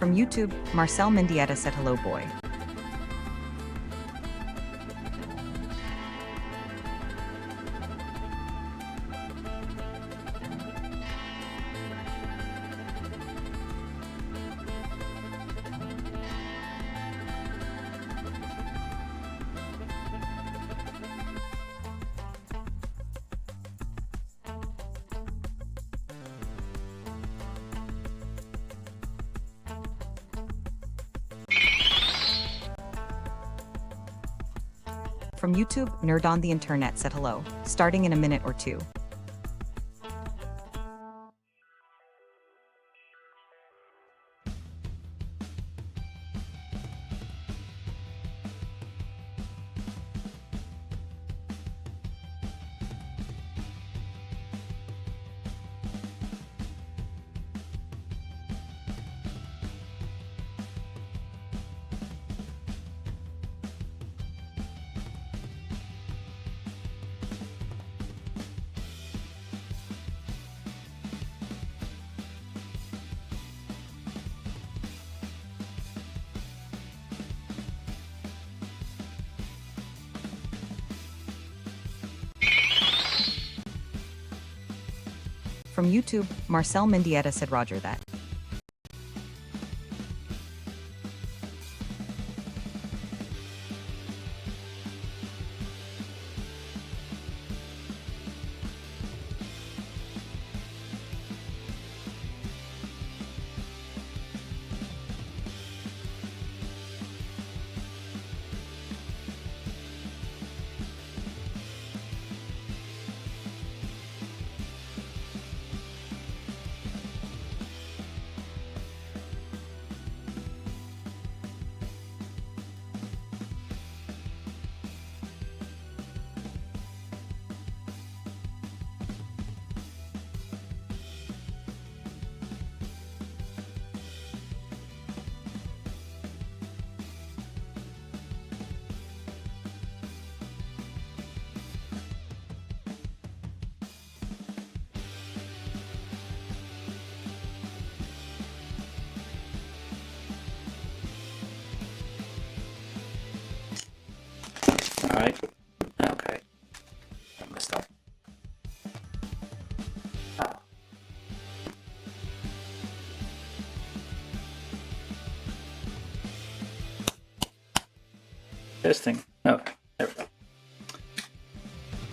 From YouTube, Marcel Mendieta said hello boy. From YouTube, Nerd on the Internet said hello, starting in a minute or two. From YouTube, Marcel Mendieta said Roger that. Testing. Okay, there we go.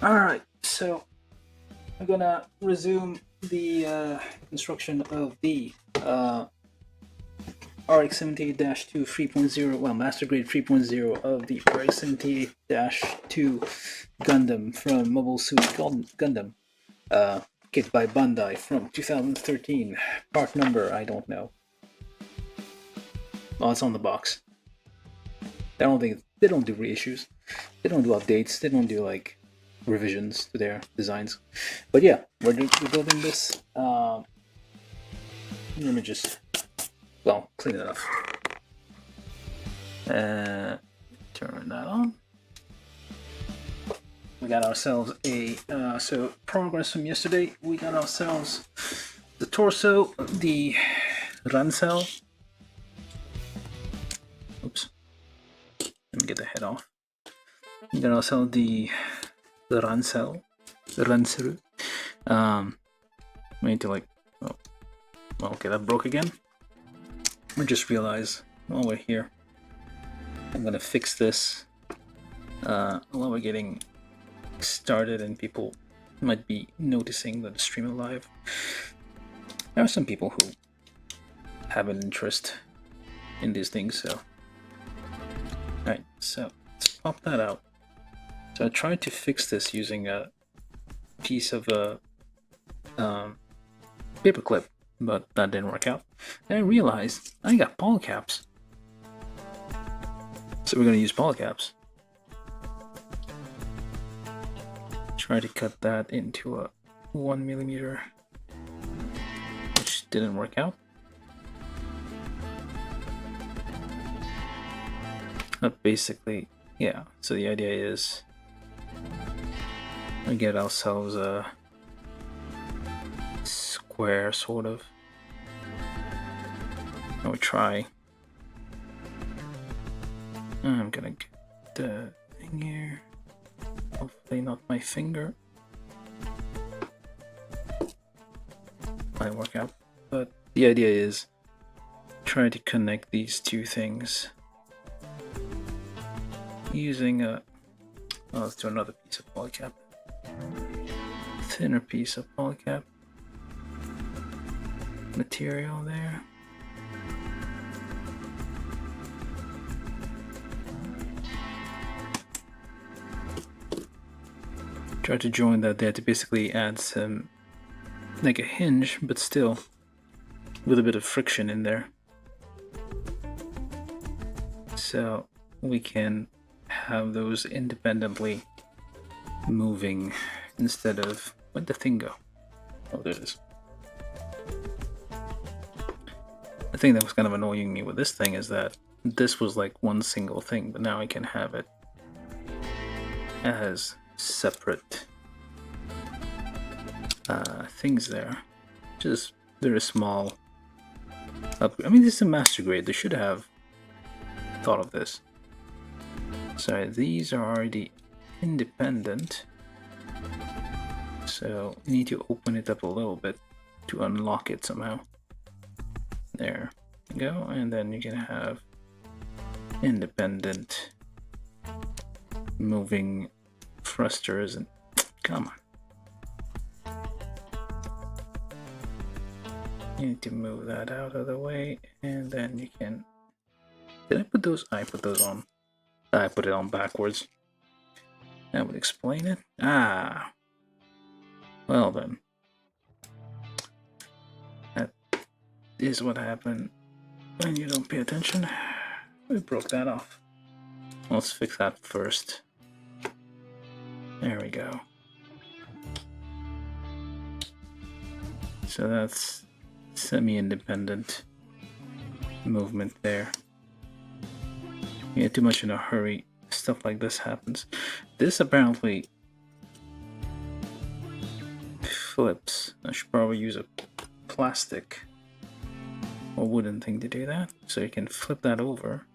Alright, so I'm gonna resume the construction of the RX-78-2 3.0, well, Master Grade 3.0 of the RX-78-2 Gundam from Mobile Suit Gundam, kit by Bandai from 2013. Part number, I don't know. Well, it's on the box. I don't think they don't do reissues. They don't do updates. They don't do like revisions to their designs. But yeah, we're building this. Let me just, well, clean it up. Turn that on. We got ourselves a so progress from yesterday. We got ourselves the torso, the rancel. Oops. Let me get the head off. We got ourselves the rancel, the rancel. We need to like, oh, well, okay, that broke again. I just realized while we're here, I'm gonna fix this while we're getting started, and people might be noticing that the stream is live. There are some people who have an interest in these things, so. Alright, so let's pop that out. So I tried to fix this using a piece of a paper clip, but that didn't work out. Then I realized I got polycaps. So we're going to use polycaps. Try to cut that into a 1mm, which didn't work out. But basically, yeah, so the idea is we get ourselves a square, sort of. And we try. I'm gonna get the thing here. Hopefully not my finger. Might work out. But the idea is try to connect these two things using a, well, let's do another piece of polycap. Thinner piece of polycap material there. Try to join that there to basically add some, like a hinge, but still with a bit of friction in there. So we can have those independently moving instead of, where'd the thing go? Oh, there it is. The thing that was kind of annoying me with this thing is that this was like one single thing, but now I can have it as separate things there. Just very small. I mean, this is a master grade. They should have thought of this. So these are already independent. So you need to open it up a little bit to unlock it somehow. There you go, and then you can have independent moving thrusters and come on. You need to move that out of the way, and then you can. Did I put those? I put those on. I put it on backwards. That would explain it. Ah. Well then. That is what happened when you don't pay attention. We broke that off. Let's fix that first. There we go. So that's semi-independent movement there. You get too much in a hurry, stuff like this happens. This apparently flips. I should probably use a plastic or wooden thing to do that. So you can flip that over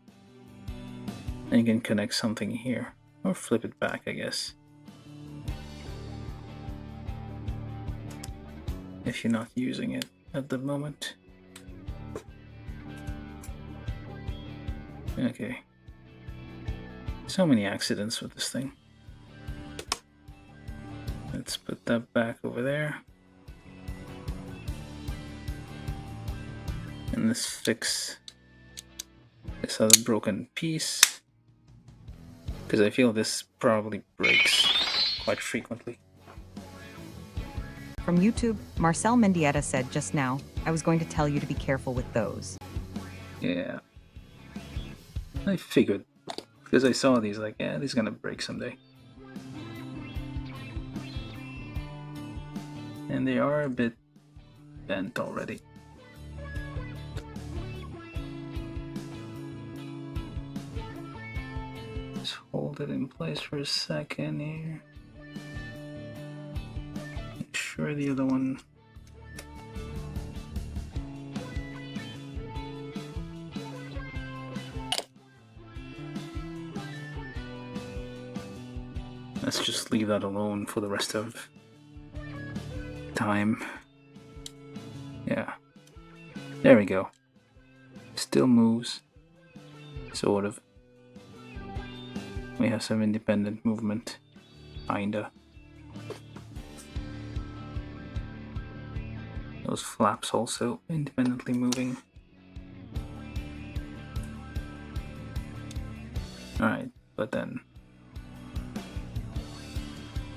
and you can connect something here, or flip it back, I guess, if you're not using it at the moment. Okay, So many accidents with this thing. Let's put that back over there. And let's fix this other broken piece, because I feel this probably breaks quite frequently. From YouTube, Marcel Mendieta said just now, I was going to tell you to be careful with those. Yeah. I figured, because I saw these, like, yeah, these are gonna break someday. And they are a bit bent already. Just hold it in place for a second here. Make sure the other one. Let's just leave that alone for the rest of time. Yeah. There we go. Still moves. Sort of. We have some independent movement. Kinda. Those flaps also independently moving. Alright, but then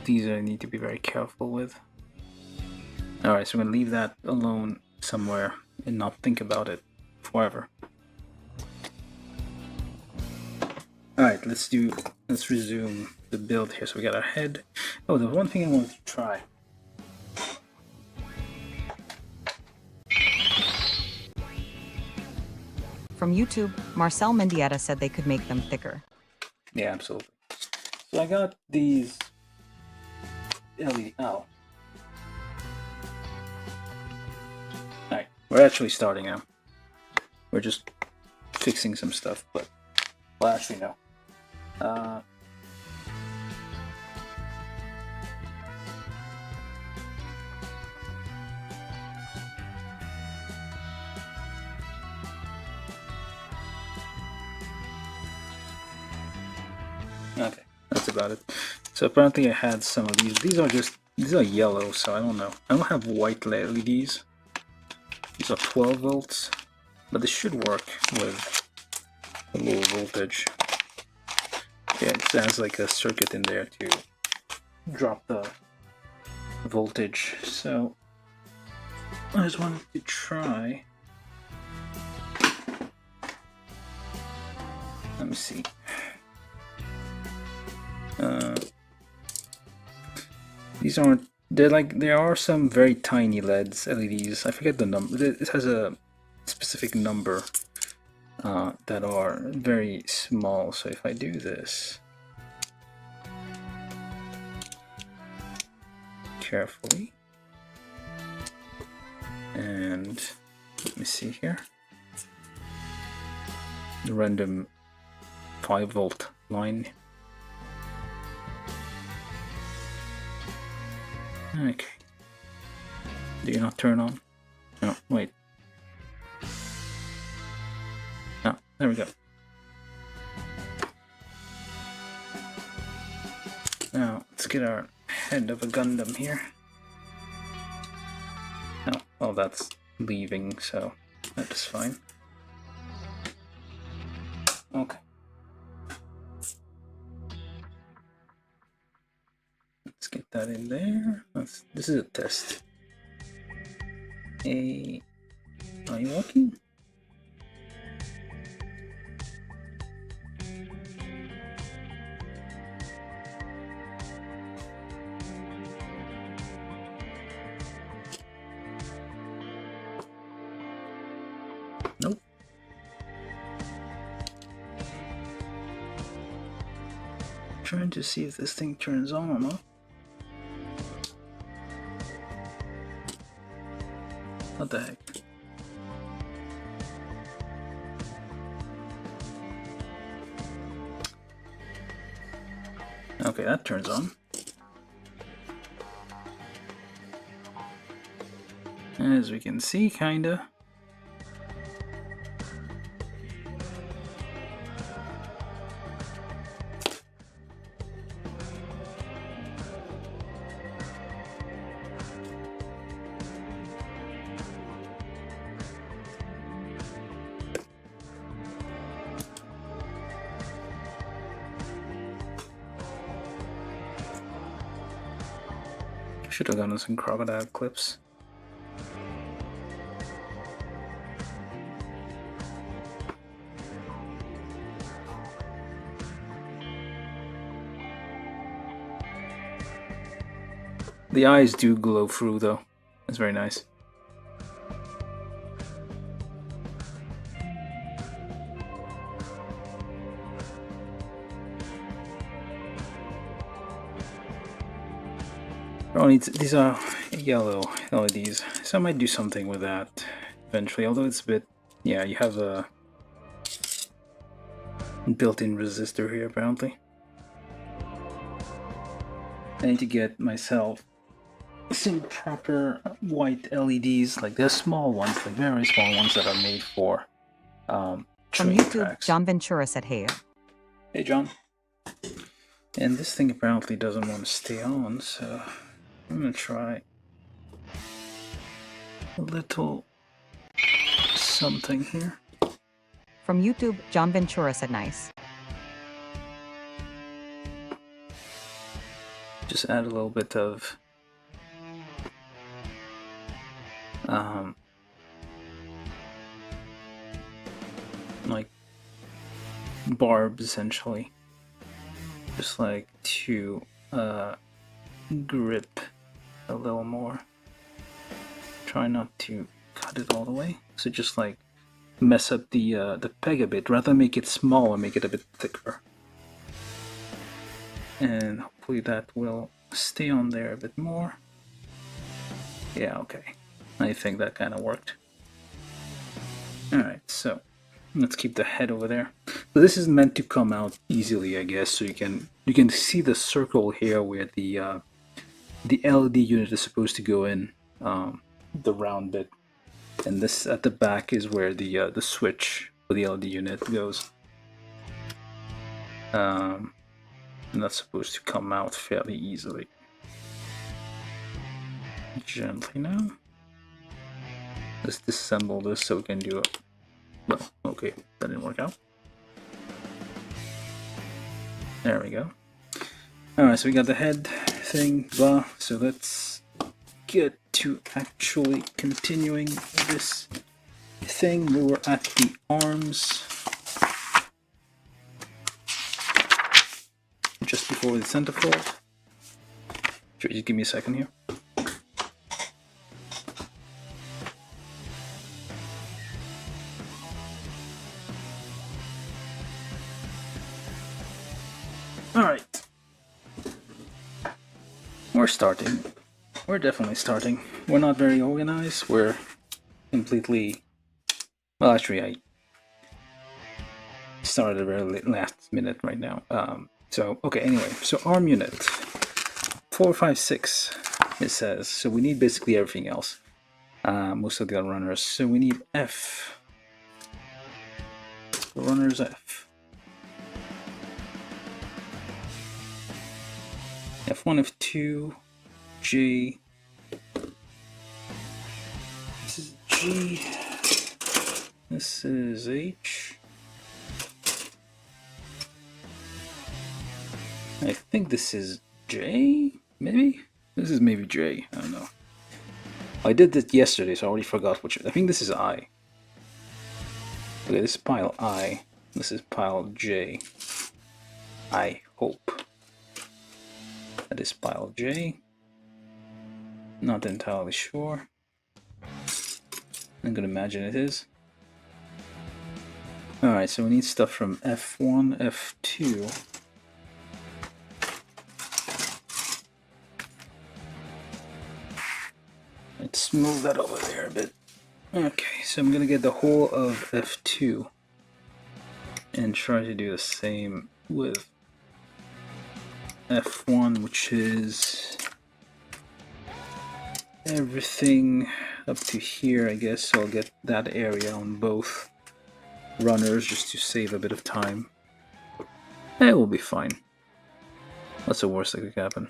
these I need to be very careful with. Alright, so I'm gonna leave that alone somewhere and not think about it forever. Alright, let's resume the build here. So we got our head. Oh, the one thing I wanted to try. From YouTube, Marcel Mendieta said they could make them thicker. Yeah, absolutely. So I got these LED. Oh. Alright, we're actually starting now. We're just fixing some stuff, but well, actually no. Okay, that's about it. So apparently I had some of these. These are yellow, so I don't know. I don't have white LEDs. These are 12 volts, but this should work with a low voltage. Yeah, it has like a circuit in there to drop the voltage. So I just wanted to try. Let me see. These aren't. There are some very tiny LEDs. I forget the number. It has a specific number that are very small. So if I do this carefully, and let me see here, the random 5-volt line. Okay. Do you not turn on? No, wait. Oh, there we go. Now, let's get our head of a Gundam here. Oh, well, that's leaving, so that is fine. Okay. Let's get that in there. This is a test. Are you walking? Nope. Trying to see if this thing turns on or not. What the heck? Okay, that turns on. As we can see, kinda. Should have gotten some crocodile clips. The eyes do glow through though. That's very nice. Oh, these are yellow LEDs, so I might do something with that eventually, although it's a bit... Yeah, you have a built-in resistor here apparently. I need to get myself some proper white LEDs, like they're small ones, like very small ones that are made for From train YouTube, tracks. John Ventura said, "Hey." Hey, John. And this thing apparently doesn't want to stay on, so I'm gonna try a little something here. From YouTube, John Ventura said, "Nice." Just add a little bit of like barbs essentially, just like to grip a little more. Try not to cut it all the way, so just like mess up the peg a bit, rather make it smaller, make it a bit thicker, and hopefully that will stay on there a bit more. Yeah, okay, I think that kind of worked. Alright, so let's keep the head over there. So this is meant to come out easily, I guess, so you can see the circle here where the LED unit is supposed to go in, the round bit, and this at the back is where the switch for the LED unit goes. And that's supposed to come out fairly easily. Gently now. Let's disassemble this so we can do it. Well, okay, that didn't work out. There we go. Alright, so we got the head thing, blah. So let's get to actually continuing this thing. We were at the arms just before the centerfold. Sure, just give me a second here. Alright. We're starting. We're definitely starting. We're not very organized. We're completely... Well, actually, I started very late, last minute right now. So, okay, anyway. So, arm unit. 456, it says. So, we need basically everything else. Most of the runners. So, we need F. The runner's F. F1, F2, J. This is G. This is H. I think this is J, maybe? This is maybe J, I don't know. I did this yesterday, so I already forgot which. I think this is I. Okay, this is pile I. This is pile J. I hope. That is pile J. Not entirely sure. I'm gonna imagine it is. Alright, so we need stuff from F1, F2. Let's move that over there a bit. Okay, so I'm gonna get the whole of F2 and try to do the same with F1, which is everything up to here, I guess. So I'll get that area on both runners just to save a bit of time. It will be fine. What's the worst that could happen?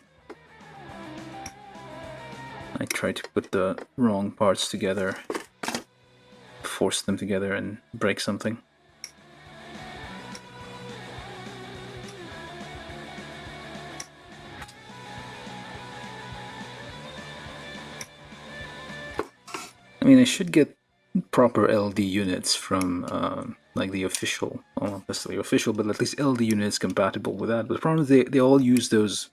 I tried to put the wrong parts together, force them together and break something. mean, I should get proper LD units from like the official, well, not necessarily official, but at least LD units compatible with that. But the problem is they all use those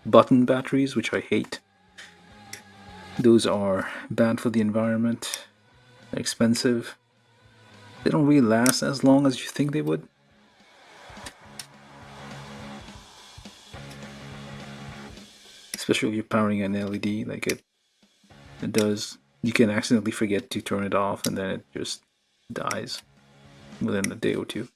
button batteries, which I hate. Those are bad for the environment. They're expensive. They don't really last as long as you think they would. Especially if you're powering an LED like it does. You can accidentally forget to turn it off and then it just dies within a day or two.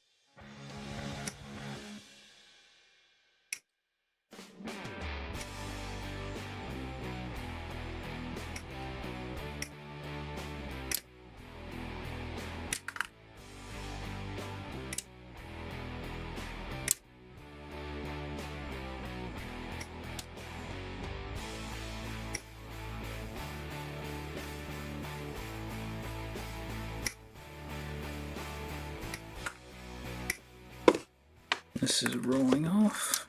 This is rolling off.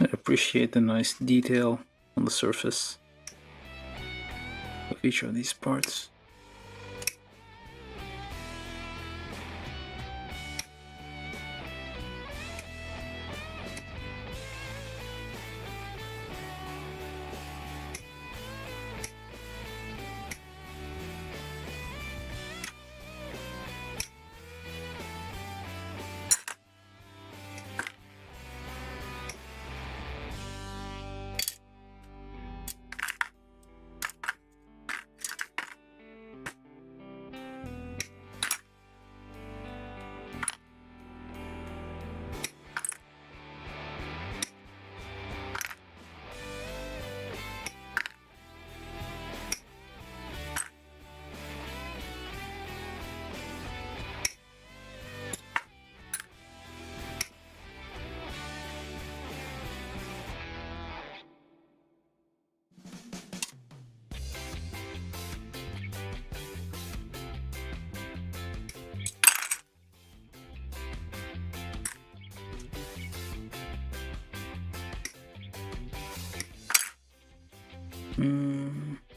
I appreciate the nice detail on the surface of each of these parts.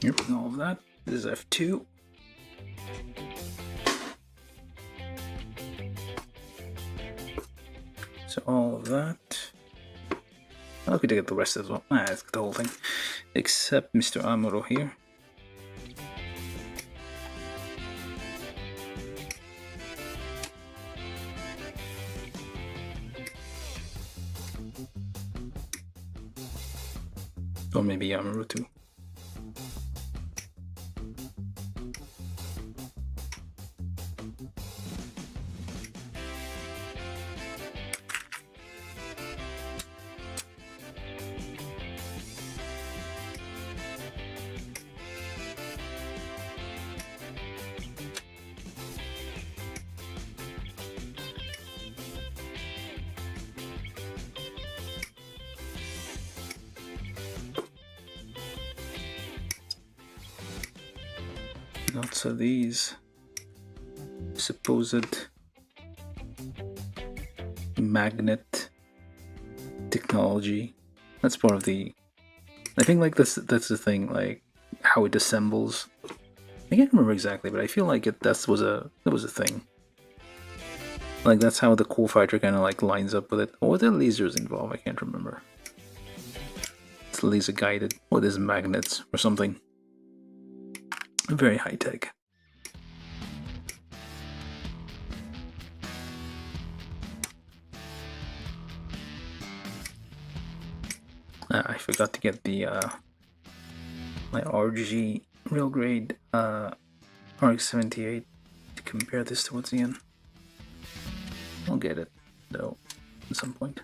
Here we go, all of that. This is F2. So all of that. I could get the rest as well. Let's get the whole thing. Except Mr. Amuro here. Or maybe Amuro too. Lots of these supposed magnet technology. That's part of the. I think like that's the thing, like how it assembles. I can't remember exactly, but I feel like that was a thing. Like that's how the core fighter kind of like lines up with it. Or were there lasers involved? I can't remember. It's laser guided, or there's magnets or something. Very high tech. I forgot to get the my RG real grade RX-78 to compare this towards the end. I'll get it though at some point.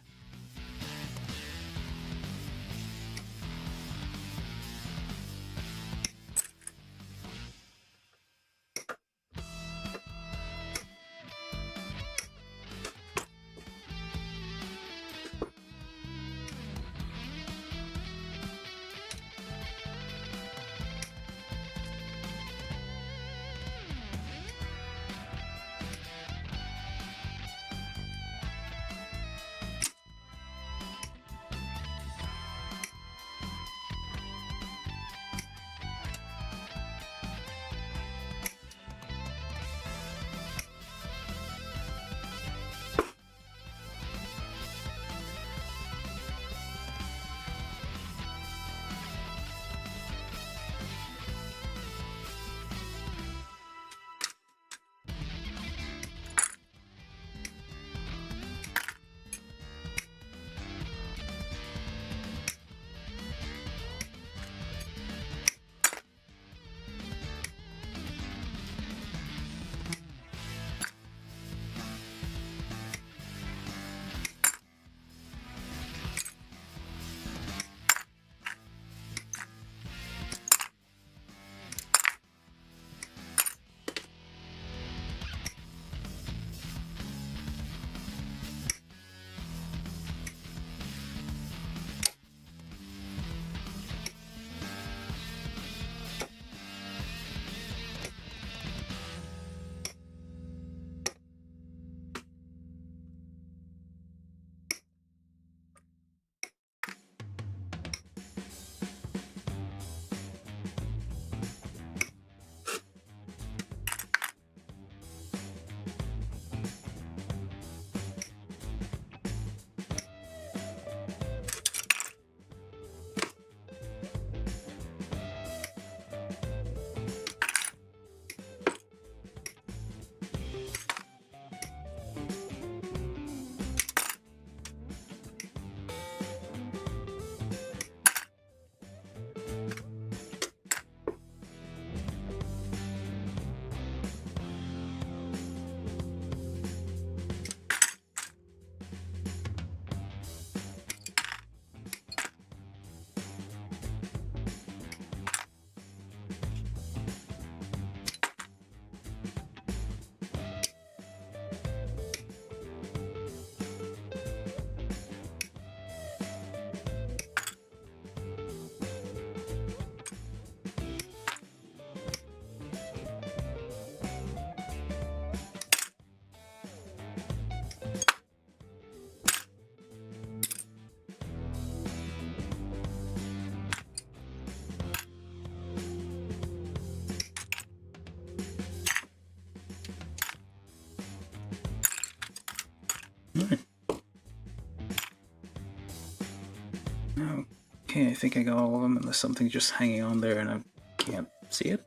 Okay, I think I got all of them, unless something's just hanging on there and I can't see it.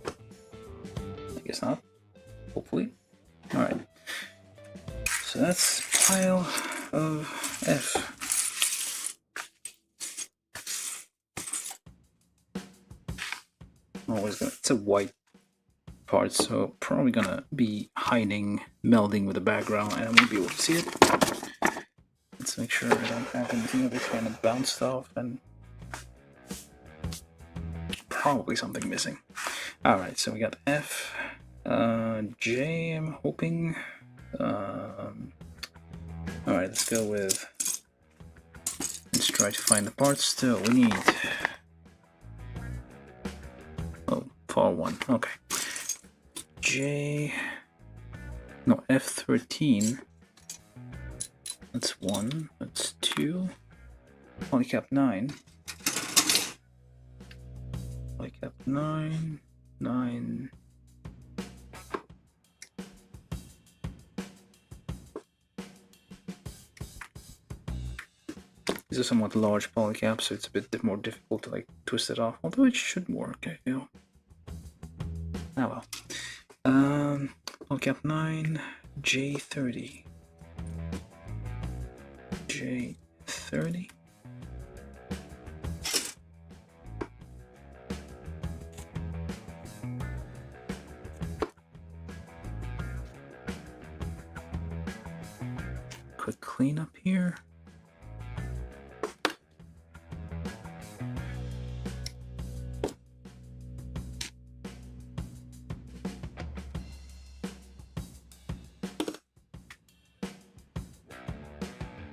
I guess not. Hopefully. Alright. So that's pile of F. It's a white part, so probably gonna be hiding, melding with the background, and I won't be able to see it. Let's make sure I don't have anything that kind of bounced off, and probably something missing. Alright, so we got F, J, I'm hoping. Alright, let's go with, let's try to find the parts still. We need, oh, far one, okay. J, no, F13, that's 1, that's 2, polycap 9, polycap 9, 9, these are somewhat large polycaps, so it's a bit more difficult to like twist it off, although it should work, I feel. Ah well. Polycap 9, J30. J30. Quick cleanup here.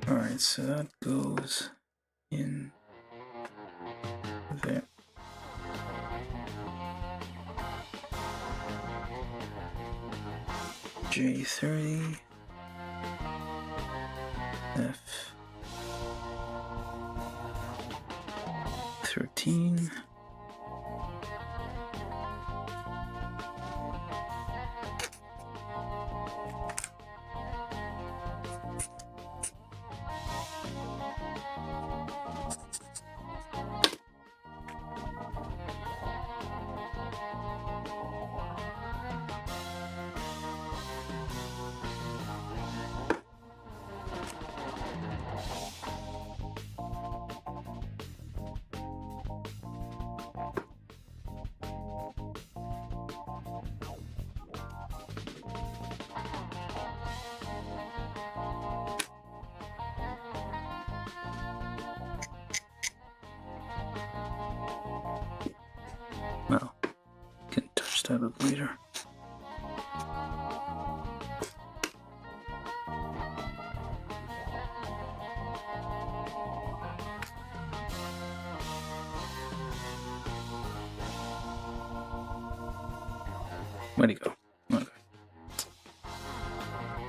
Alright, so that goes in there. J30, F13. Well, can touch that up later. Where'd he go? Okay.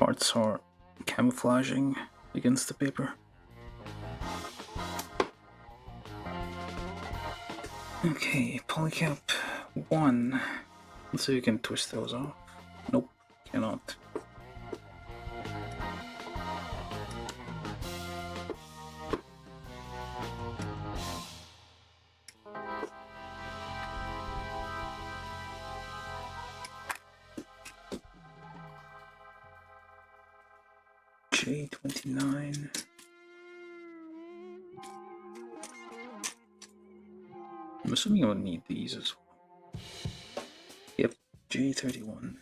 Parts are camouflaging against the paper. Okay, polycap 1. Let's see if you can twist those off. Nope, cannot. J29. I'm assuming I'll need these as well. Yep, J31.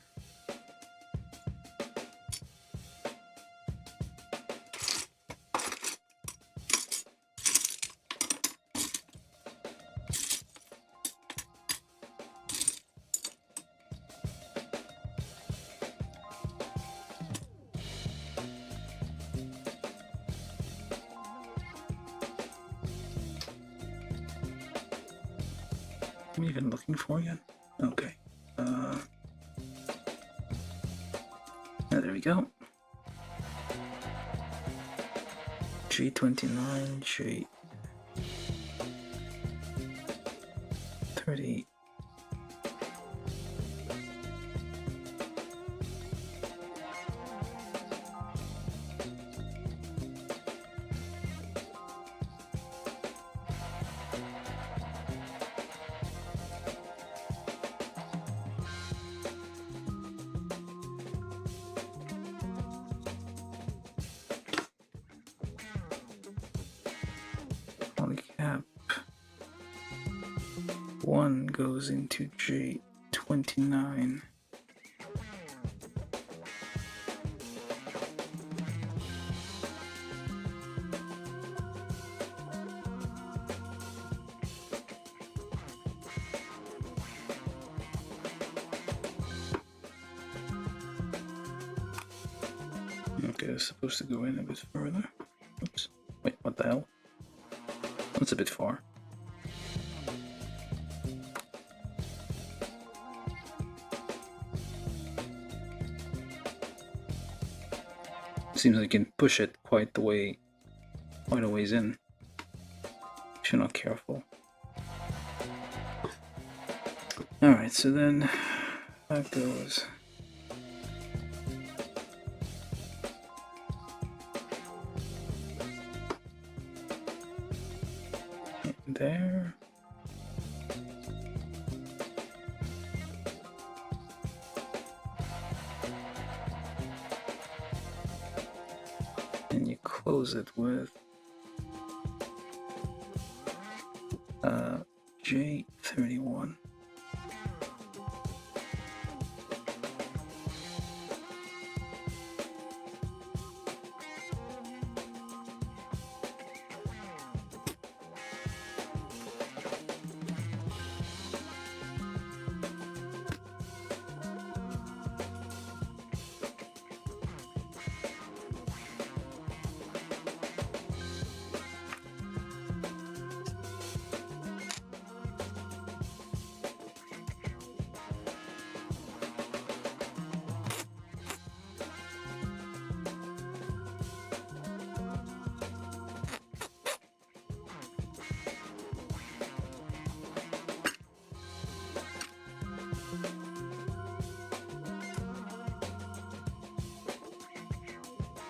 I'm even looking for again. Okay. There we go. J29, J30. 1 goes into J29. Okay, it's supposed to go in a bit further. Oops. Wait, what the hell? That's a bit far. Seems like you can push it quite a ways in. If you're not careful. Alright, so then that goes in there. And you close it with J31.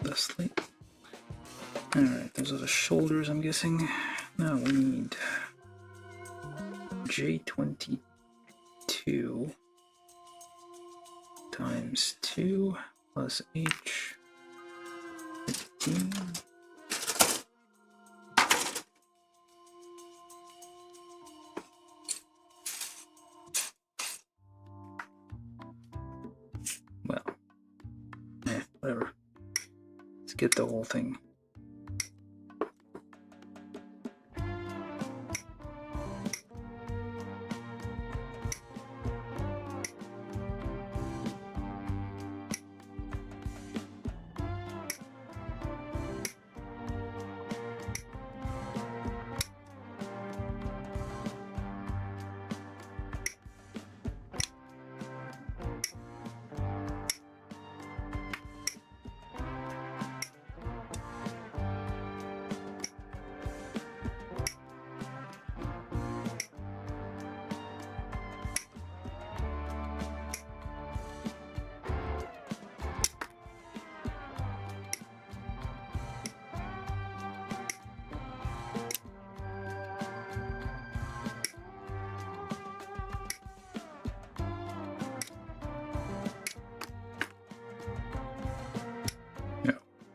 Thusly. Alright, those are the shoulders, I'm guessing. Now we need J22 times 2 plus H15. Well, whatever. Let's get the whole thing.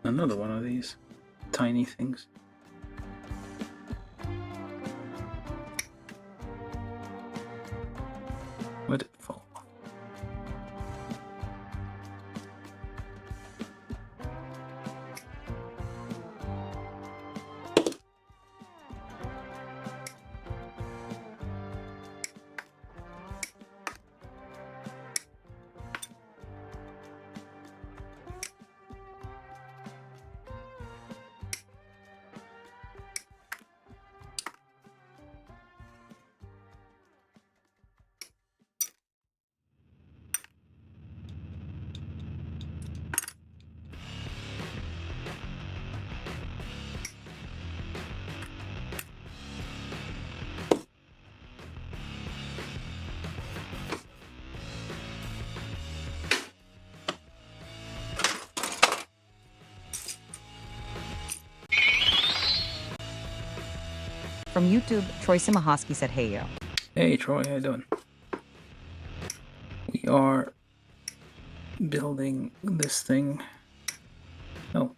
Another one of these tiny things. Where'd it fall? From YouTube, Troy Simahoski said, "Hey yo." Hey Troy, how you doing? We are building this thing. Oh.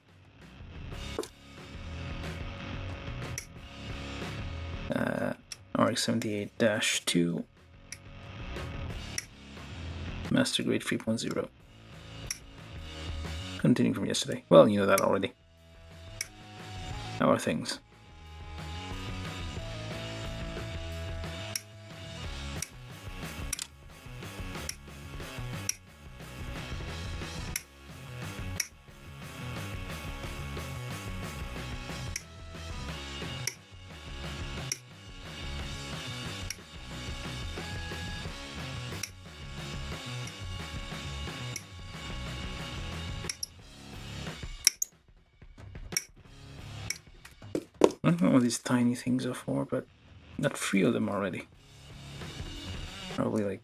RX-78-2 Master Grade 3.0. Continuing from yesterday. Well, you know that already. How are things? I don't know what these tiny things are for, but got 3 of them already. Probably like,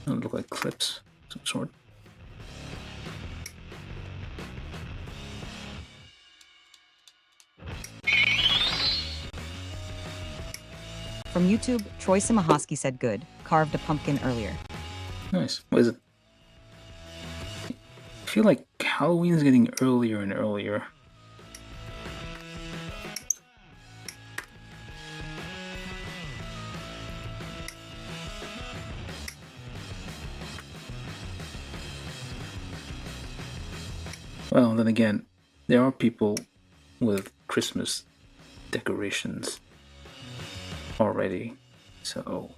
they look like clips of some sort. From YouTube, Troy Simahoski said good. Carved a pumpkin earlier. Nice. What is it? I feel like Halloween is getting earlier and earlier. Well, then again, there are people with Christmas decorations already, so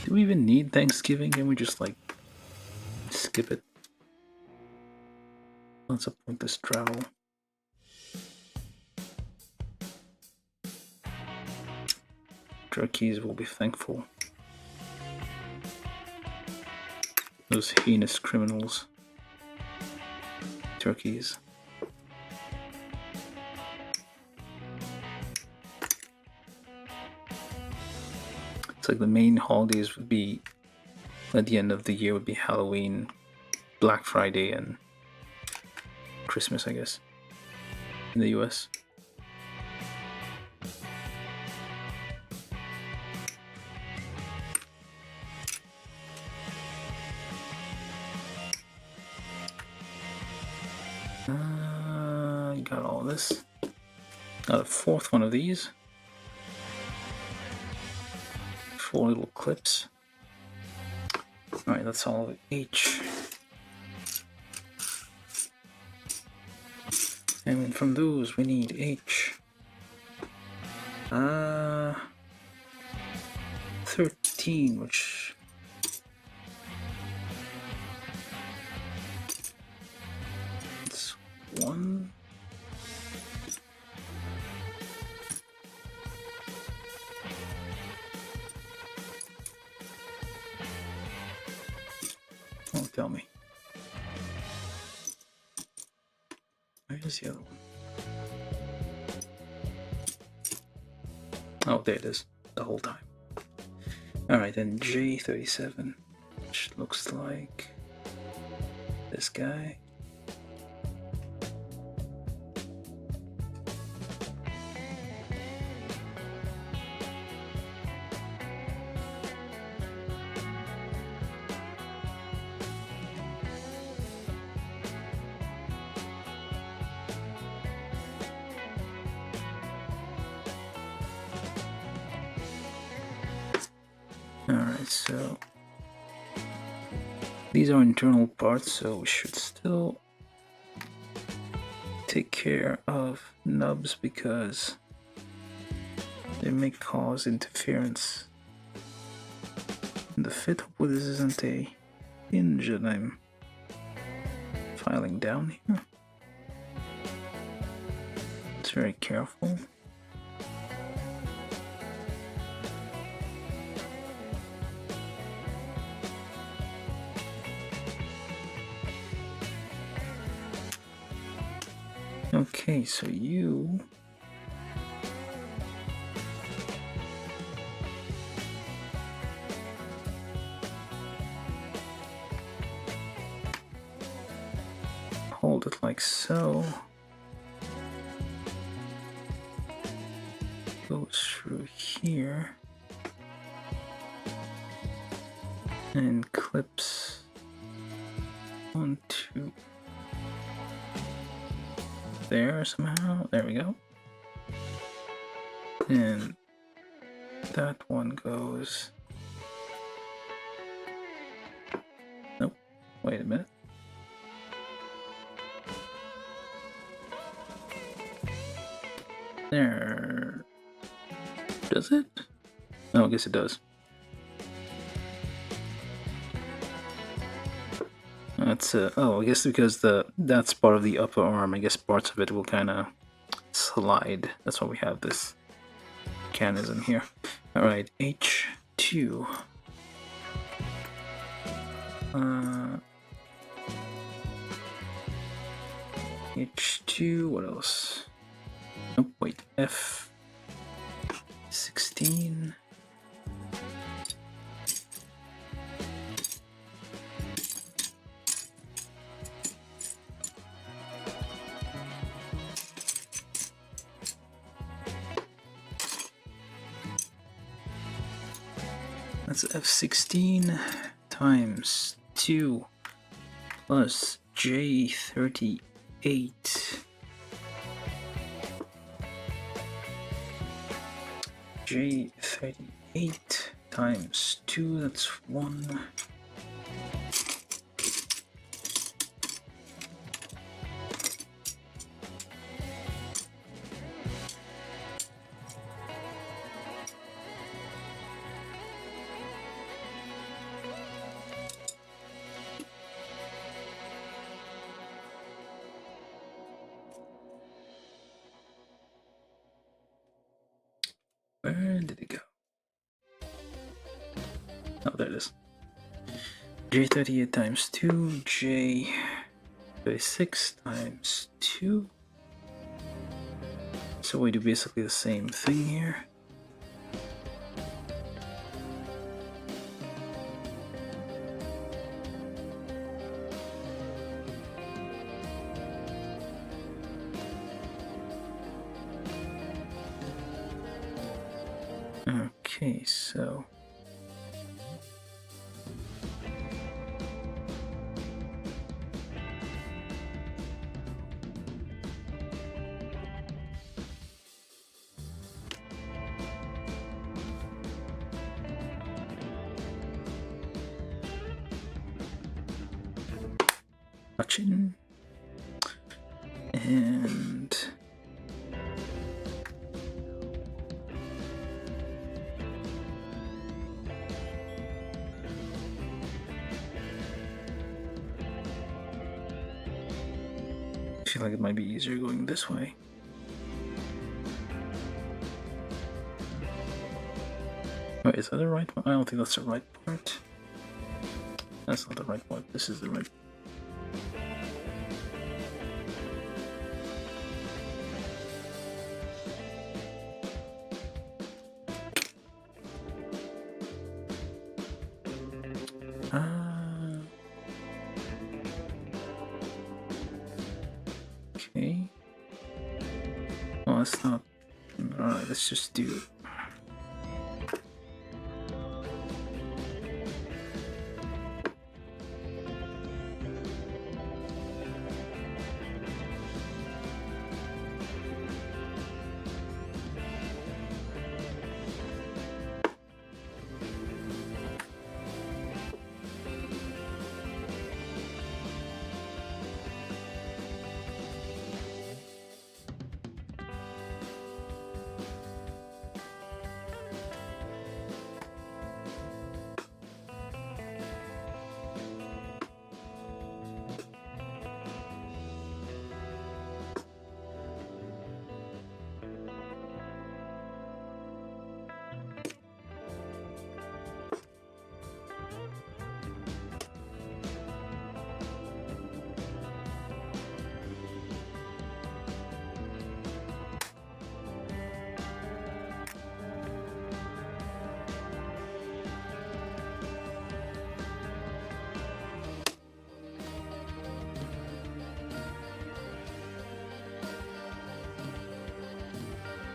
do we even need Thanksgiving? Can we just like skip it? Let's appoint this travel. Turkeys will be thankful. Those heinous criminals. Turkeys. It's like the main holidays would be, at the end of the year, would be Halloween, Black Friday, and Christmas, I guess, in the US. Got all this. Got a 4th one of these. 4 little clips. Alright, that's all of H. And from those we need H. 13, which it's 1. Oh, tell me. Where's the other one? Oh, there it is. The whole time. Alright, then J37, which looks like this guy. Alright, so these are internal parts, so we should still take care of nubs because they may cause interference in the fit. Hopefully this isn't a hinge that I'm filing down here. It's very careful. Okay, so you hold it like so. Goes through here and clips 1, 2. There somehow. There we go. And that one goes. Nope. Wait a minute. There. Does it? Oh, I guess it does. That's oh, I guess because that's part of the upper arm. I guess parts of it will kind of slide. That's why we have this mechanism here. All right, H2. H2. What else? Oh wait, F16. That's F16 times 2 plus J38. J38 times 2, that's 1. Where did it go? Oh, there it is. J38 times 2, J36 times 2. So we do basically the same thing here. Okay, so touching and I feel like it might be easier going this way. Wait, is that the right one? I don't think that's the right part. That's not the right part. This is the right. Okay. Well, that's not. Alright, let's just do it.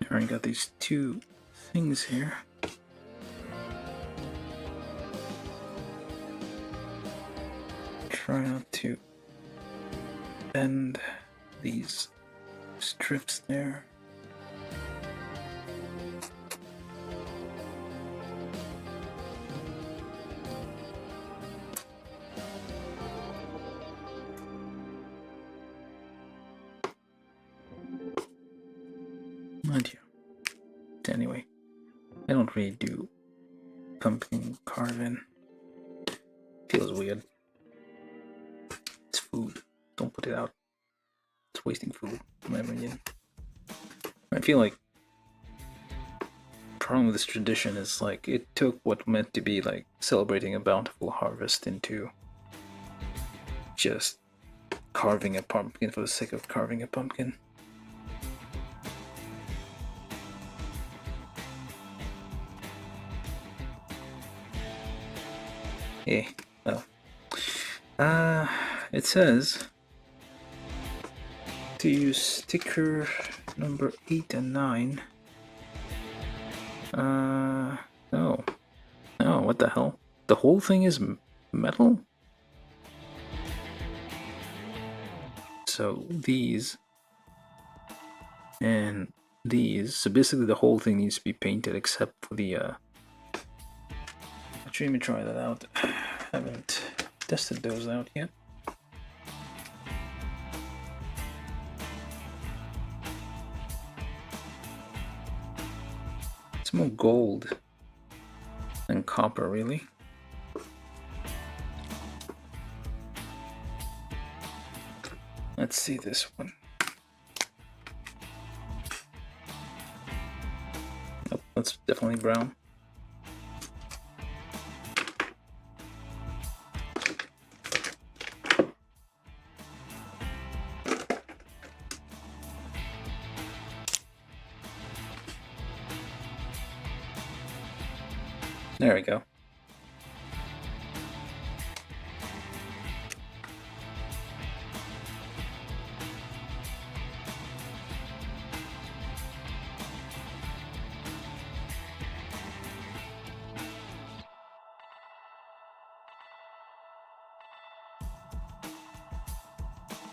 I already got these two things here. try not to bend these strips there. Mind you. Anyway, I don't really do pumpkin carving. Feels weird. It's food. Don't put it out. It's wasting food, in my opinion. I feel like the problem with this tradition is like it took what meant to be like celebrating a bountiful harvest into just carving a pumpkin for the sake of carving a pumpkin. Yeah. Oh. It says to use sticker number 8 and 9. No. No, what the hell? The whole thing is metal? So these and these. So basically the whole thing needs to be painted except for the Actually, let me try that out. Haven't tested those out yet. It's more gold than copper, really. Let's see this one. Nope, that's definitely brown. There we go.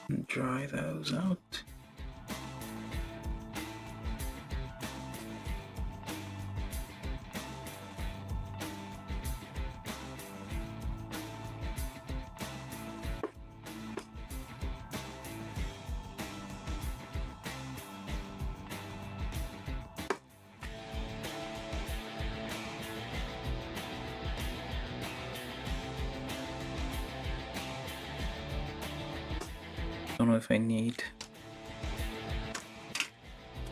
And dry those out. Don't know if I need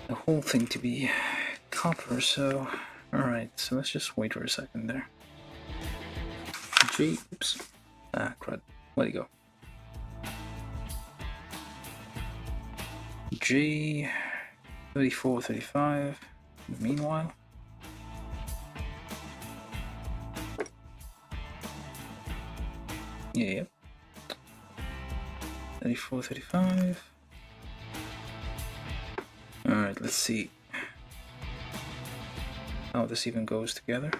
the whole thing to be copper, so alright, so let's just wait for a second there. Oops. Ah, crud. Where'd he go? G3435. Meanwhile, yeah. 34, 35. Alright, let's see how this even goes together.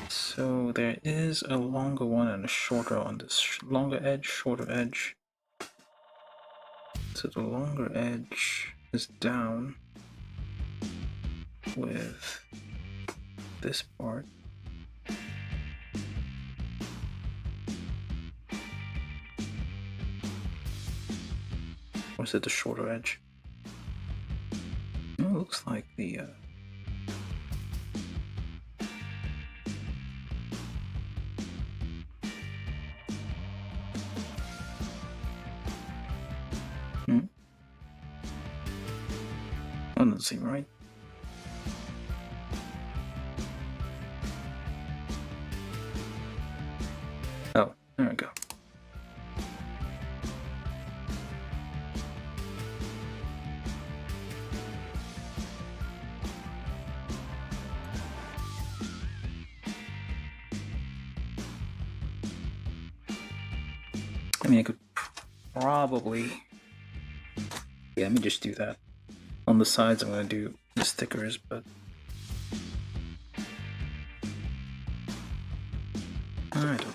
So there is a longer one and a shorter on this longer edge, shorter edge. So the longer edge is down with this part. Or is it the shorter edge? No, it looks like the that doesn't seem right. Oh, there we go. I mean, I could probably... Yeah, let me just do that. On the sides, I'm going to do the stickers, but... I don't know.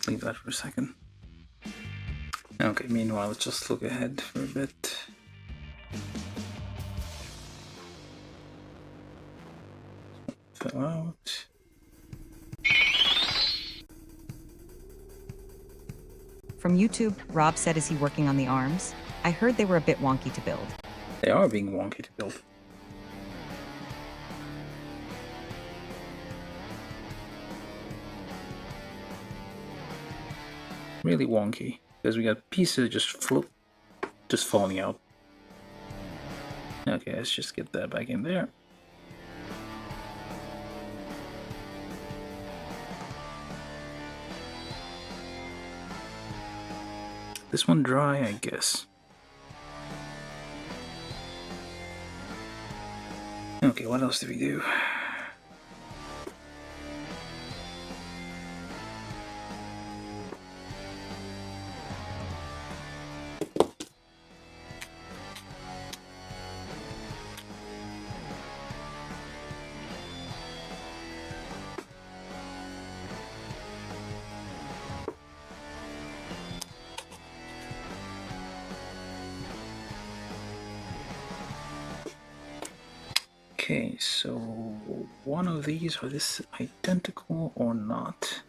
leave that for a second. Okay, meanwhile, let's just look ahead for a bit. Fill out. From YouTube, Rob said, is he working on the arms? I heard they were a bit wonky to build. They are being wonky to build. Really wonky, because we got pieces just falling out. Okay, let's just get that back in there. This one dry, I guess. Okay, what else did we do? Okay, so one of these, are this identical or not?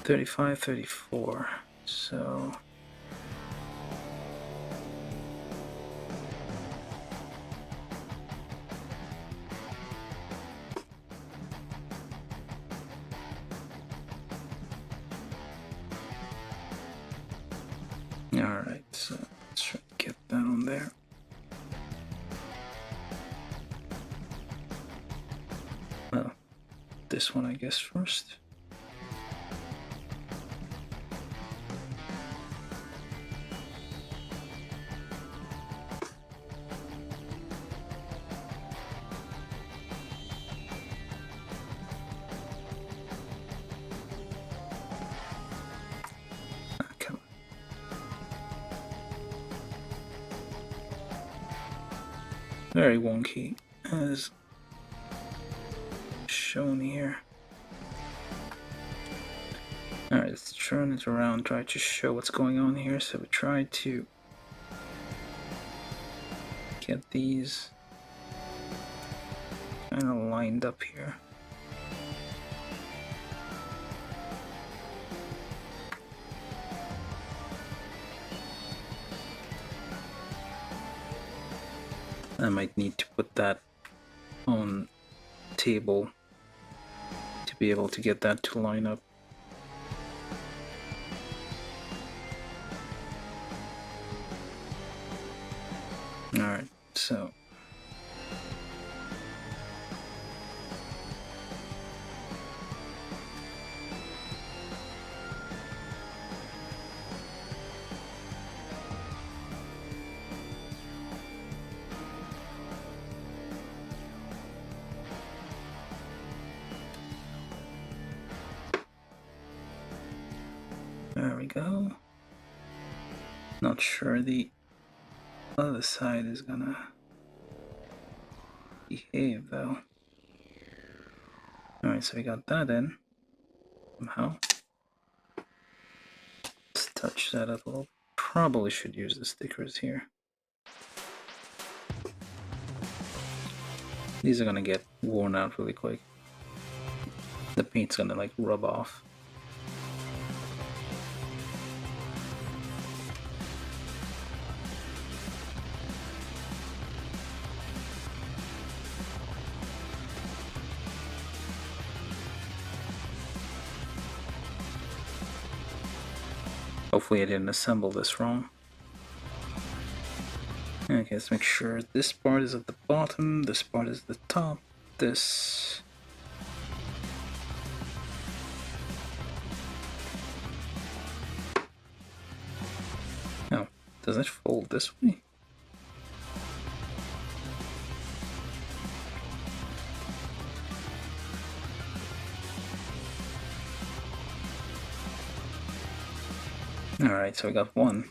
$35, $34, so... Alright, so let's try to get that on there. Well, this one I guess first. Very wonky, as shown here. Alright, let's turn it around, try to show what's going on here. So we try to get these kind of lined up here. I might need to put that on table to be able to get that to line up. Alright, so there we go. Not sure the other side is gonna behave though. Alright, so we got that in somehow. Let's touch that up a little. Probably should use the stickers here. These are gonna get worn out really quick. The paint's gonna like rub off. Hopefully I didn't assemble this wrong. Okay, let's make sure this part is at the bottom, this part is the top, this... Oh, does it fold this way? Alright, so we got one.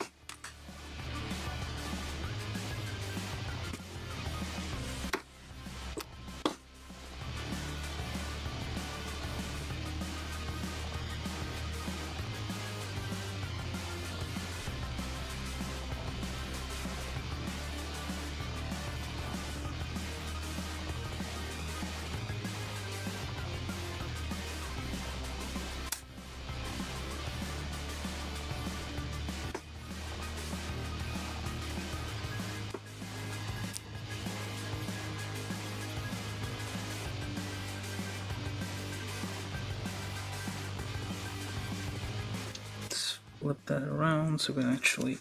flip that around so we can actually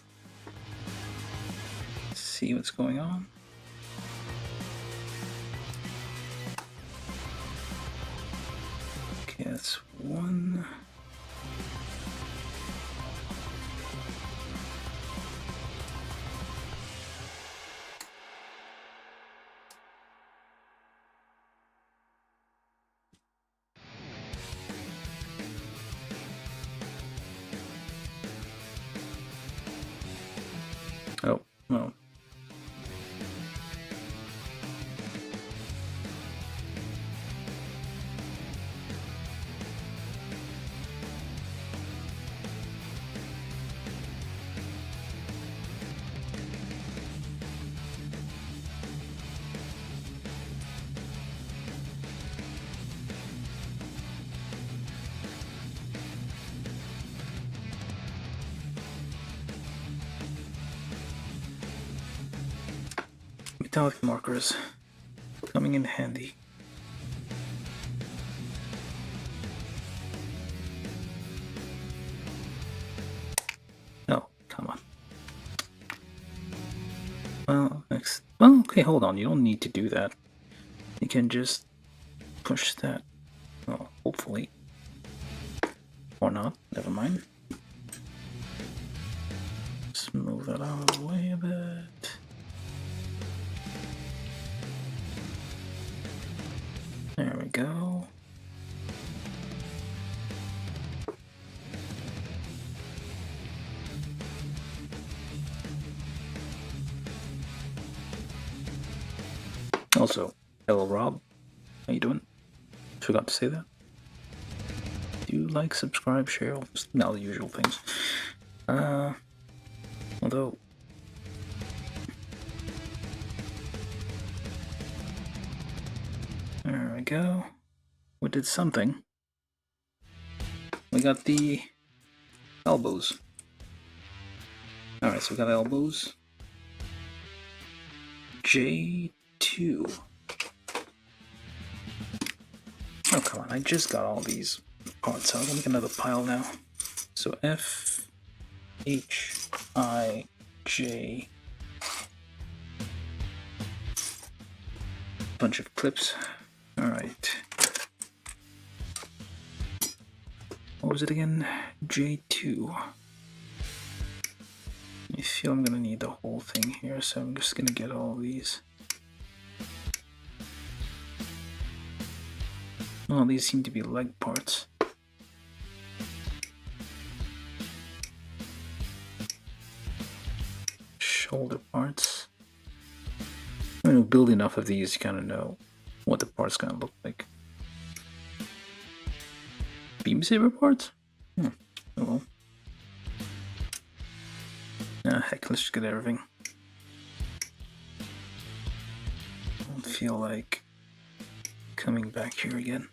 see what's going on. Okay, that's one. Oh, no. Metallic markers coming in handy. Oh, come on. Well, next. Well, okay, hold on. You don't need to do that. You can just push that. Well, hopefully. Or not. Never mind. Just move that out of the way a bit. There we go. Also, hello Rob. How you doing? Forgot to say that. Do like, subscribe, share, just all the usual things. Although there we go. We did something. We got the elbows. Alright, so we got elbows. J2. Oh, come on, I just got all these parts out. I'll make another pile now. So F, H, I, J. Bunch of clips. Alright. What was it again? J2. I feel I'm gonna need the whole thing here, so I'm just gonna get all these. Oh, these seem to be leg parts. Shoulder parts. When you build enough of these, you kind of know what the part's gonna look like. Beam saber parts? Oh well. Ah, heck, let's just get everything. I don't feel like coming back here again.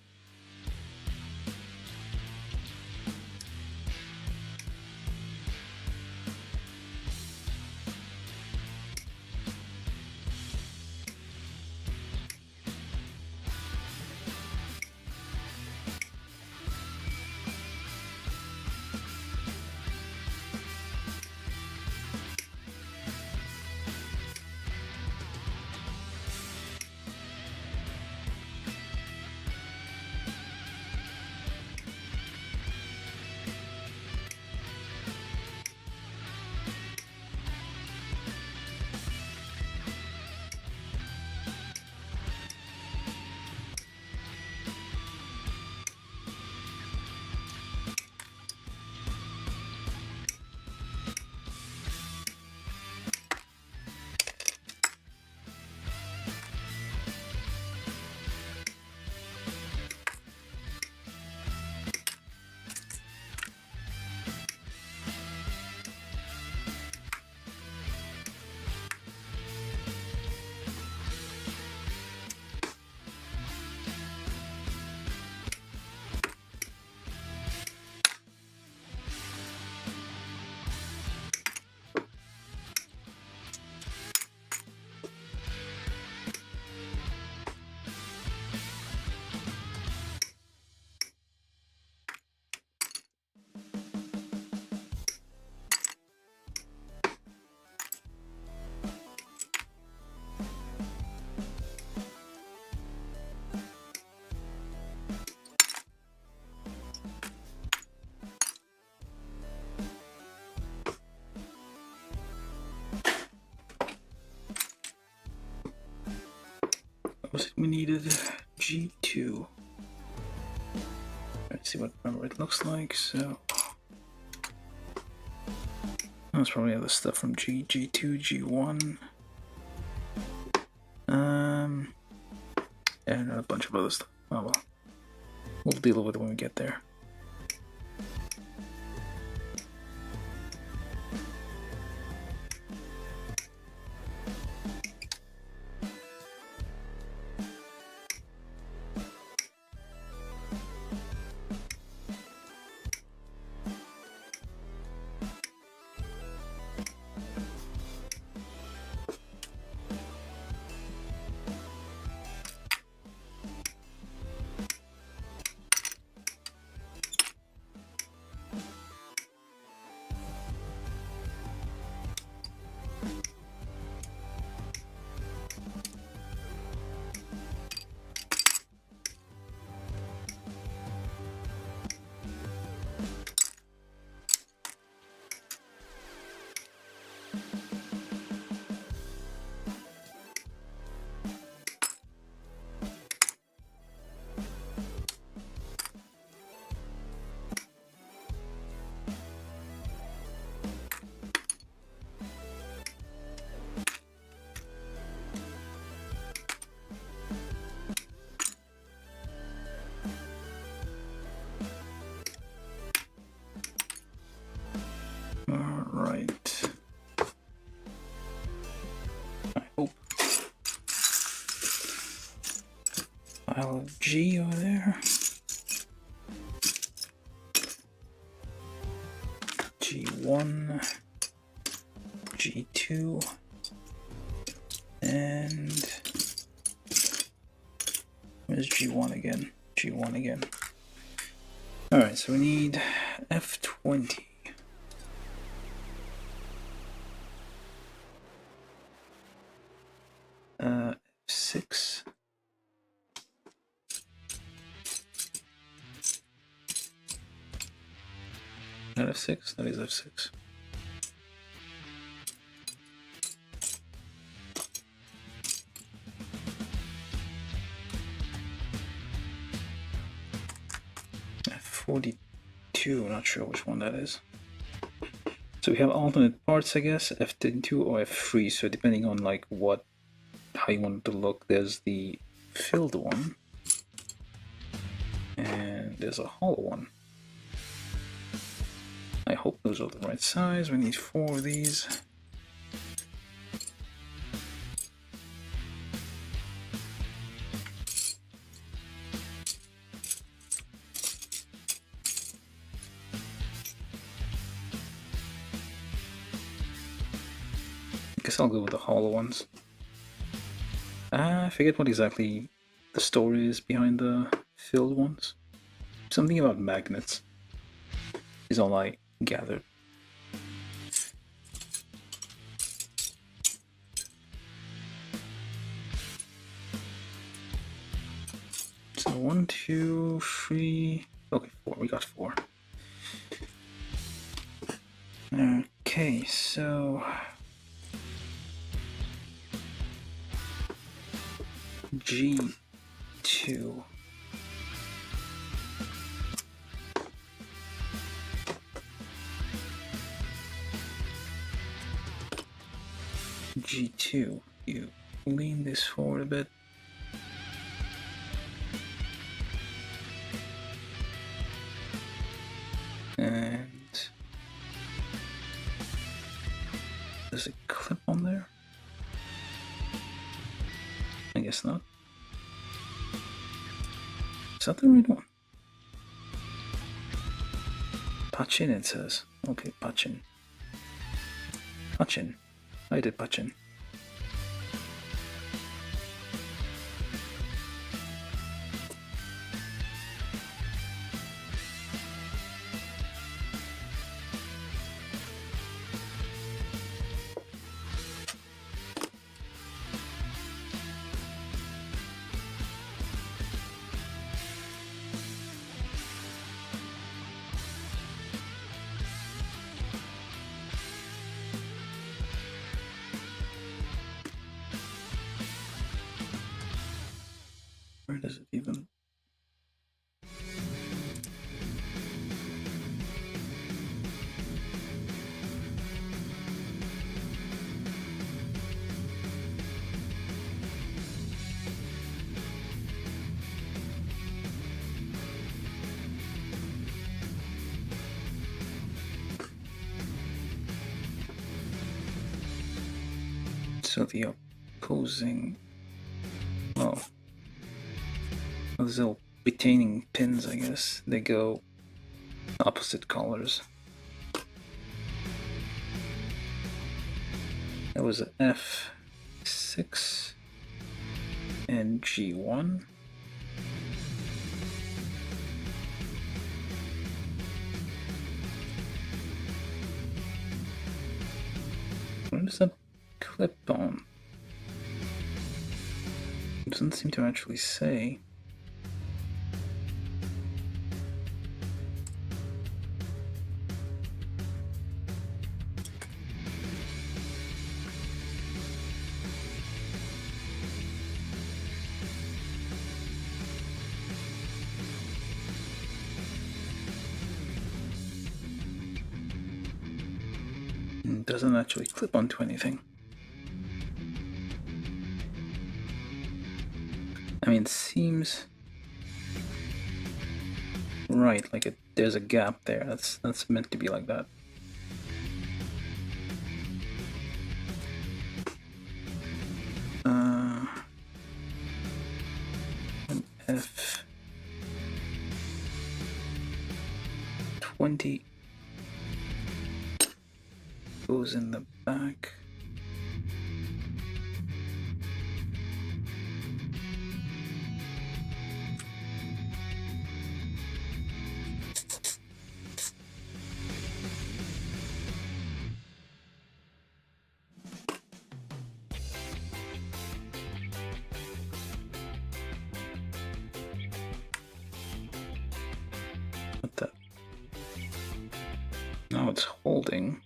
was it we needed? G2. Let's see what number it looks like. So that's probably other stuff from G2, G1. And a bunch of other stuff. Oh well. We'll deal with it when we get there. Alright. I hope. File of G over there. G1. G2. And where's G1 again? G1 again. Alright, so we need F20. F6. Not F6? That is F6. F42, not sure which one that is. So we have alternate parts, I guess, F32 or F3, so depending on like how you want it to look, there's the filled one, and there's a hollow one. I hope those are the right size. We need 4 of these. I guess I'll go with the hollow ones. I forget what exactly the story is behind the filled ones. Something about magnets is all I gathered. So 1, 2, 3. Okay, 4. We got 4. Okay, so G2. G2. You lean this forward a bit. And there's a clip on there? I guess not. Is that the right one? Pachin, it says. Okay, Pachin. Pachin. I did Pachin. does it even? So the opposing, oh, those little retaining pins, I guess, they go opposite colors. That was an F6 and G1. What does that clip on? It doesn't seem to actually say. It doesn't actually clip onto anything. I mean, it seems right, like there's a gap there. That's meant to be like that. An F20 goes in the back. What the? Now it's holding.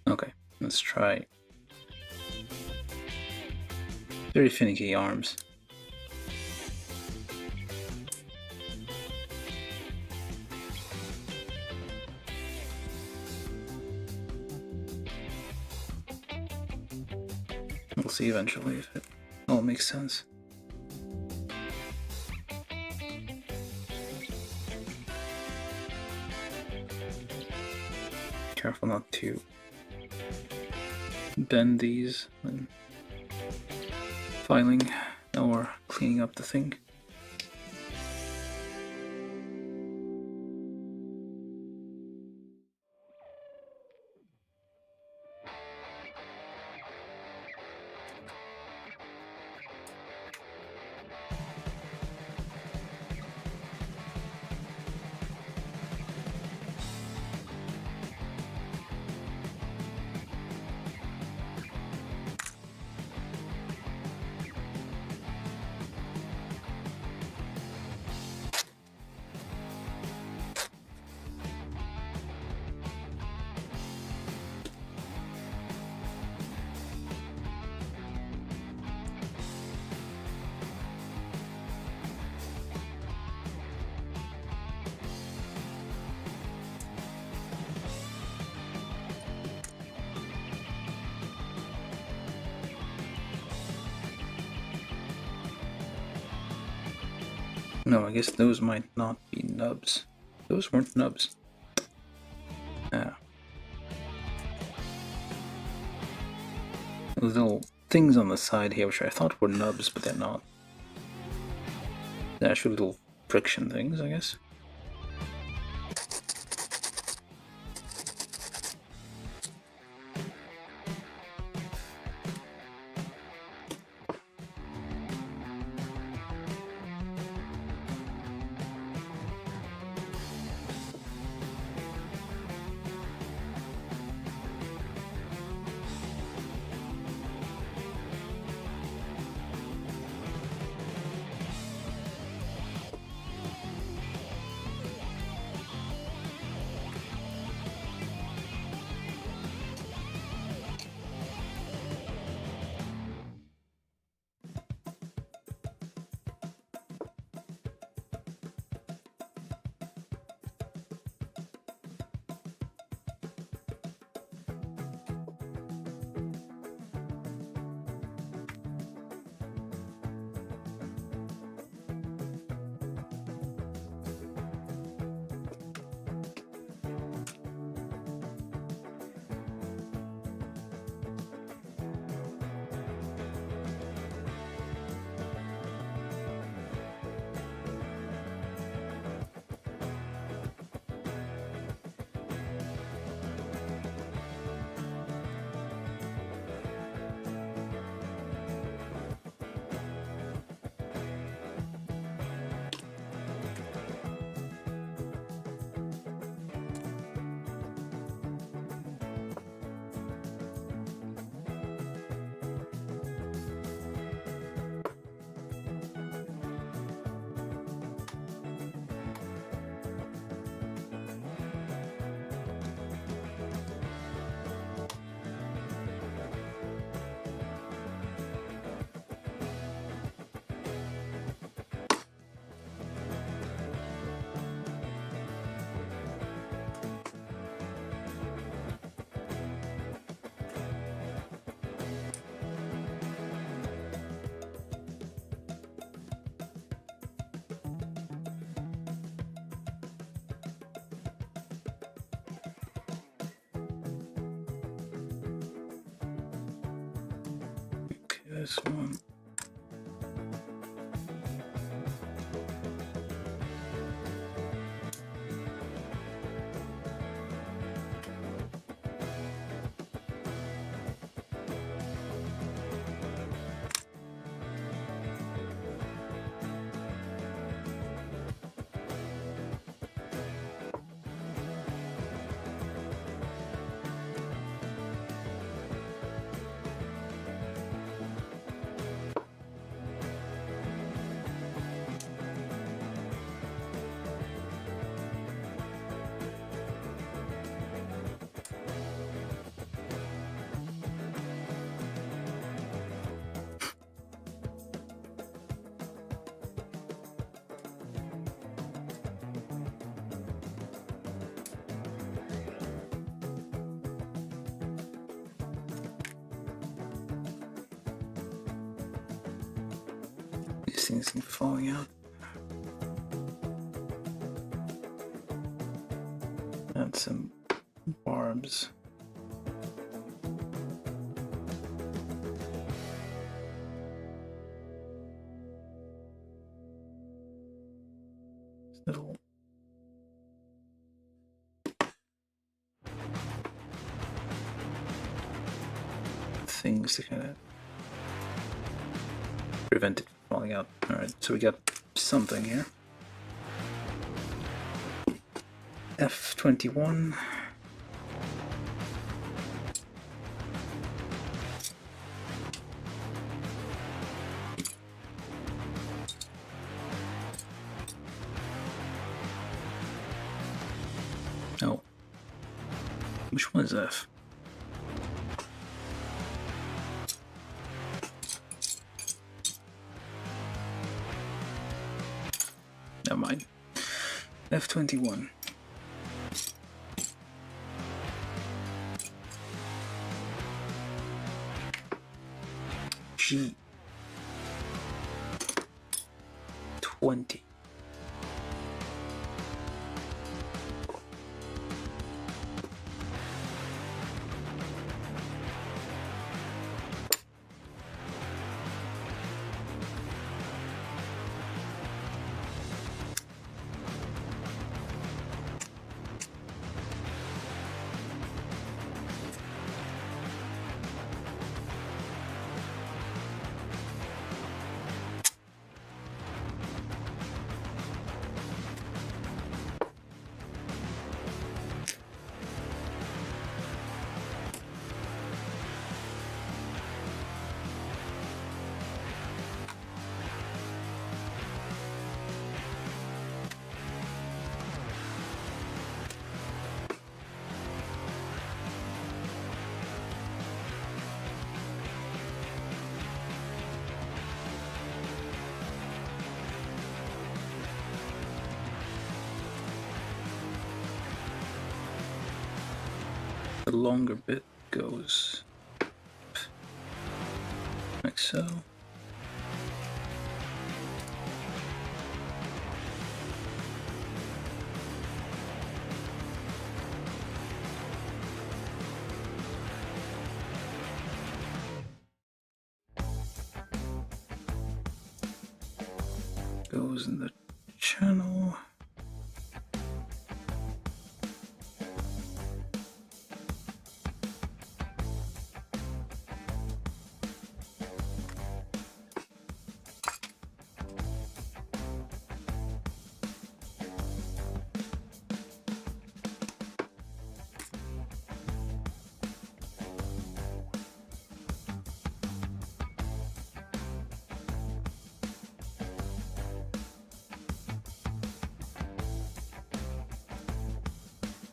Okay, let's try. Very finicky arms. We'll see eventually if it all makes sense. Careful not to bend these when filing or cleaning up the thing. No, I guess those might not be nubs. Those weren't nubs. Ah. little things on the side here, which I thought were nubs, but they're not. They're actually little friction things, I guess. This one. These things keep falling out. Add some barbs. Little things to kind of prevent it from falling out. Alright, so we got something here. F21. Oh. Which one is F? Never mind. F21. G20. the longer bit goes like so. Goes in the channel.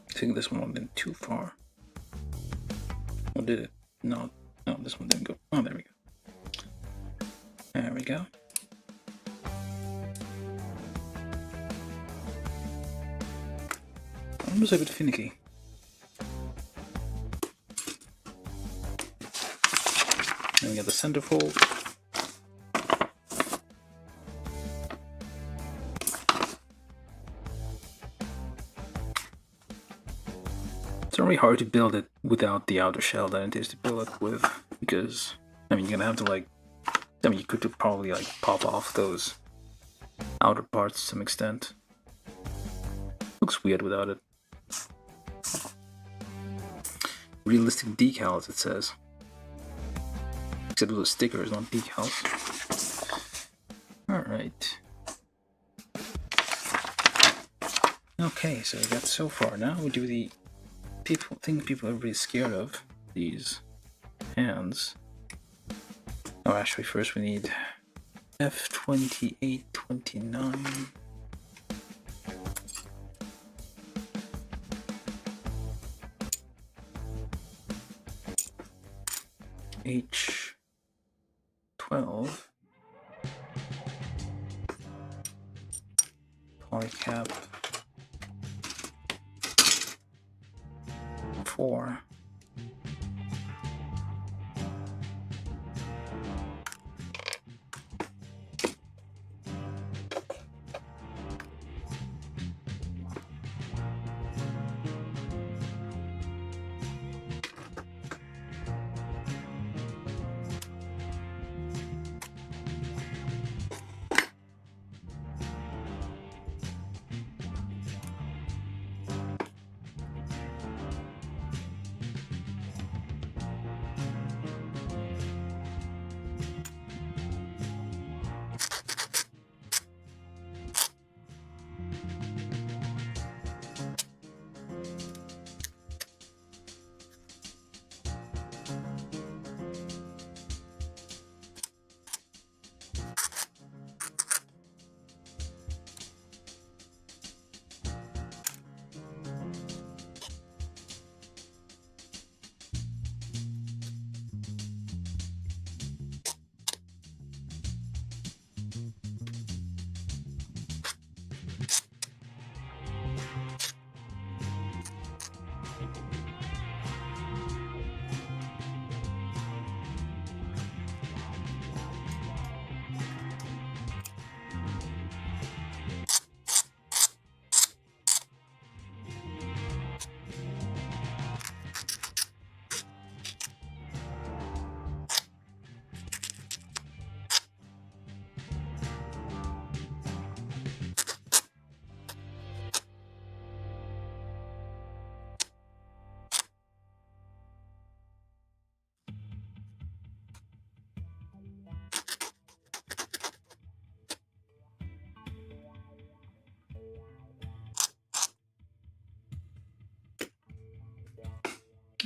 I think this one went too far. Or did it? No, this one didn't go. Oh, there we go. There we go. Almost a bit finicky. Then we got the centerfold. It's really hard to build it without the outer shell than it is to build it with, because I mean you're gonna have to like, I mean you could probably like pop off those outer parts to some extent. Looks weird without it. Realistic decals, it says. Except with the stickers, not decals. Alright. Okay, so we got so far. Now we do the thing people are really scared of. These hands. Oh, actually, first we need F-78-29. H12 polycap 4.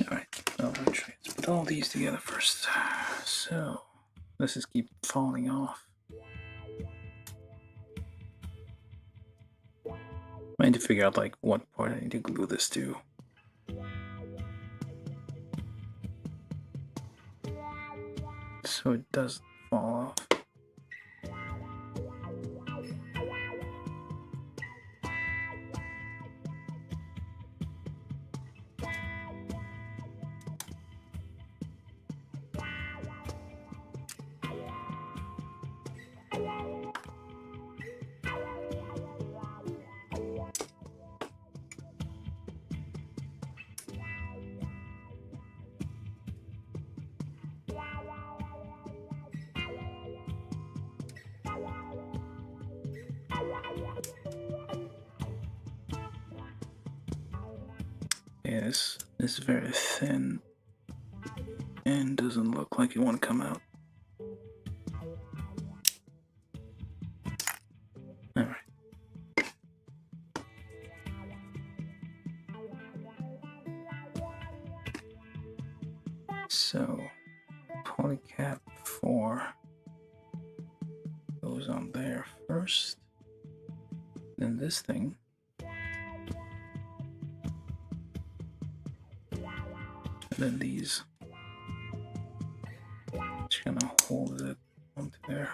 Alright, let's put all these together first. So, let's just keep falling off. I need to figure out like what part I need to glue this to. So it doesn't fall off. Okay, this is very thin and doesn't look like it want to come out. Alright. So, polycap 4 goes on there first. Then this thing. And then these. Just gonna hold it onto there.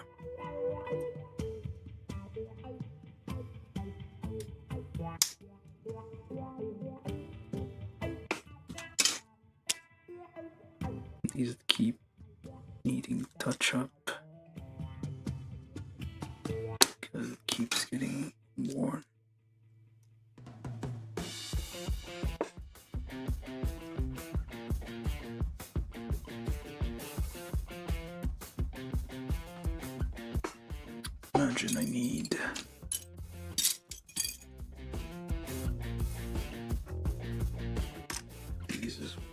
These keep needing touch up because it keeps getting worn. Imagine I need these as well.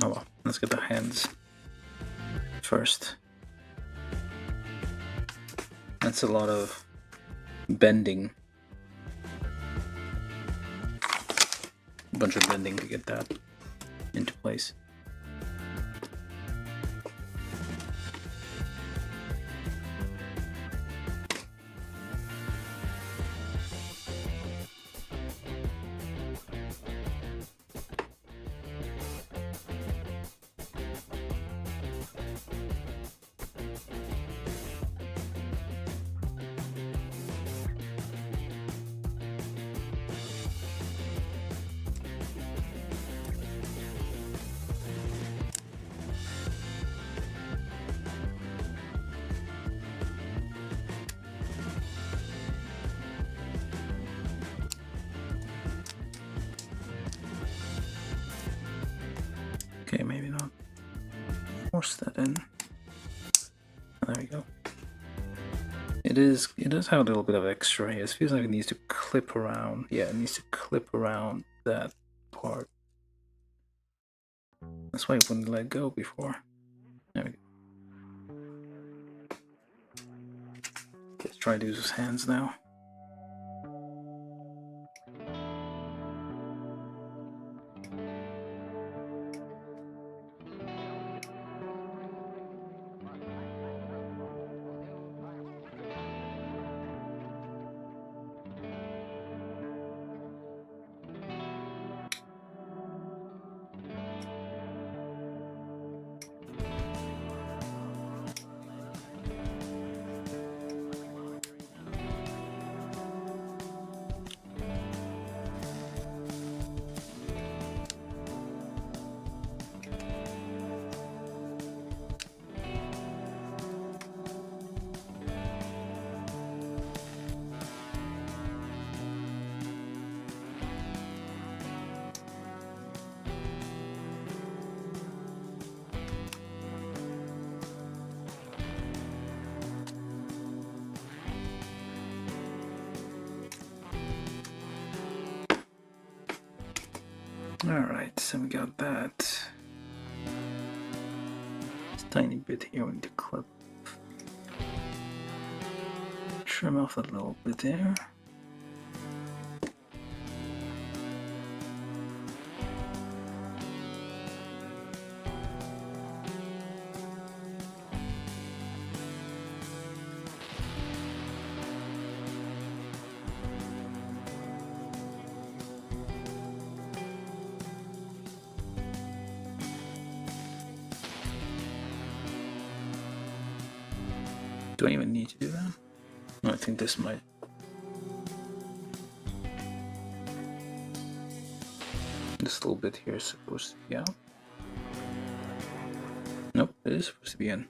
Oh well, let's get the hands first. That's a lot of bending. A bunch of bending to get that into place. Okay, maybe not force that in. There we go. It does have a little bit of extra here. It feels like it needs to clip around. Yeah, it needs to clip around that part. That's why it wouldn't let go before. There we go. Let's try to use his hands now. Alright, so we got that. This tiny bit here we need to clip. Trim off a little bit there. Do I even need to do that? I think this might. This little bit here is supposed to be out. Nope, it is supposed to be in.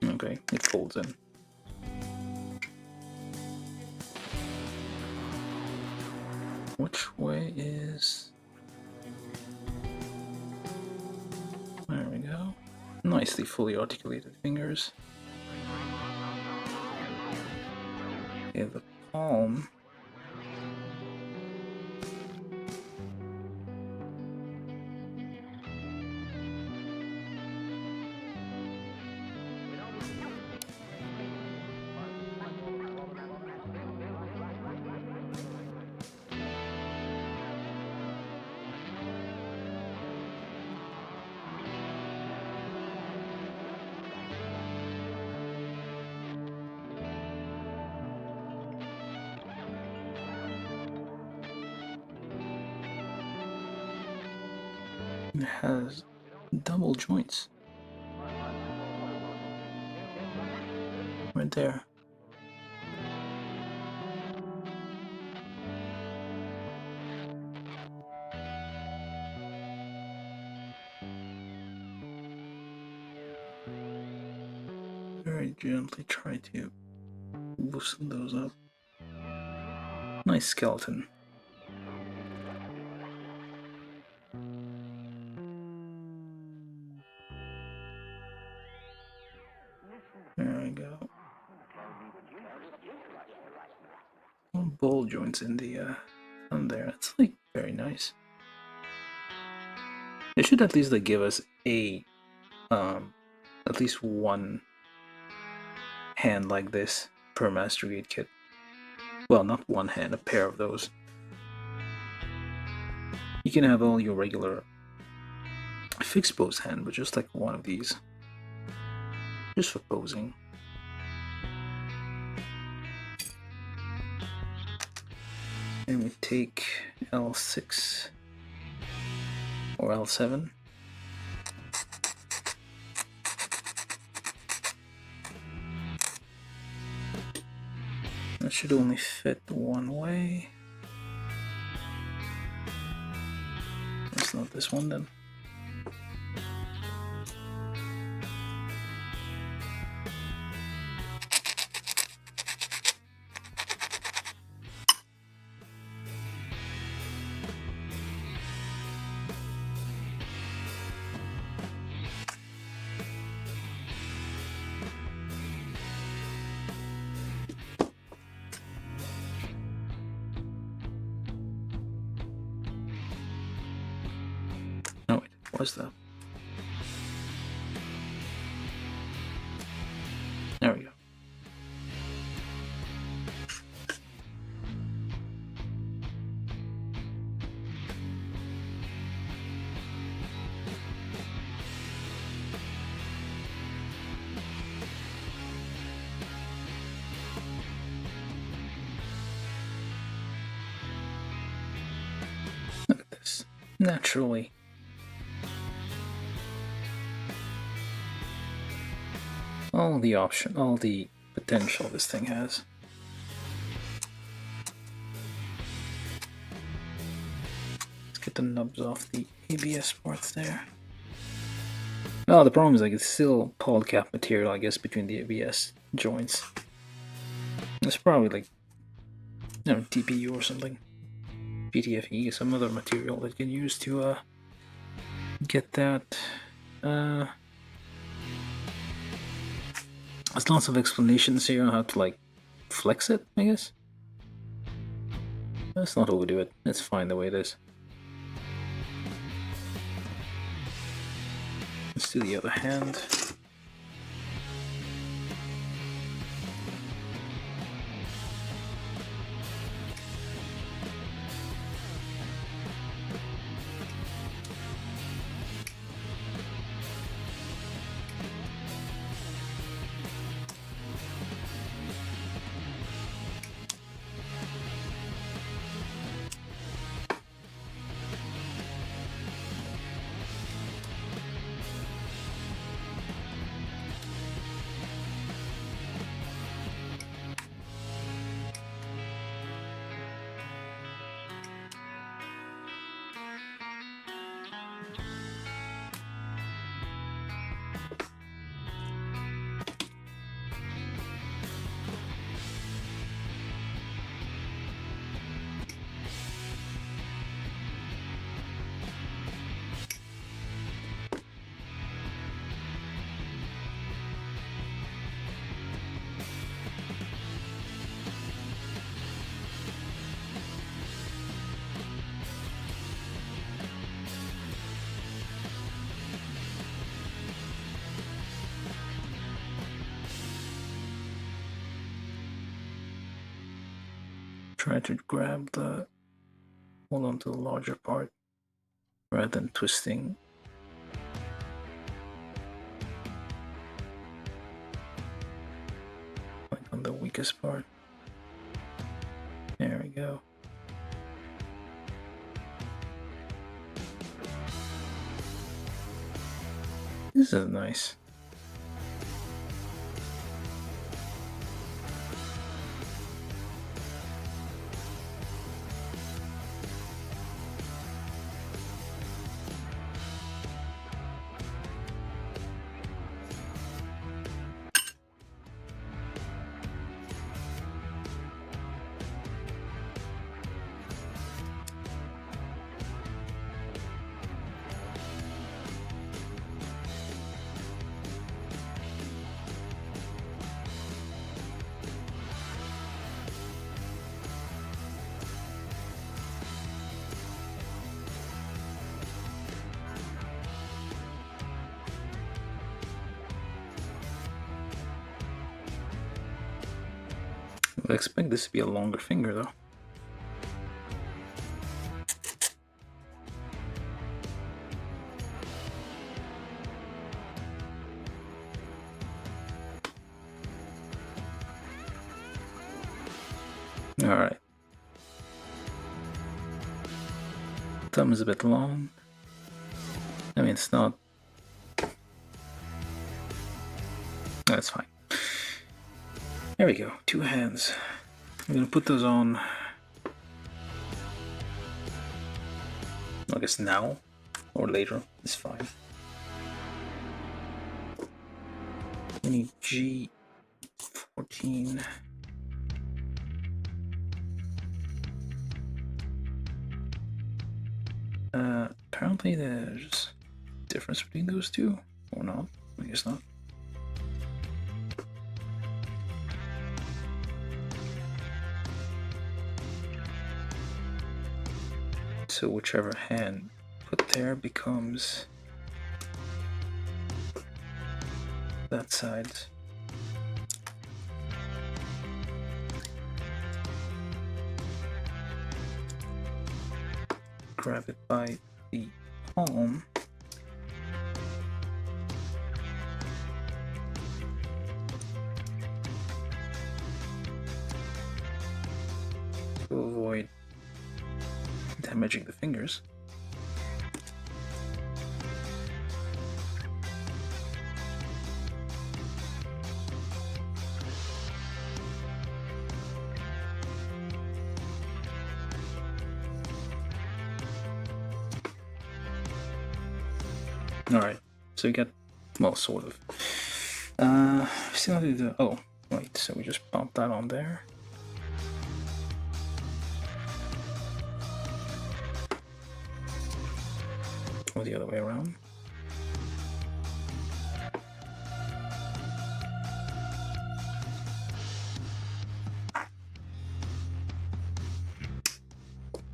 Okay, it folds in. Which way is... There we go. Nicely fully articulated fingers. Okay, the palm. It has double joints. Right there. Very gently try to loosen those up. Nice skeleton. There we go. Ball joints in the thumb there. That's like very nice. It should at least like give us a at least one hand like this per Master Grade kit. Well, not one hand, a pair of those. You can have all your regular fixed pose hand, but just like one of these. Just for posing. And we take L6 or L7. That should only fit one way. It's not this one then. No, wait, what's that? There we go. Look at this. Naturally. All the potential this thing has. Let's get the nubs off the ABS parts there. Oh, the problem is like it's still polycap material, I guess, between the ABS joints. It's probably like, you know, TPU or something. PTFE, some other material that you can use to get that. There's lots of explanations here on how to like flex it, I guess. Let's not overdo it. It's fine the way it is. Let's do the other hand. try to grab the, hold on to the larger part rather than twisting. Like on the weakest part. There we go. This is nice. I expect this to be a longer finger though. Alright. Thumb is a bit long. I mean, it's not... That's fine. There we go, 2 hands. I'm gonna put those on, I guess now or later, it's fine. We need G14. Apparently there's a difference between those two, or not, I guess not. So whichever hand put there becomes that side. Grab it by the palm. To avoid damaging the fingers. Alright, so we got, well, sort of. Still have to do the, oh, wait, so we just pop that on there. Or the other way around.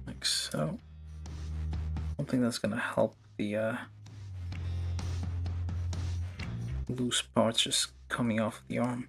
Like so. I don't think that's gonna help the loose parts just coming off the arm.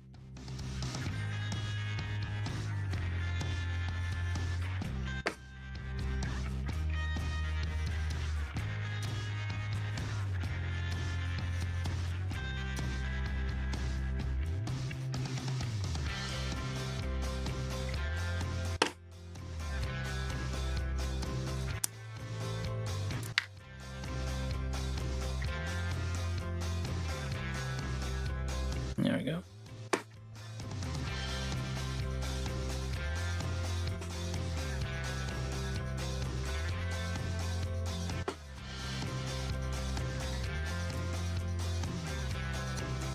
There we go.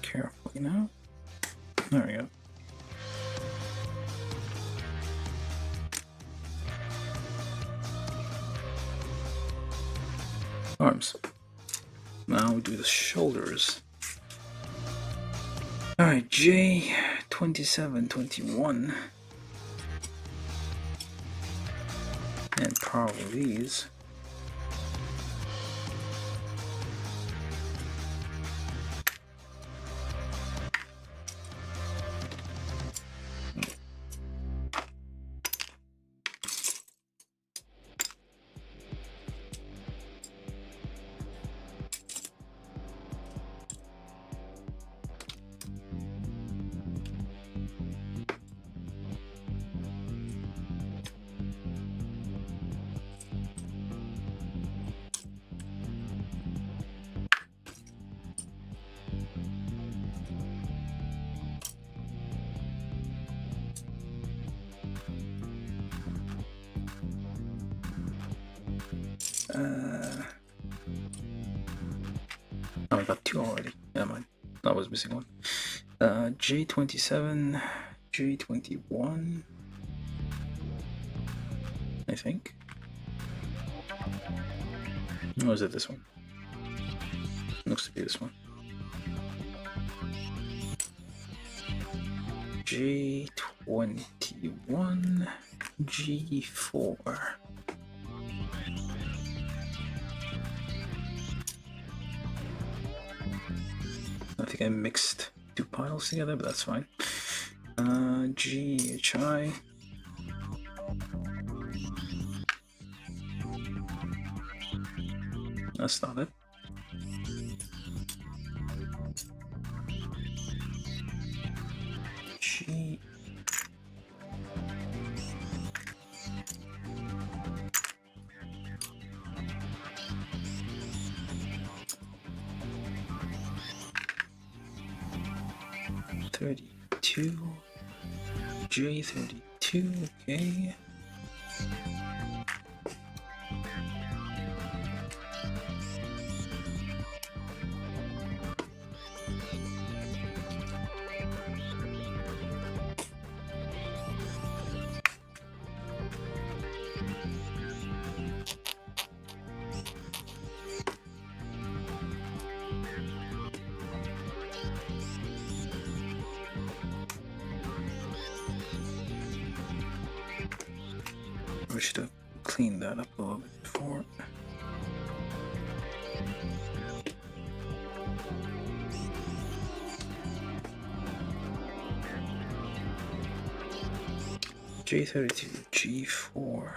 Carefully now. There we go. Arms. Now we do the shoulders. Alright, J2721. And probably these. Oh, I got 2 already. Never mind. I was missing one. J27, J21, I think. Or is it this one? Looks to be this one. J21, G4. I think I mixed 2 piles together, but that's fine. GHI. That's not it. G. J32, okay. We should have cleaned that up a little bit before. J32, G4.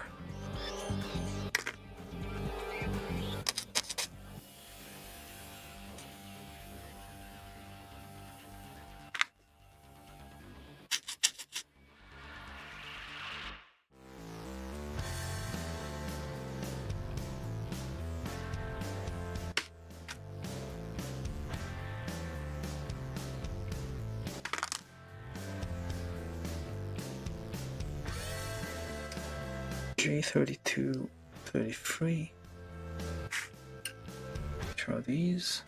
J32, 33. Try these.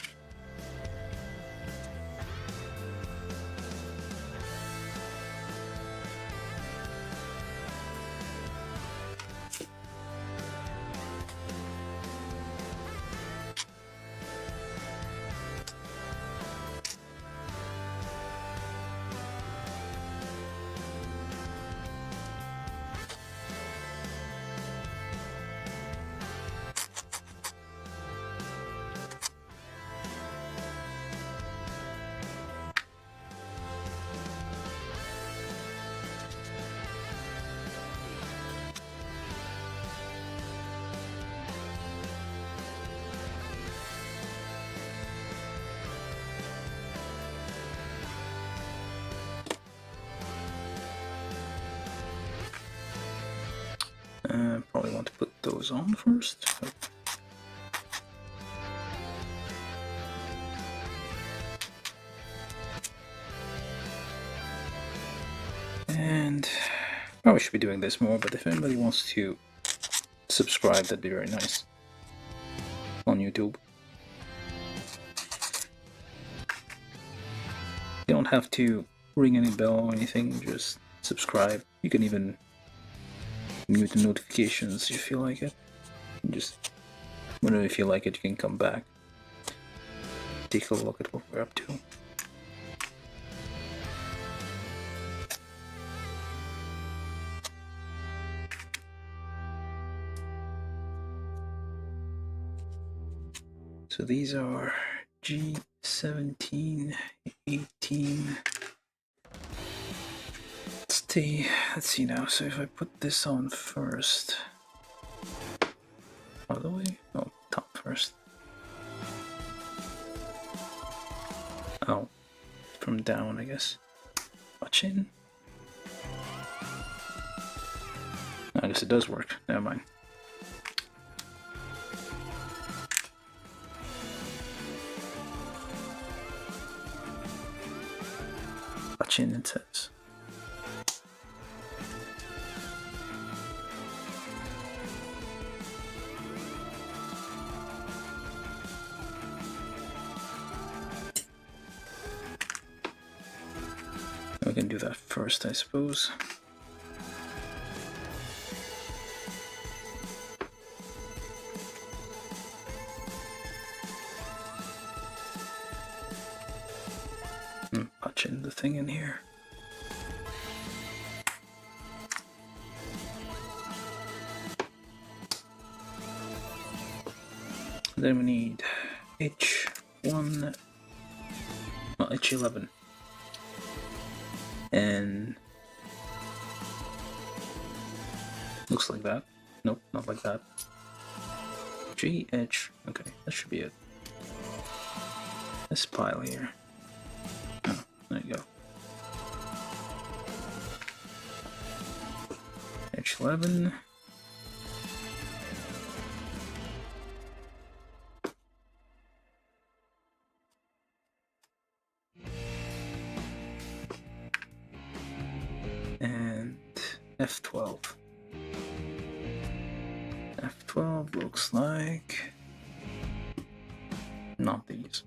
Probably want to put those on first. And probably should be doing this more, but if anybody wants to subscribe, that'd be very nice on YouTube. You don't have to ring any bell or anything, just subscribe. You can even mute the notifications if you feel like it. Just whenever you feel like it, you can come back, take a look at what we're up to. So these are G17, 18. Let's see now. So if I put this on first, all the way? Oh, top first. Oh, from down, I guess. Watch in. I guess it does work. Never mind. Watch in, it says. We can do that first, I suppose. Punching the thing in here. Then we need H1, well, H11, and looks like that. Nope, not like that. GH, okay, that should be it. This pile here. Oh, there you go. H11. And F12. F12 looks like not these.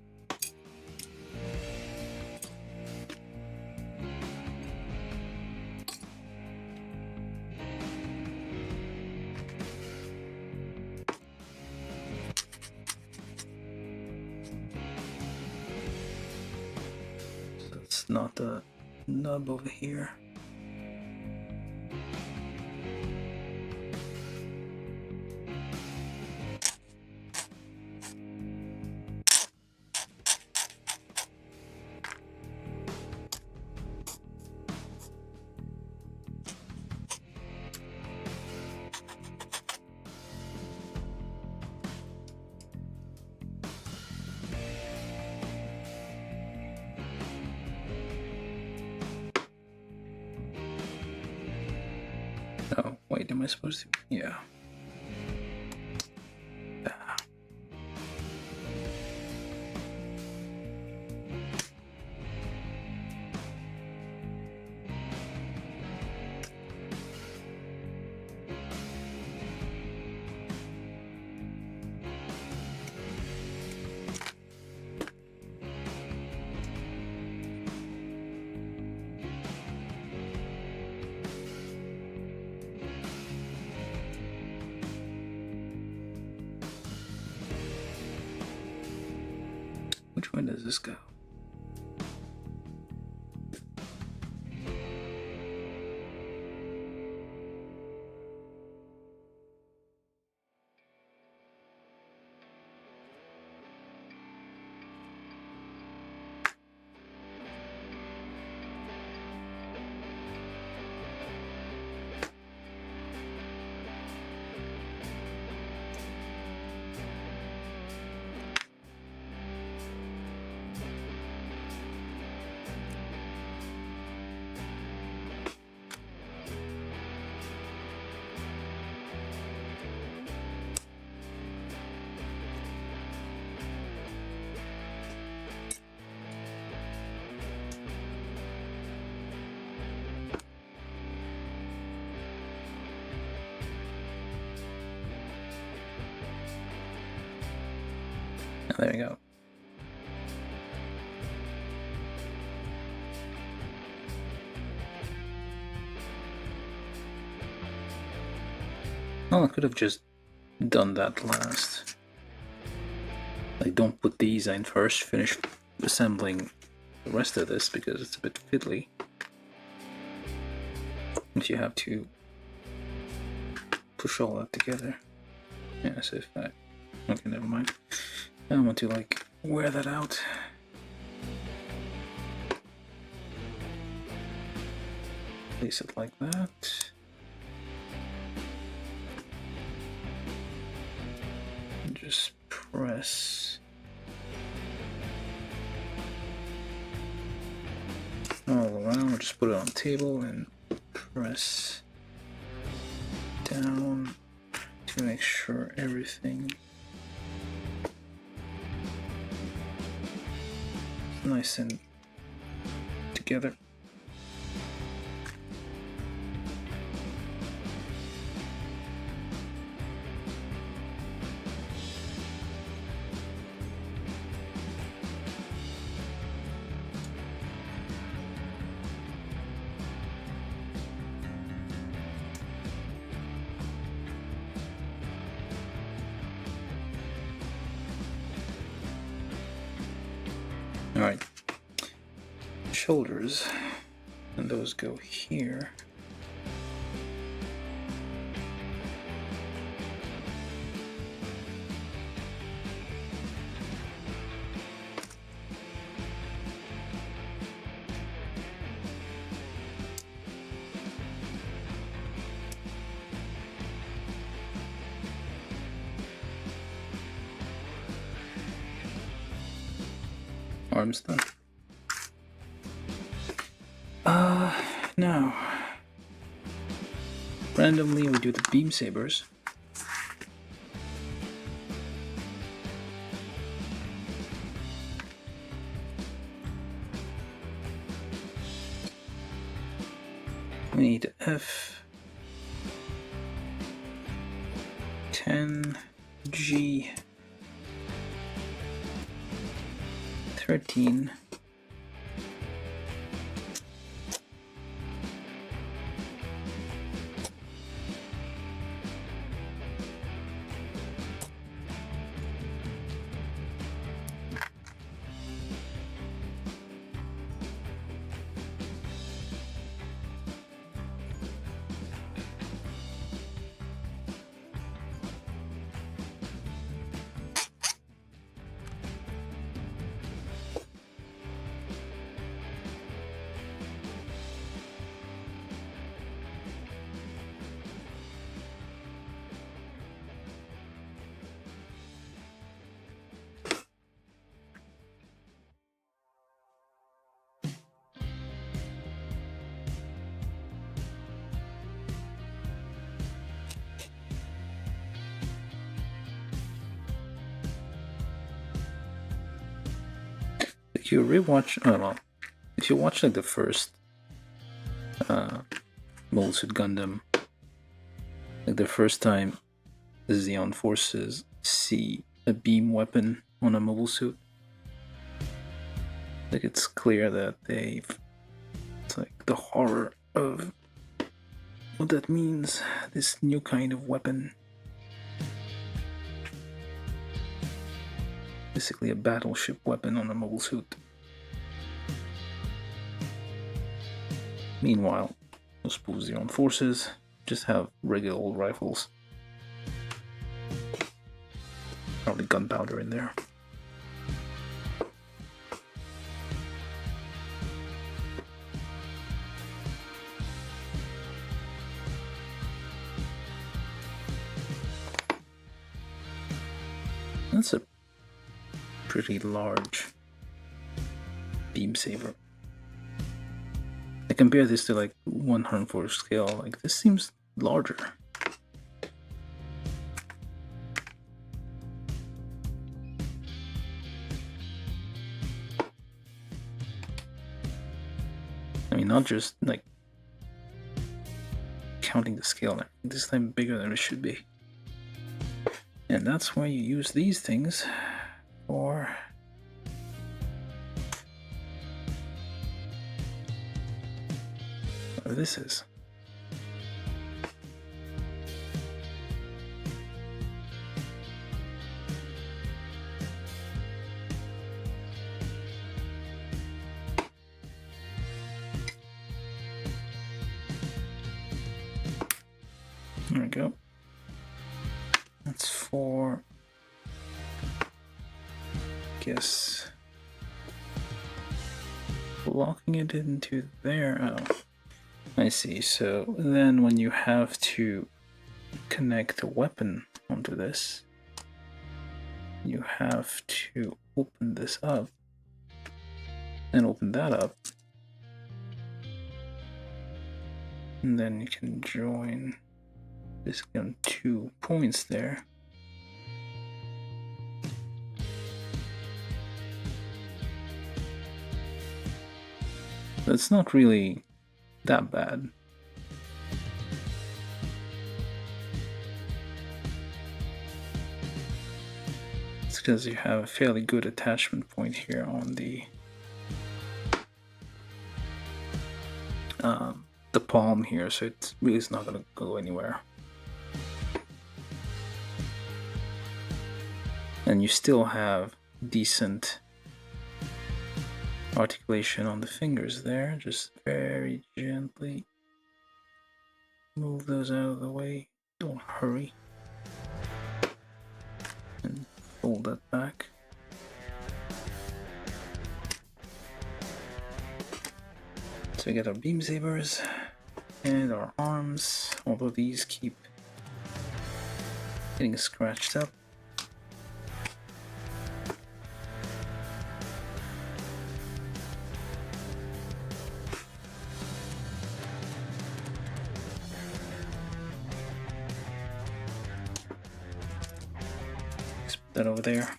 So it's not the nub over here. Oh, wait, am I supposed to? Yeah. Which way does this go? There you go. Well, I could have just done that last. Like, don't put these in first, finish assembling the rest of this because it's a bit fiddly. If you have to push all that together. Yeah, so if I... Okay, never mind. I want to, like, wear that out. Place it like that. And just press all around. We'll just put it on the table and press down to make sure everything is nice and together. Alright. Shoulders. And those go here. Arms done. Now, randomly we do the beam sabers. We need F10G 13. If you rewatch, oh well, if you watch like the first Mobile Suit Gundam, like the first time the Xeon forces see a beam weapon on a mobile suit, like it's clear that it's like the horror of what that means, this new kind of weapon. Basically a battleship weapon on a mobile suit. Meanwhile, those Xeon forces just have regular old rifles. Probably gunpowder in there. That's a pretty large beam saber. I compare this to like 104 scale, like this seems larger. I mean, not just like counting the scale, this time bigger than it should be. And that's why you use these things for what this is. There we go. That's for, I guess, locking it into there. Oh, I see. So then when you have to connect a weapon onto this, you have to open this up and open that up. And then you can join this on 2 points there. But it's not really that bad. It's because you have a fairly good attachment point here on the palm here, so it really is not going to go anywhere. And you still have decent articulation on the fingers there. Just very gently move those out of the way. Don't hurry. And fold that back. So we get our beam sabers and our arms, although these keep getting scratched up. That over there.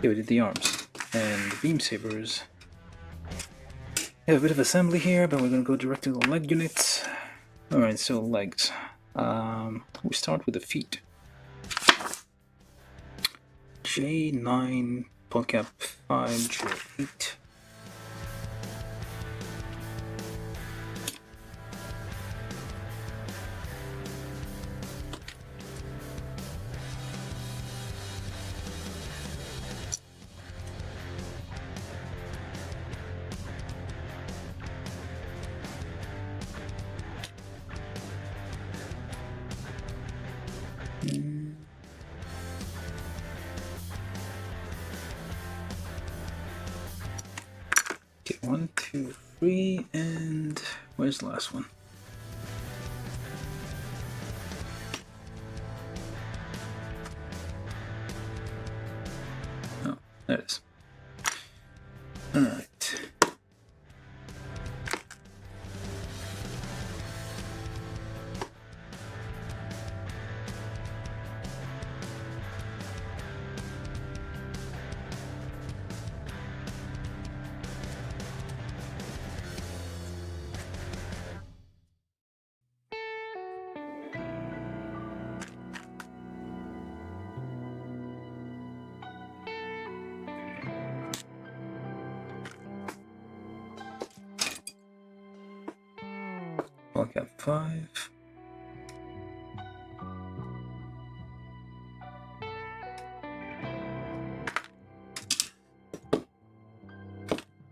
Here we did the arms and the beam sabers. We have a bit of assembly here, but we're going to go direct to the leg units. Alright, so legs. We start with the feet. J9, PodCap 5, J8. Okay, 1, 2, 3, and where's the last one? Oh, there it is. Alright. PodCap 5.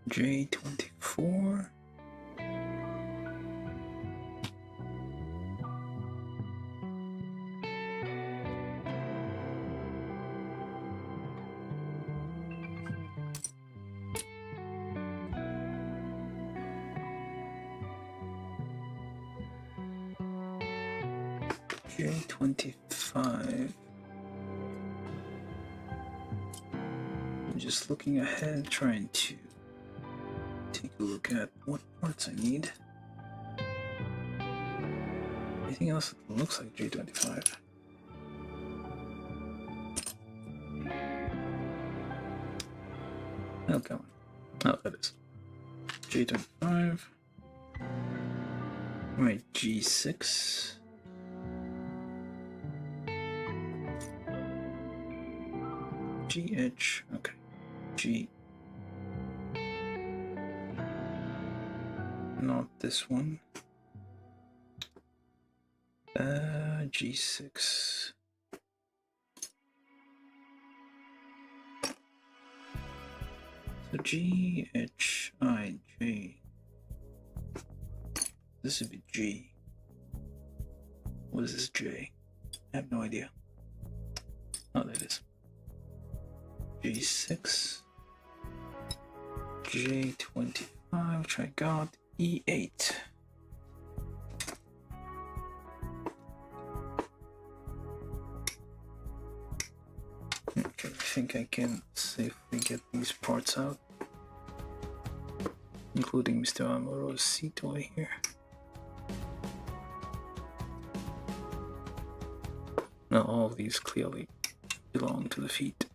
J24. J25. I'm just looking ahead, trying to take a look at what parts I need. Anything else that looks like J25? Oh, come on. Oh, that is J25. Right, G6. GH, okay. G. Not this one. G6. So G, H, I, J. This would be G. What is this J? I have no idea. Oh, there it is. G6. J25, which I got. E8. Okay, I think I can safely get these parts out, including Mr. Amoro's seat toy here. Now all of these clearly belong to the feet.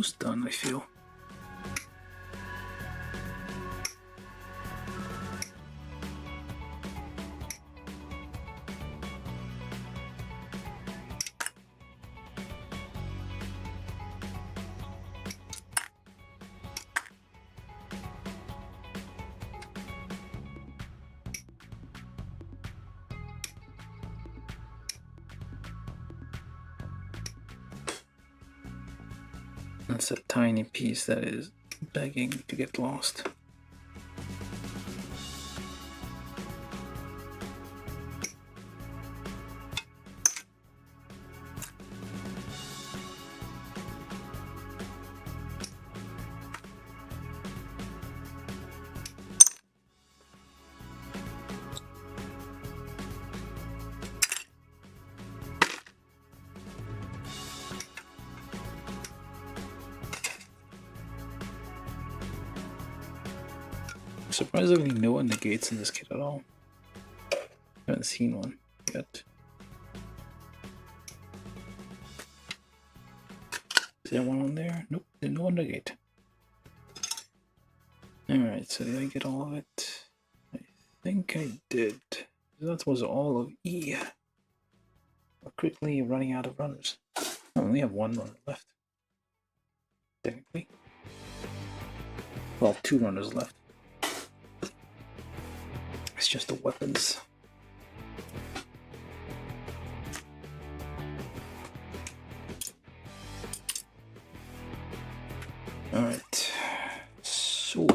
almost done, I feel. That's a tiny piece that is begging to get lost. Surprisingly, no one negates in this kit at all. I haven't seen one yet. Is there one on there? Nope, there's no one negate. Alright, so did I get all of it? I think I did. That was all of E. We're quickly running out of runners. I only have one runner left. Technically. Well, 2 runners left. It's just the weapons. Alright, so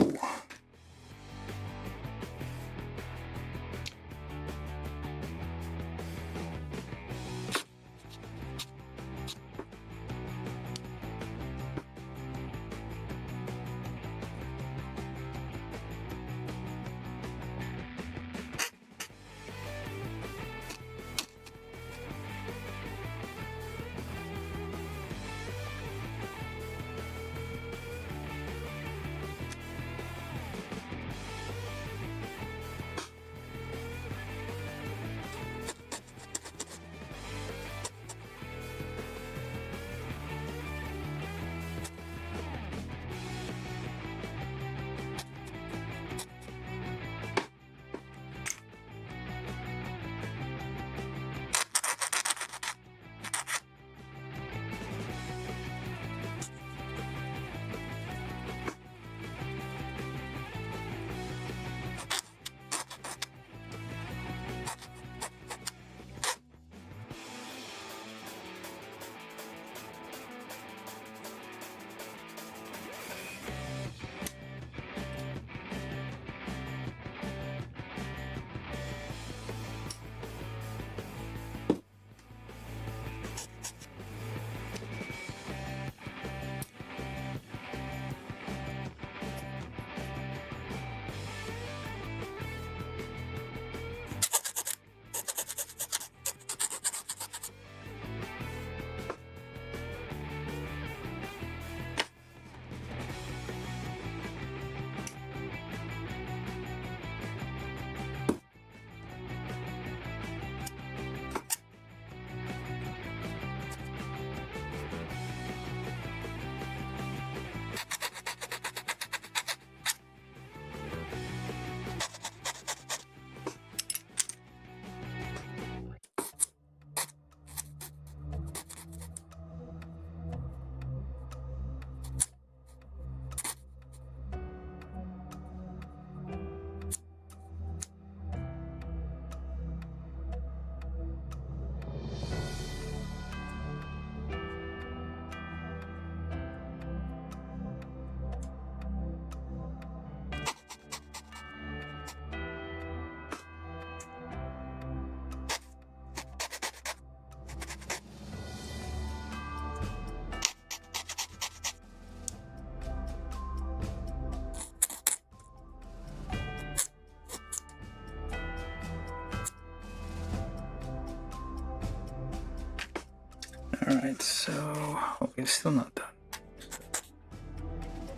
alright, so okay, still not done.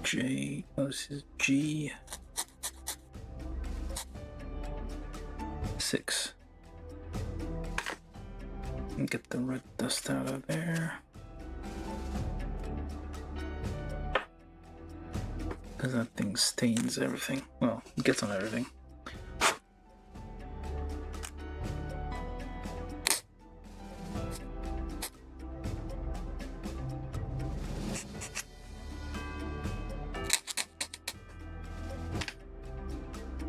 J, oh, this is G6. And get the red dust out of there. Because that thing stains everything. Well, it gets on everything.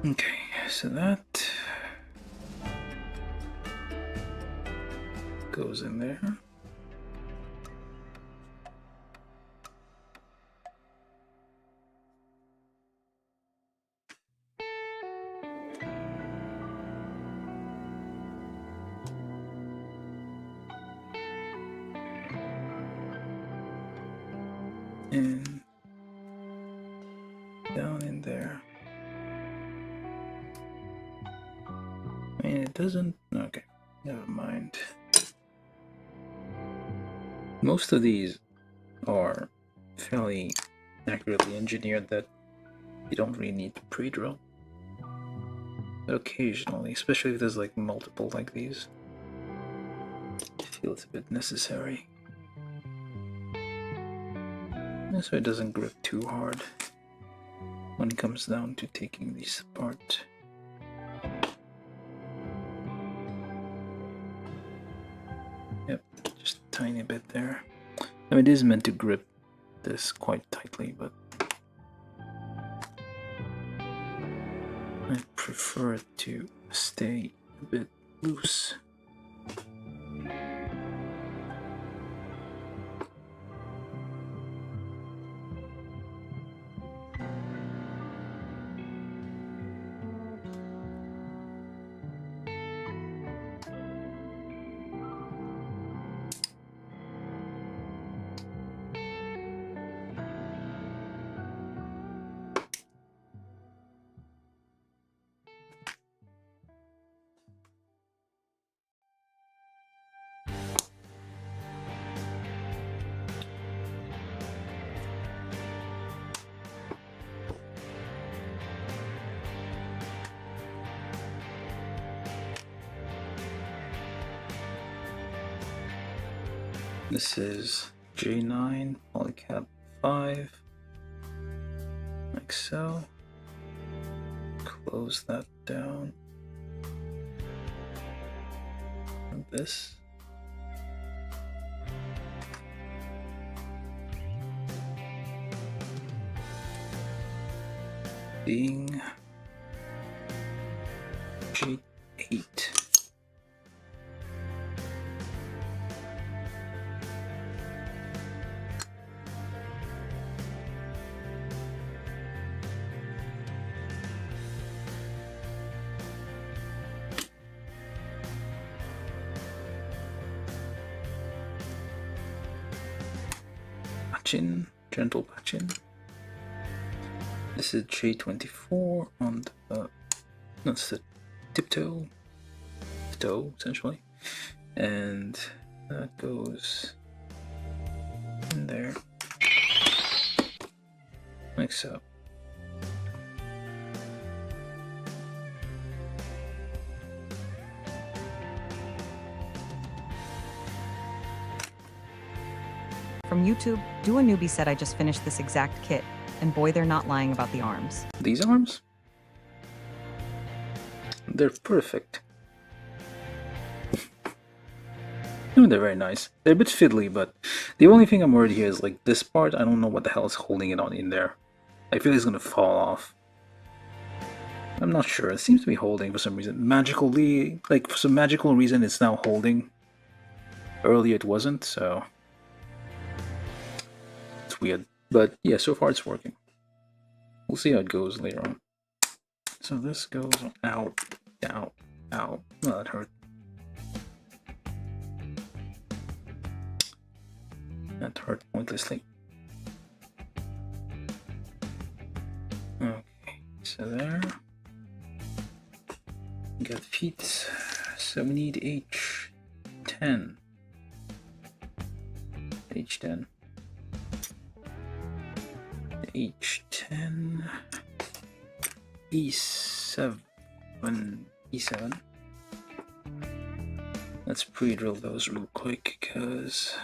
Okay, so that goes in there. And down in there. I mean, it doesn't. Okay, never mind. Most of these are fairly accurately engineered that you don't really need to pre-drill. But occasionally, especially if there's like multiple like these, I feel it's a bit necessary. And so it doesn't grip too hard when it comes down to taking these apart. Yep, just a tiny bit there. I mean, it is meant to grip this quite tightly, but I prefer it to stay a bit loose. This is J9 polycap 5, like so. Close that down. And this. Being J8. Patchin, gentle patchin. This is J24 on the, that's the tiptoe, toe essentially, and that goes in there, like so. From YouTube, Do a Newbie said I just finished this exact kit, and boy, they're not lying about the arms. These arms? They're perfect. No, they're very nice. They're a bit fiddly, but the only thing I'm worried here is like this part. I don't know what the hell is holding it on in there. I feel it's gonna fall off. I'm not sure. It seems to be holding for some reason. Magically, like for some magical reason, it's now holding. Earlier it wasn't, so it's weird. But yeah, so far it's working. We'll see how it goes later on. So this goes out, out, out. Oh, that hurt. That hurt pointlessly. Okay, so there. We got feet, so we need H10. H10. H10. E7. E7. Let's pre-drill those real quick because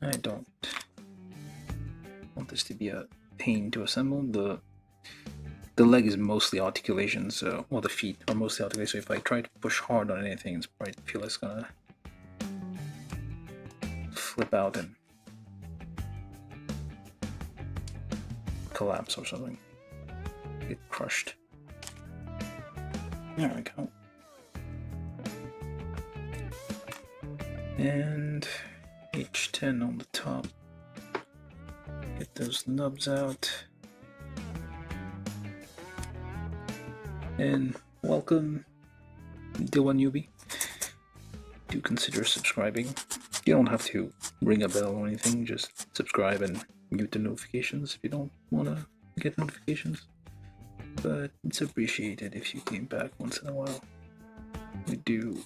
I don't want this to be a pain to assemble. The leg is mostly articulation, so well, the feet are mostly articulation. So if I try to push hard on anything, it's probably feel like it's gonna flip out and collapse or something. Get crushed. There we go. And H10 on the top. Get those nubs out. And welcome, Dilla newbie. Do consider subscribing. You don't have to ring a bell or anything, just subscribe and mute the notifications if you don't want to get notifications. But it's appreciated if you came back once in a while. We do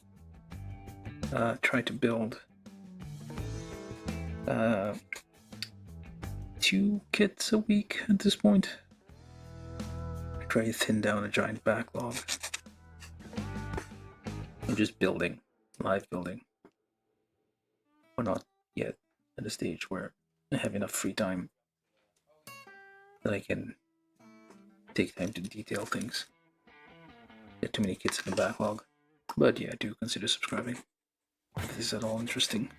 try to build 2 kits a week at this point. I try to thin down a giant backlog. I'm just building, live building. We're not yet at a stage where I have enough free time that I can take time to detail things. Get too many kits in the backlog. But yeah, do consider subscribing if this is at all interesting.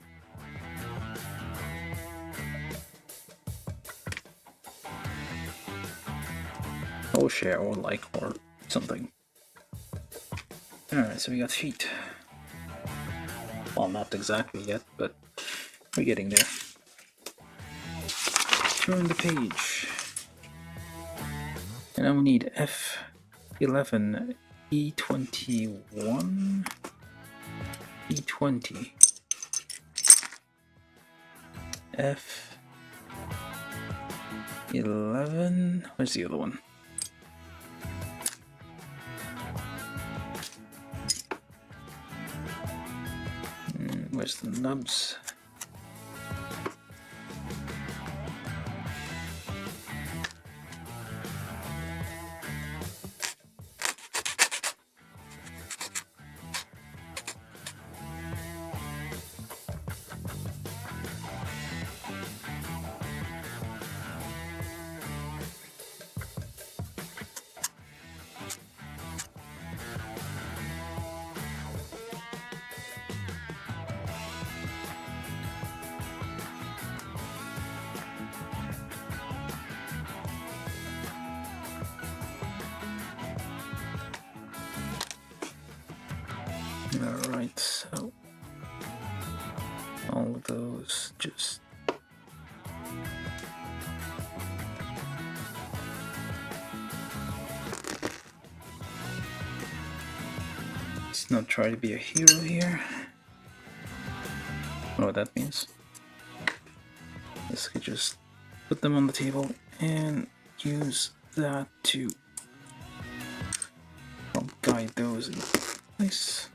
Or share or like or something. Alright, so we got feet. Well, not exactly yet, but we're getting there. Turn the page. And now we need F11, E21, E20, F11, where's the other one? Where's the nubs? Alright, so all of those just let's not try to be a hero here. I don't know what that means. This could just put them on the table and use that to help guide those in place.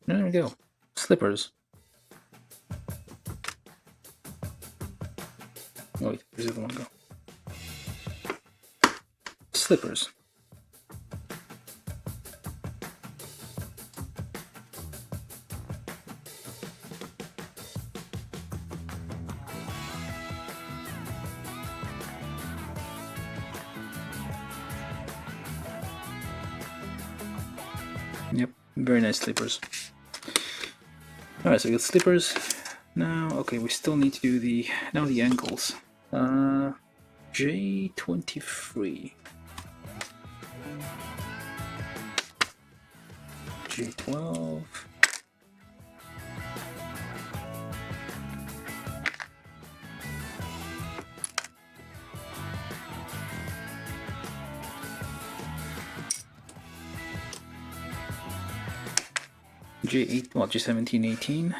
There we go. Slippers. Oh wait, where's the other one go? Slippers. Yep, very nice slippers. Alright, so we got slippers. Now, okay, we still need to do the ankles. J23. J12. J8, well, J17, 18,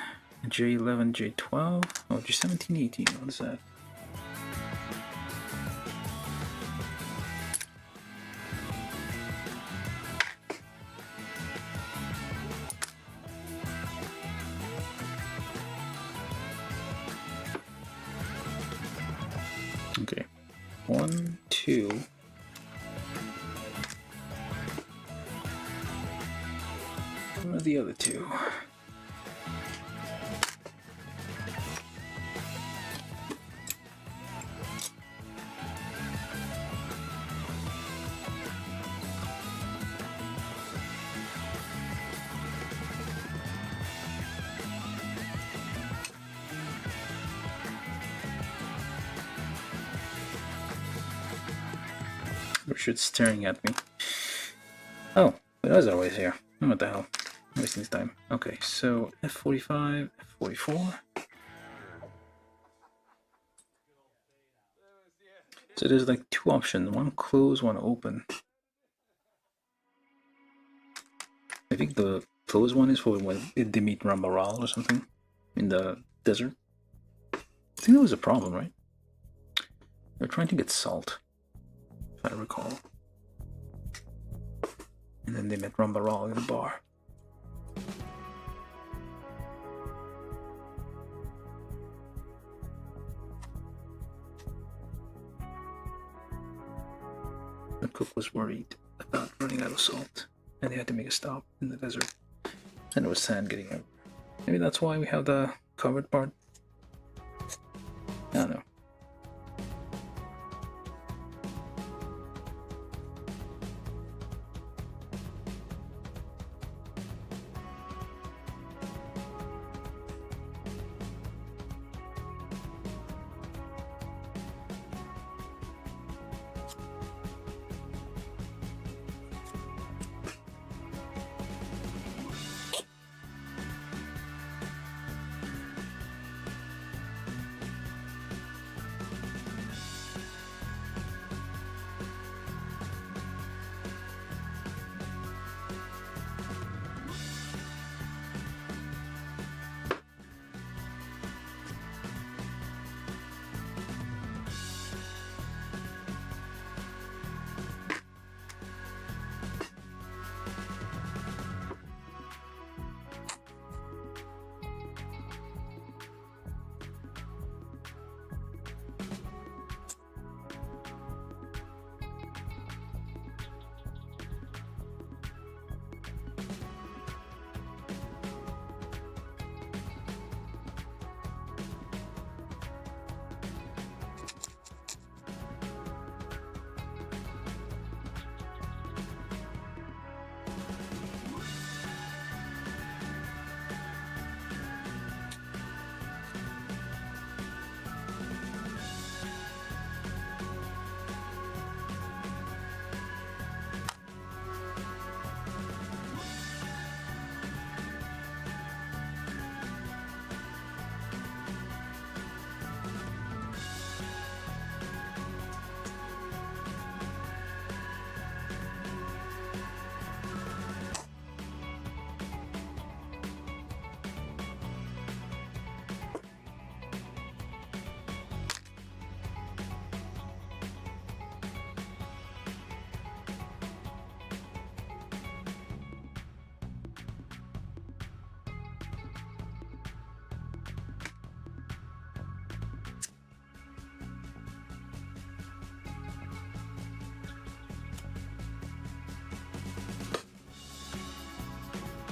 J11, J12, oh, J17, 18, what is that? Okay, 1, 2, the other two. Richard's staring at me. Oh, it is always here. What the hell? I'm wasting his time. Okay, so F45, F44. So there's like two options, one close, one open. I think the closed one is for when they meet Rambaral or something in the desert. I think that was a problem, right? They're trying to get salt, if I recall. And then they met Rambaral in the bar. The cook was worried about running out of salt, and they had to make a stop in the desert. And there was sand getting out. Maybe that's why we have the covered part. I don't know.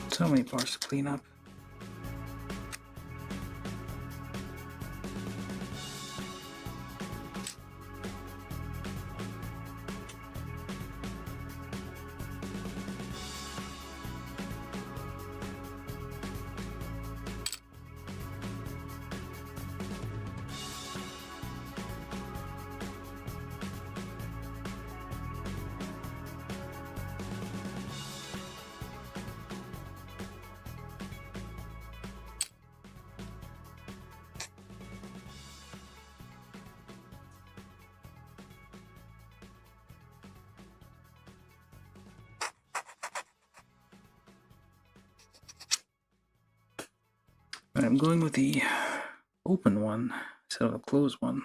So many parts to clean up. I'm going with the open one instead of the closed one. I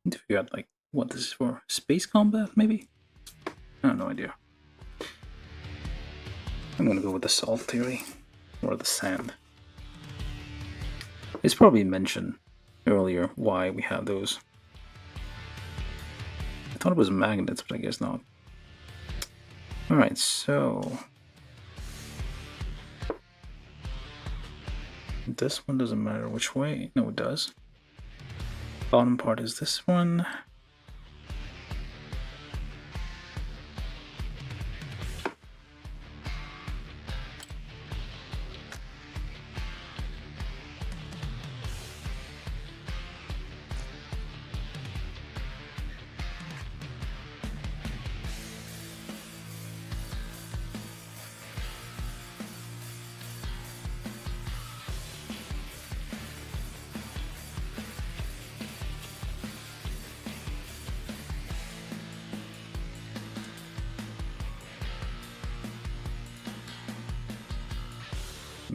need to figure out like what this is for. Space combat, maybe? I have no idea. I'm gonna go with the salt theory or the sand. It's probably mentioned earlier why we have those. I thought it was magnets, but I guess not. Alright, so This one doesn't matter which way. No, it does. Bottom part is this one.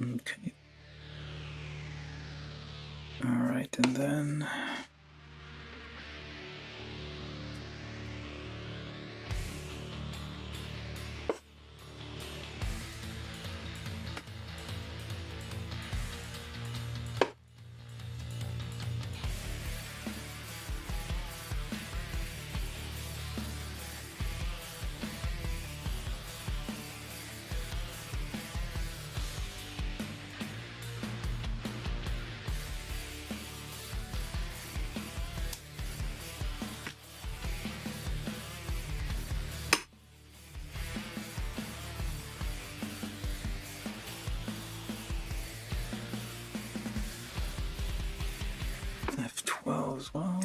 Okay. All right, and then F12 as well.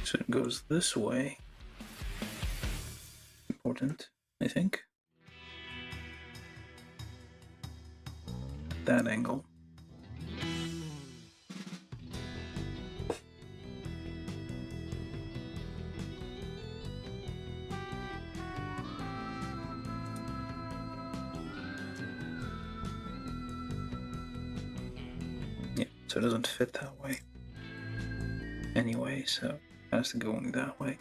So it goes this way. Important, I think. That angle. Yeah, so it doesn't fit that way. Anyway, so it has to go only that way.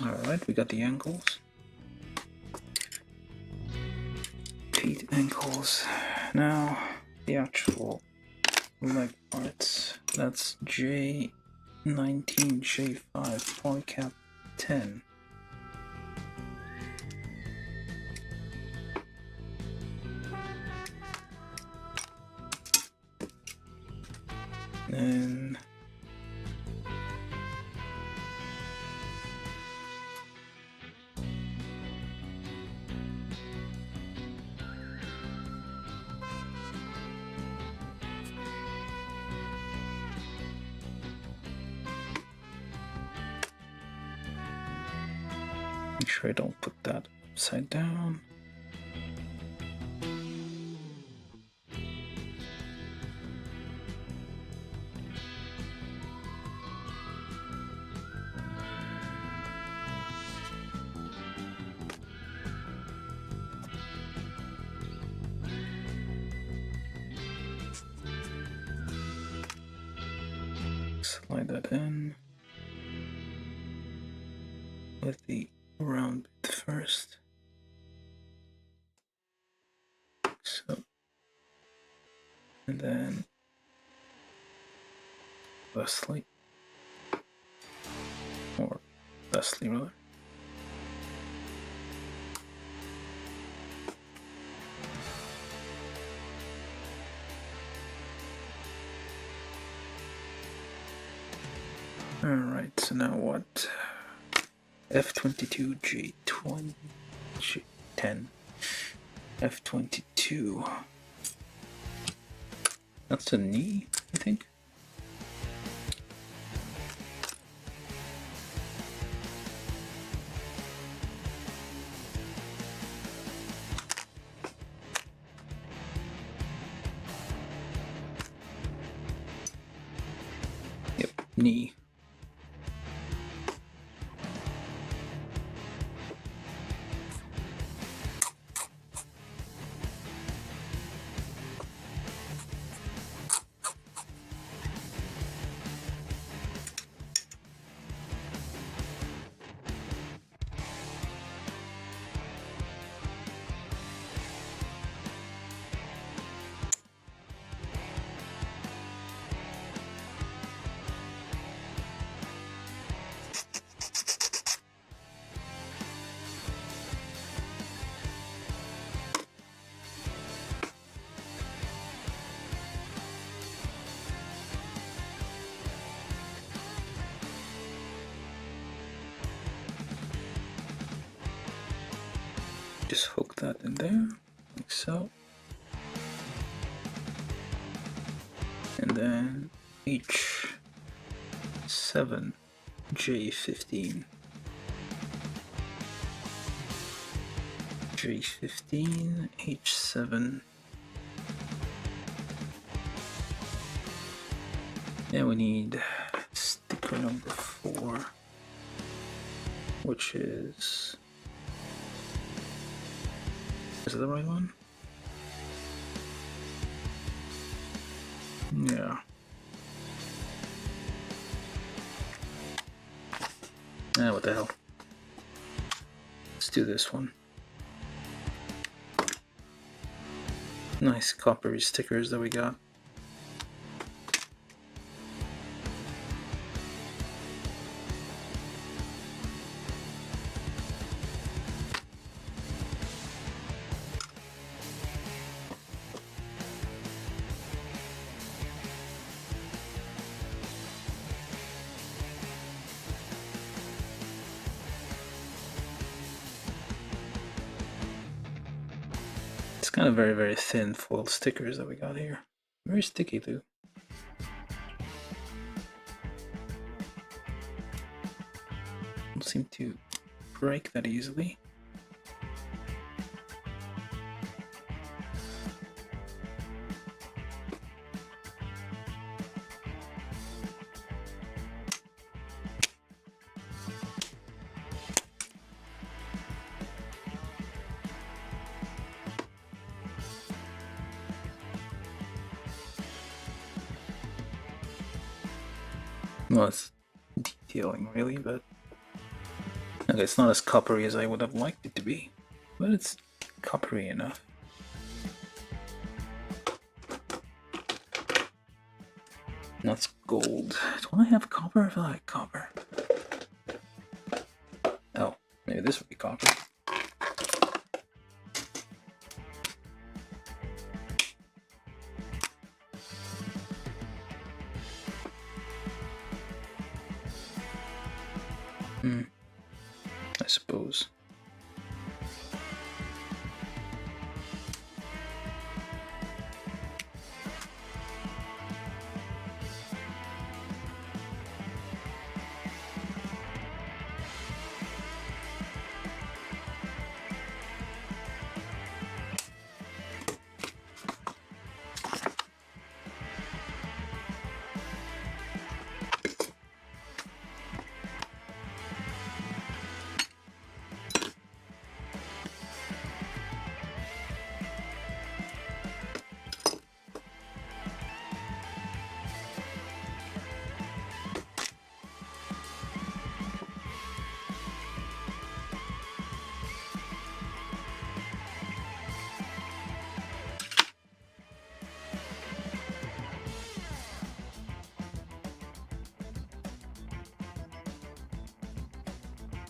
Alright, we got the ankles. Feet, ankles. Now, the actual leg parts. That's J19, J5, polycap 10. And make sure I don't put that upside down. Slide that in with the round bit first. So, and then thusly, or thusly rather. Alright, so now what? F22, G20, 10. F-22. That's a knee, I think. Yep, knee. Just hook that in there, like so. And then H7J15. J15, H7. And we need sticker number 4, which is... Is it the right one? Yeah. Ah, what the hell. Let's do this one. Nice coppery stickers that we got. It's kind of very, very thin foil stickers that we got here. Very sticky too. Don't seem to break that easily. Well, it's detailing really, but okay, it's not as coppery as I would have liked it to be, but it's coppery enough. That's gold. Do I have copper? I feel like copper. Oh, maybe this would be copper. I suppose.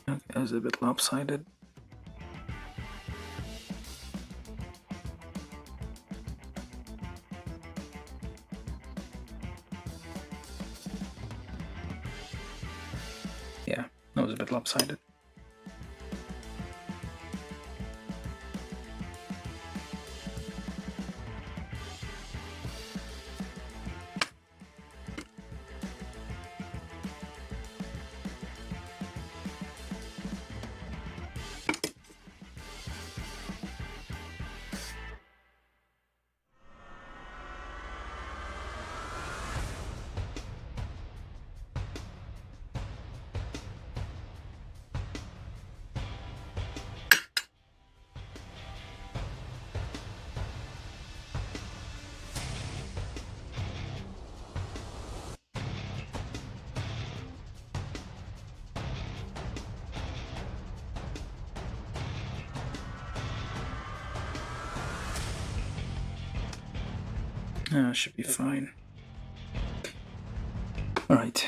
Okay, that was a bit lopsided. Yeah, that was a bit lopsided. Should be fine. Alright.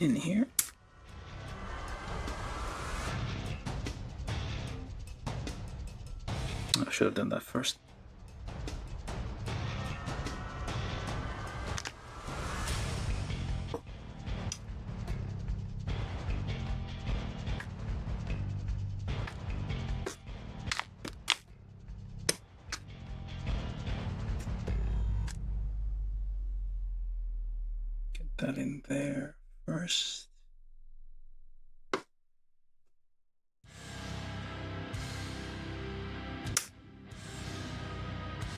In here. I should have done that first. Get that in there first.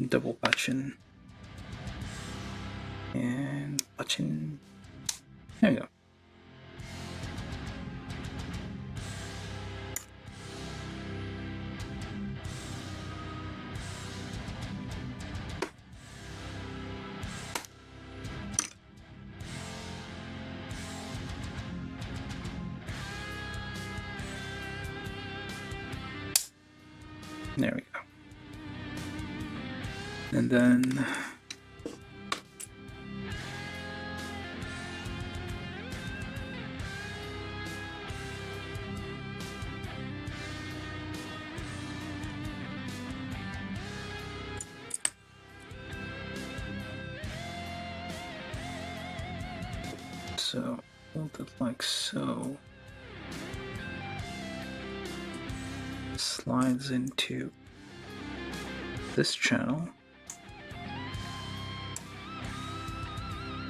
Double patching and patching. There you go. There we go. And then so hold it like so. Slides into this channel.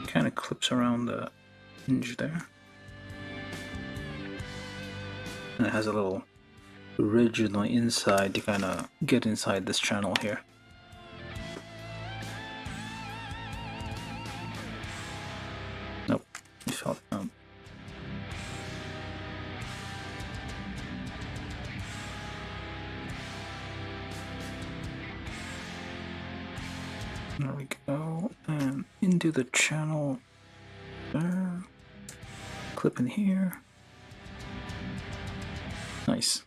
Kind of clips around the hinge there. And it has a little ridge on the inside to kind of get inside this channel here. Nope, it fell down. There we go, and into the channel there. Clip in here. Nice.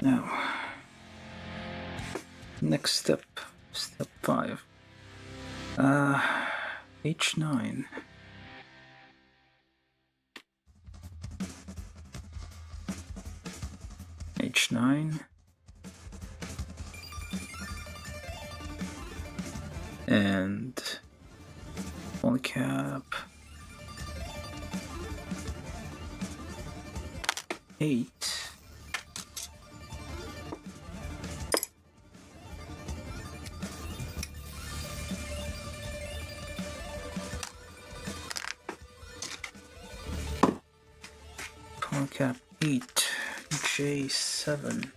Now, next step, step 5. H9. H9. And poly cap 8. Poly cap 8 J7.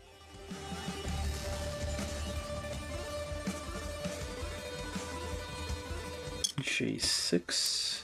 J6.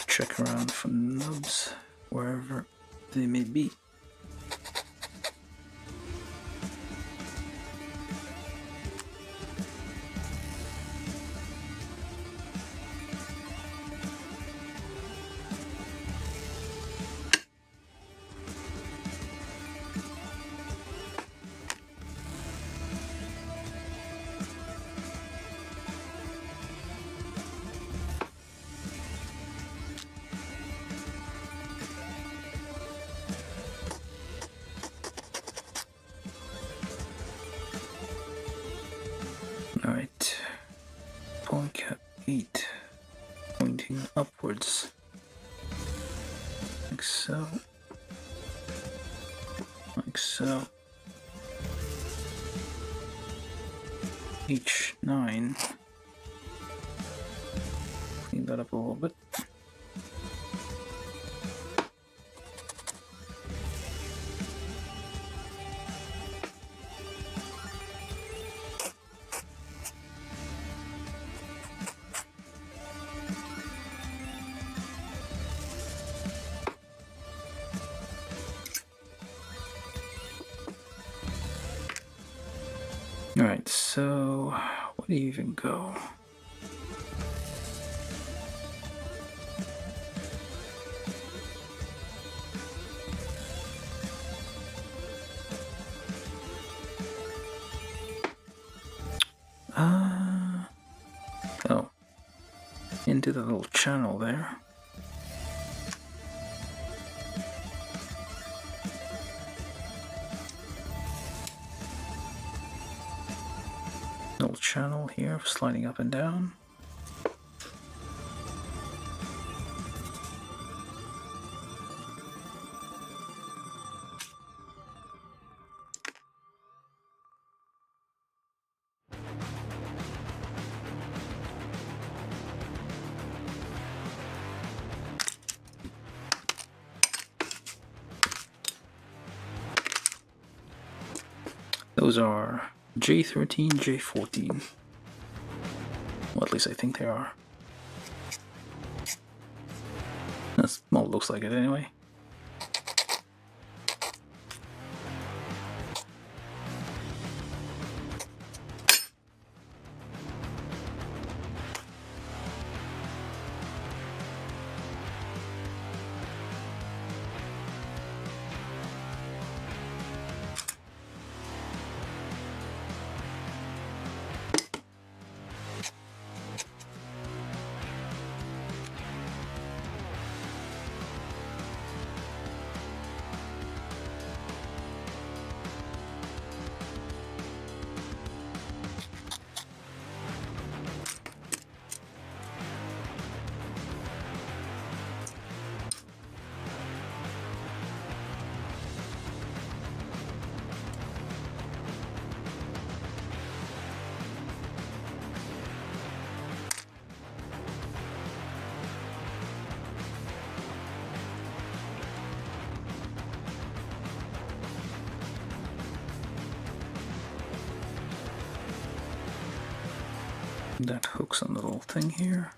Check around for nubs wherever they may be. Alright, poly cap 8 pointing upwards, like so, like so. H9. Clean that up a little bit. Alright, so where do you even go? Oh, into the little channel there. Little channel here, sliding up and down. Those are J13, J14. Well, at least I think they are. That's, well, it looks like it anyway. That hooks on the little thing here.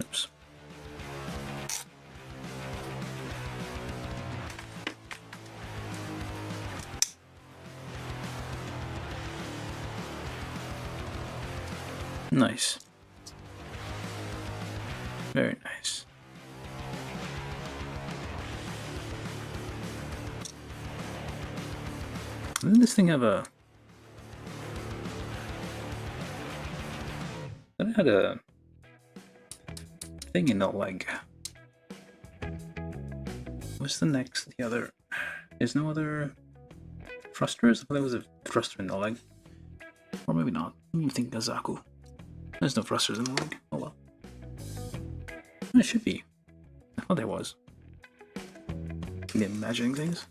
Oops. Nice. Very nice. Doesn't this thing have a... It had a thing in the leg. What's the next? The other... There's no other thrusters? I thought there was a thruster in the leg. Or maybe not. I think Gazaku. There's no thrusters in the leg. Oh well. It should be. I thought there was. I'm imagining things.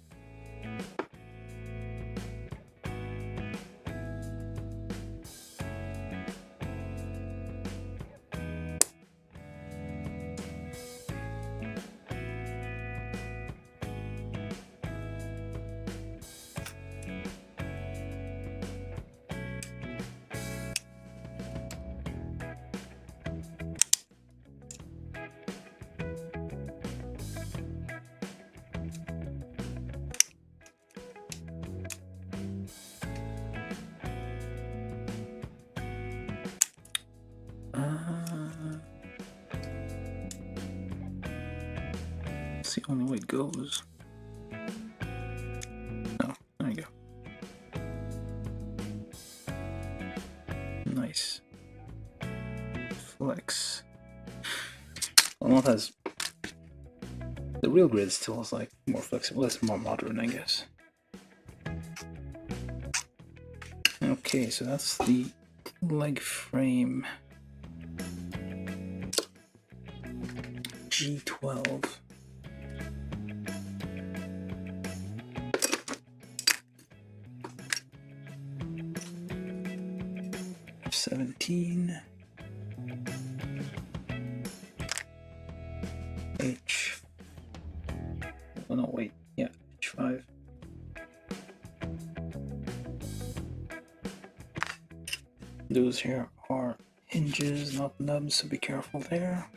It's the only way it goes. Oh, there you go. Nice. Flex. Well, it has... The real grid still is like more flexible, it's more modern, I guess. Okay, so that's the leg frame. G12. F-17. H. Oh no, wait. Yeah, H5. Those here are hinges, not nubs, so be careful there.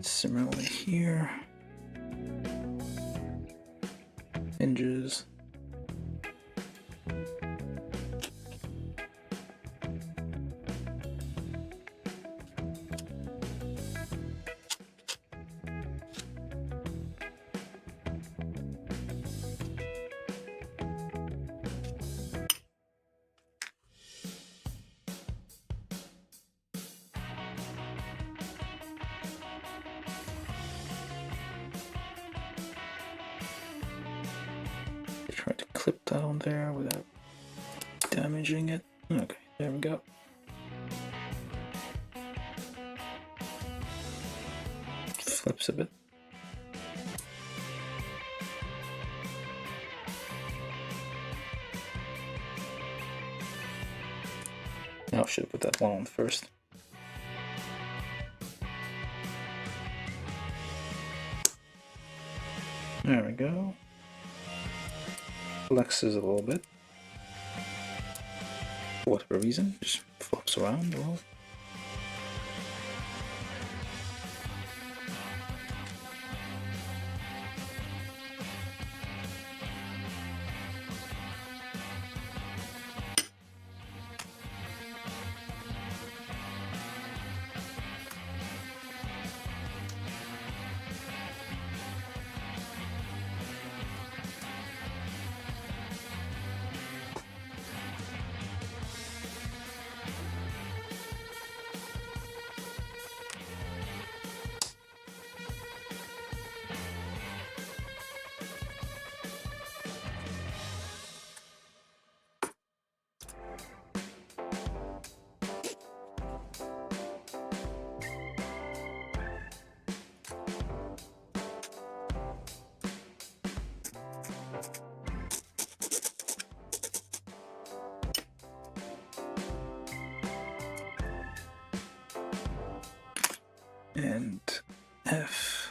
Similarly here, hinges. Try to clip that on there without damaging it. Okay, there we go. Flips a bit. Now I should have put that one on first. There we go. Flexes a little bit. For whatever reason, just flops around a little. And F-15.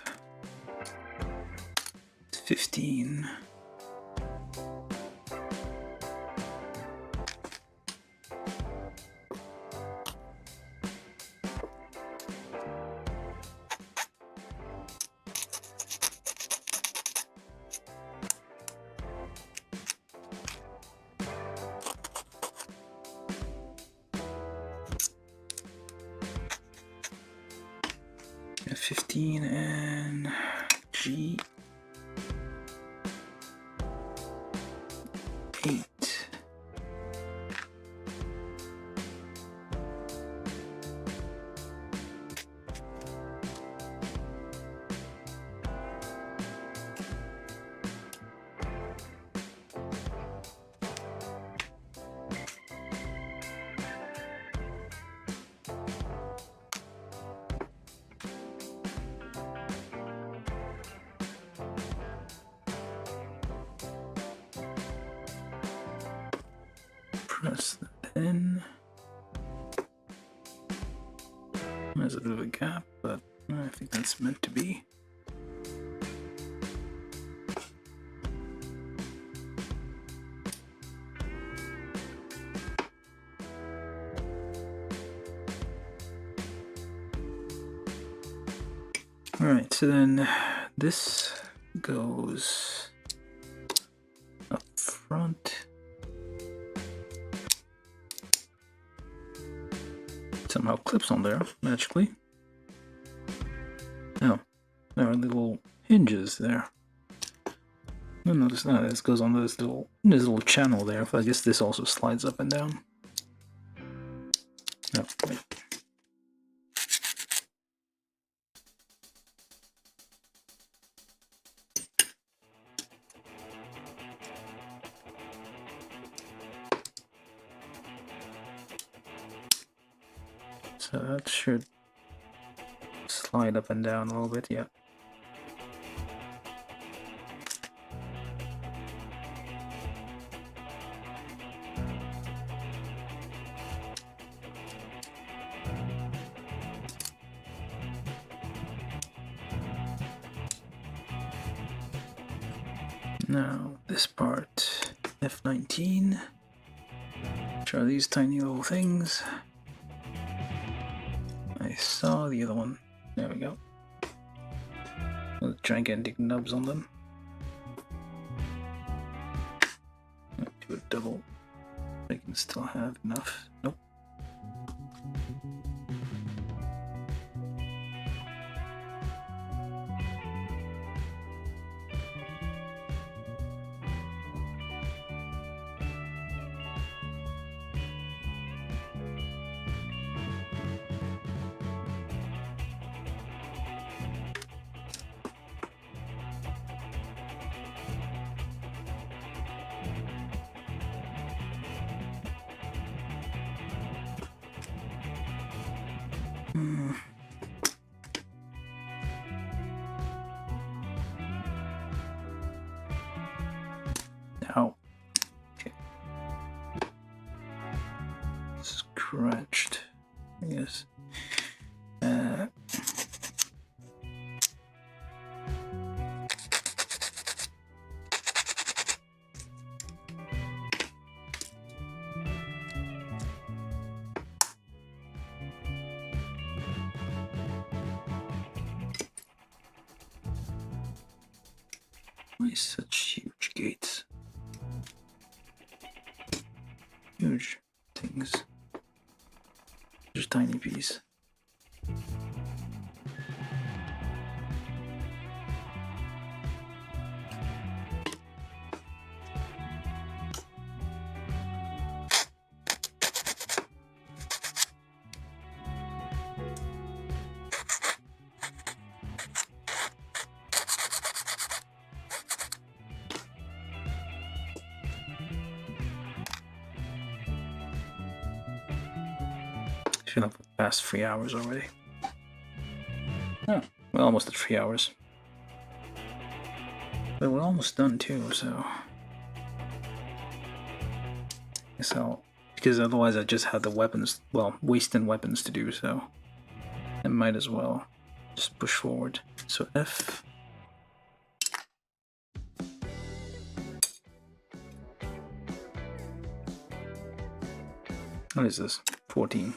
F-15 and G8. Press that in. There's a bit of a gap, but I think that's meant to be. Alright, so then this goes up front. Somehow clips on there magically. Oh, there are little hinges there. No, notice that this goes on this little channel there. I guess this also slides up and down. No, wait. So that should slide up and down a little bit, yeah. Now, this part, F19. Which are these tiny little things. I saw the other one. There we go. With gigantic nubs on them. Do a double. I can still have enough. Nope. Ow. Okay. Scratched. Yes. Why such huge gates? Huge things. Just tiny piece. Should have passed 3 hours already. Oh, well, almost at 3 hours. But we're almost done too, so. Because otherwise I just had the weapons, well, wasting weapons to do, so. I might as well just push forward. So F. What is this? 14.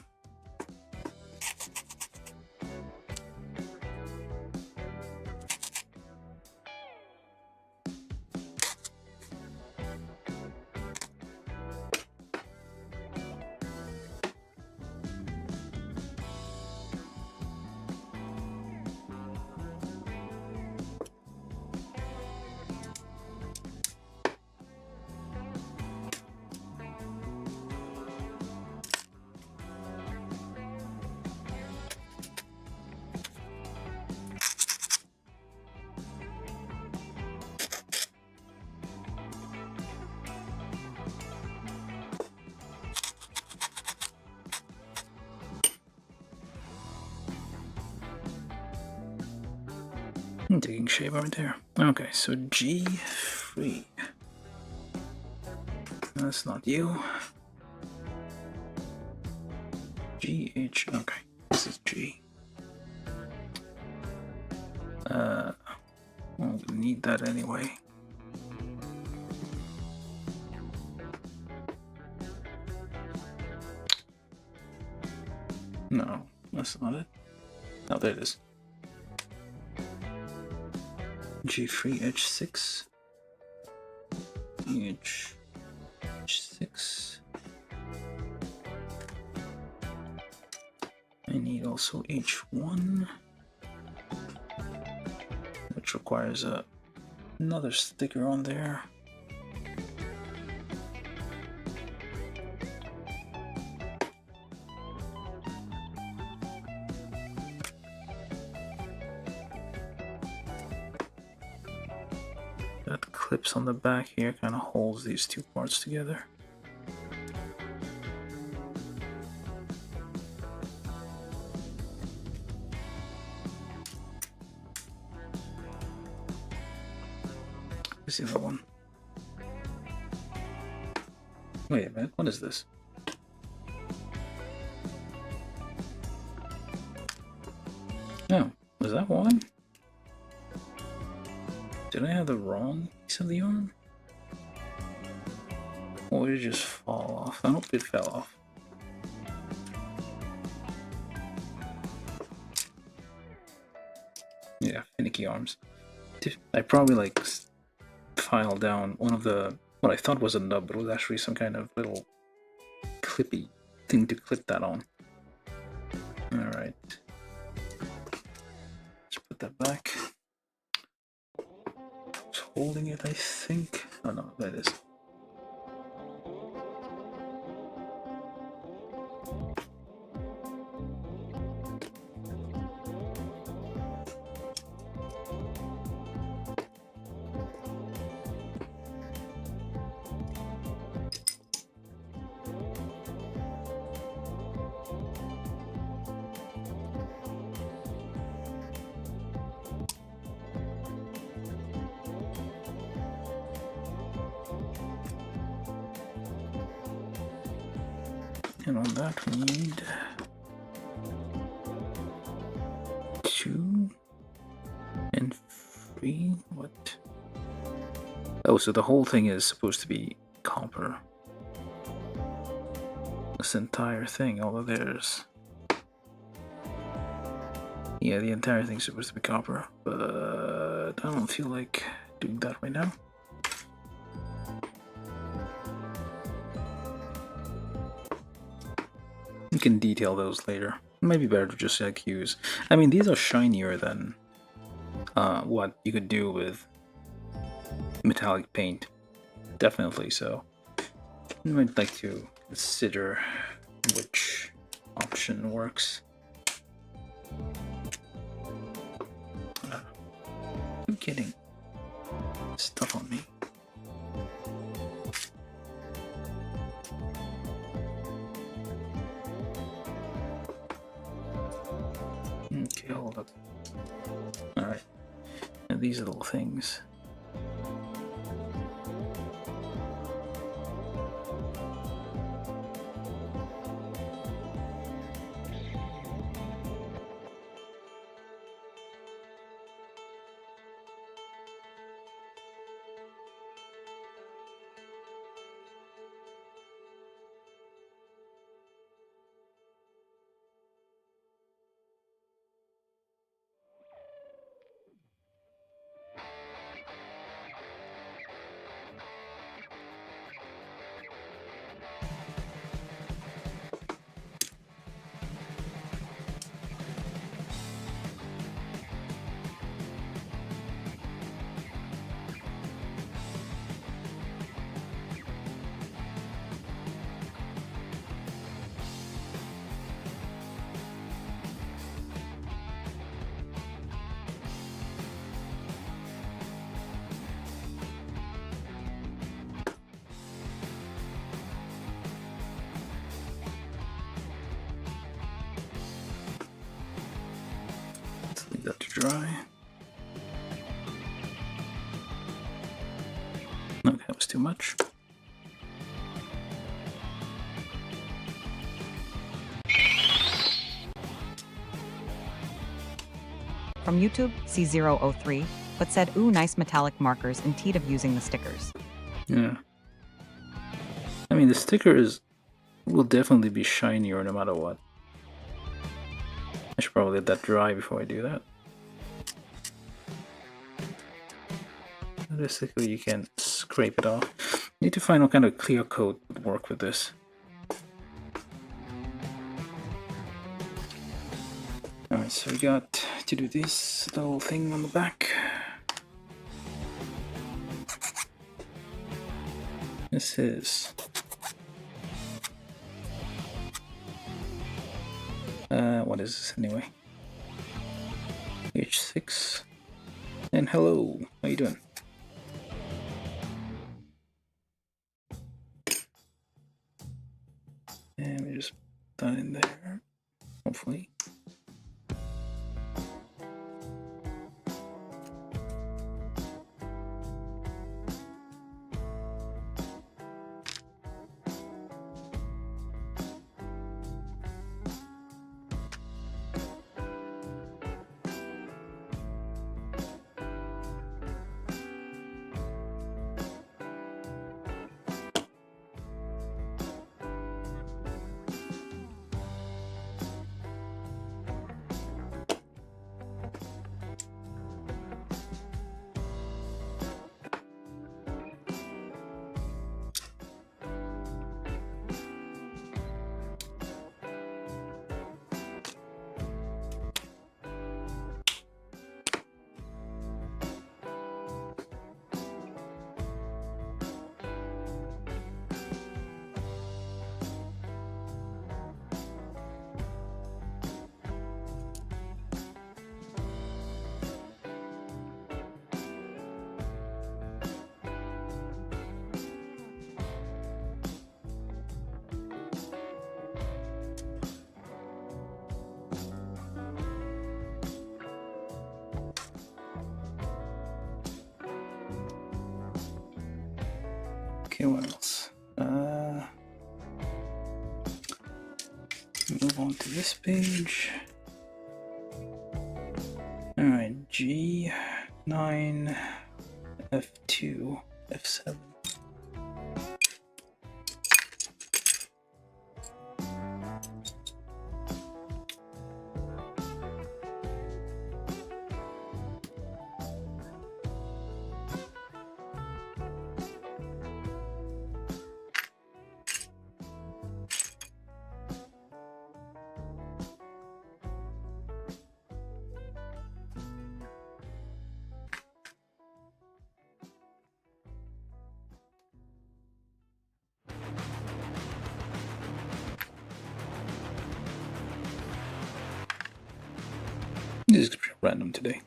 I'm taking shape right there. Okay, so G3. That's not you. GH. Okay, this is G. Well, we need that anyway. No, that's not it. Oh, there it is. G3H6. H6. I need also H1, which requires a Another sticker on there. That clips on the back here kind of holds these two parts together. Let's see that one. Wait a minute, what is this? Oh, was that one? Did I have the wrong piece of the arm? Or did it just fall off? I hope it fell off. Yeah, finicky arms. I probably like filed down one of the what I thought was a nub, but it was actually some kind of little clippy thing to clip that on. Alright. Let's put that back. Just holding it, I think. Oh no, that is. And on that we need 2 and 3. What? Oh, so the whole thing is supposed to be copper. This entire thing, although there's... Yeah, the entire thing's supposed to be copper, but I don't feel like doing that right now. You can detail those later. Maybe better to just like use. I mean, these are shinier than what you could do with metallic paint. Definitely so. I might like to consider which option works. I'm kidding. Stuff on me. Okay, hold up. Alright. And these little things. Leave that to dry. Okay, that was too much. From YouTube, C003, but said, ooh, nice metallic markers in teed of using the stickers. Yeah. I mean, the stickers will definitely be shinier no matter what. I should probably let that dry before I do that. Realistically, you can scrape it off. Need to find what kind of clear coat would work with this. Alright, so we got to do this little thing on the back. This is what is this anyway? H6. And hello, how you doing? And we just put that in there, hopefully. Okay, what else? Move on to this page. Alright, G9, F2, F7. This is random today.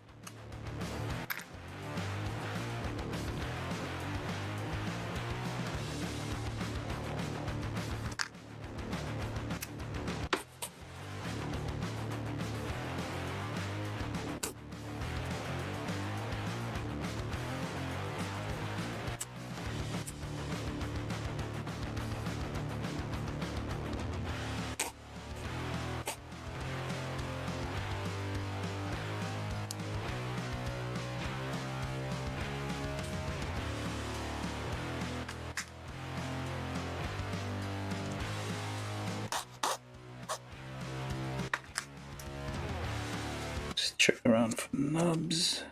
Just check around for nubs.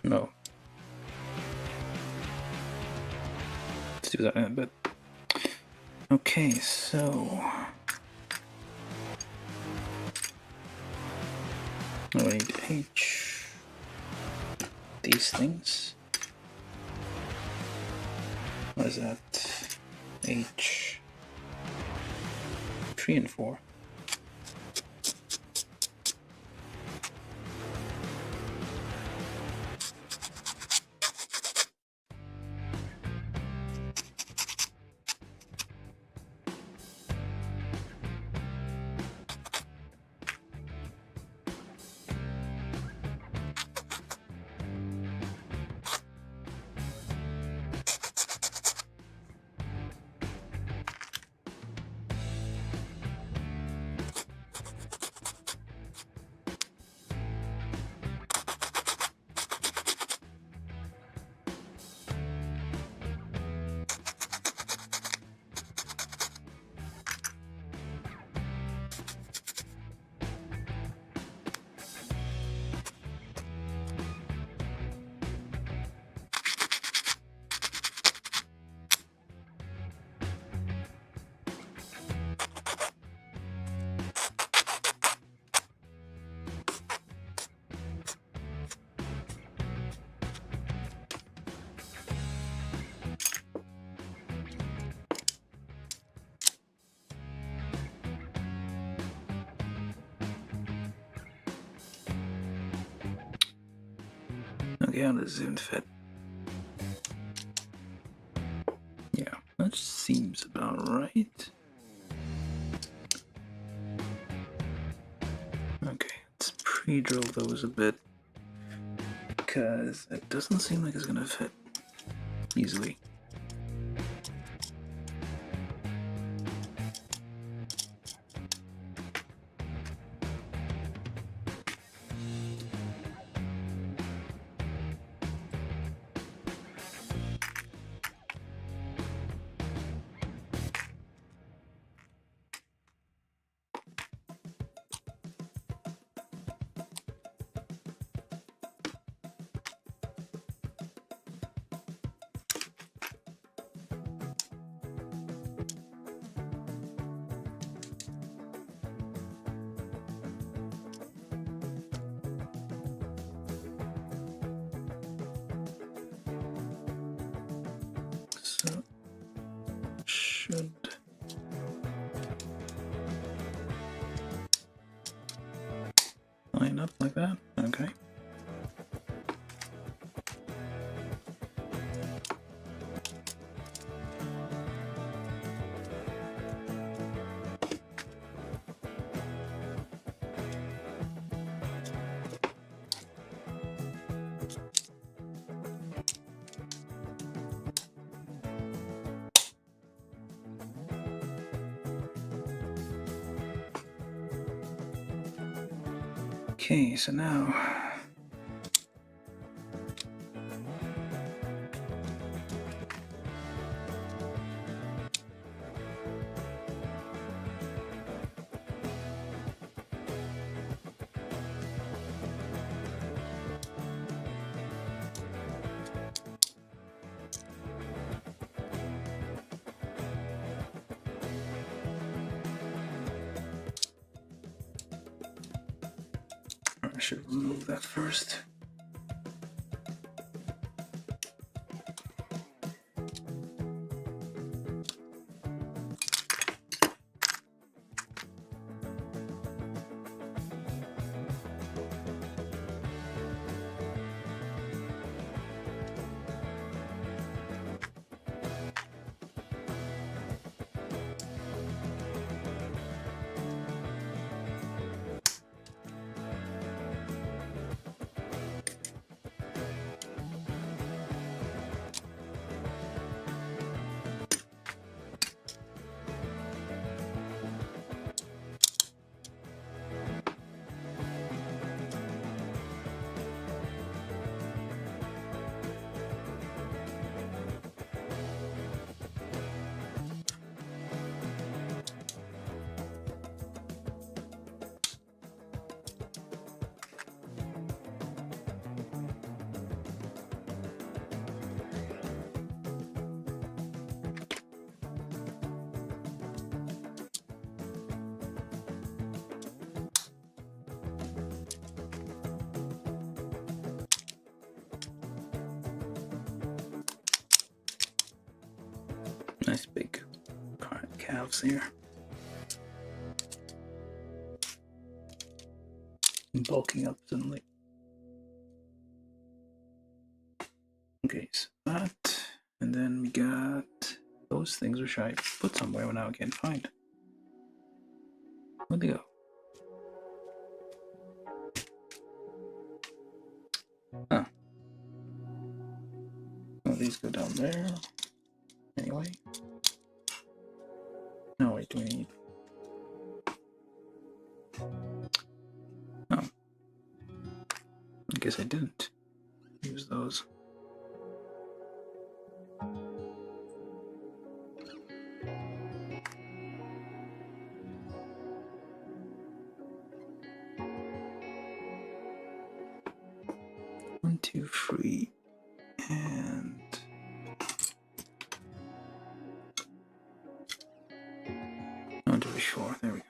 No. Let's do that in a bit. Okay, so I need H, these things. What is that? H, 3 and 4. how does it fit? Yeah, that seems about right. Okay, let's pre-drill those a bit, because it doesn't seem like it's gonna fit easily. So, should line up like that. Okay. Okay, so now I should remove that first. Nice big calves here. Bulking up suddenly. Okay, so that, and then we got those things which I put somewhere but now I can't find. Where'd they go? Huh. Well, these go down there. Anyway. No, wait, do we need... Oh. I guess I didn't use those. One, two, three, and... One, two, three, four. There we go.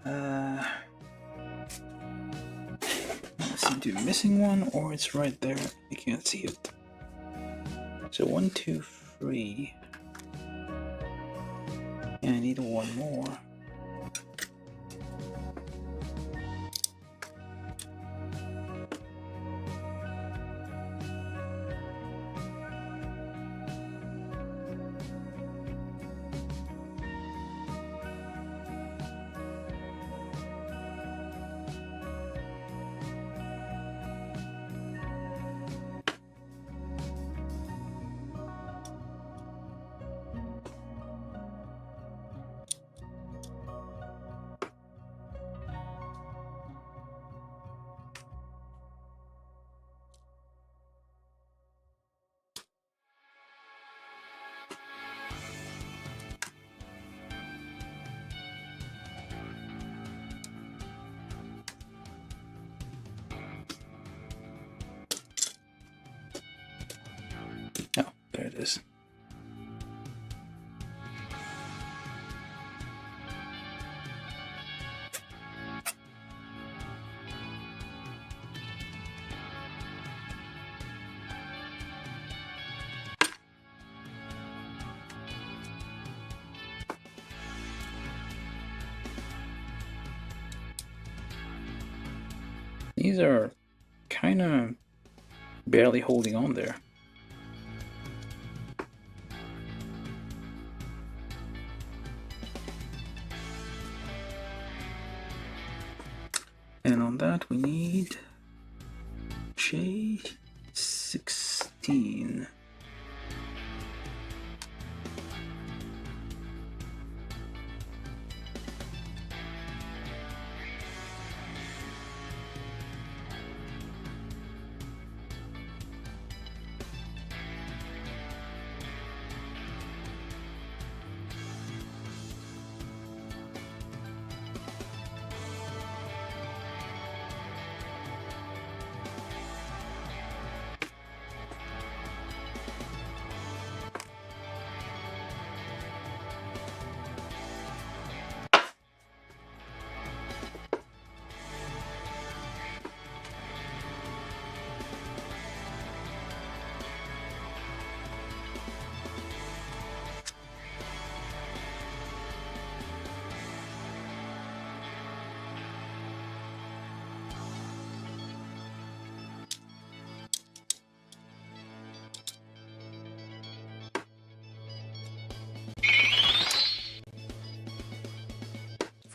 I seem to be missing one, or it's right there. I can't see it. So 1, 2, 3. And I need one more. Oh, there it is. These are kind of barely holding on there. And on that we need J16.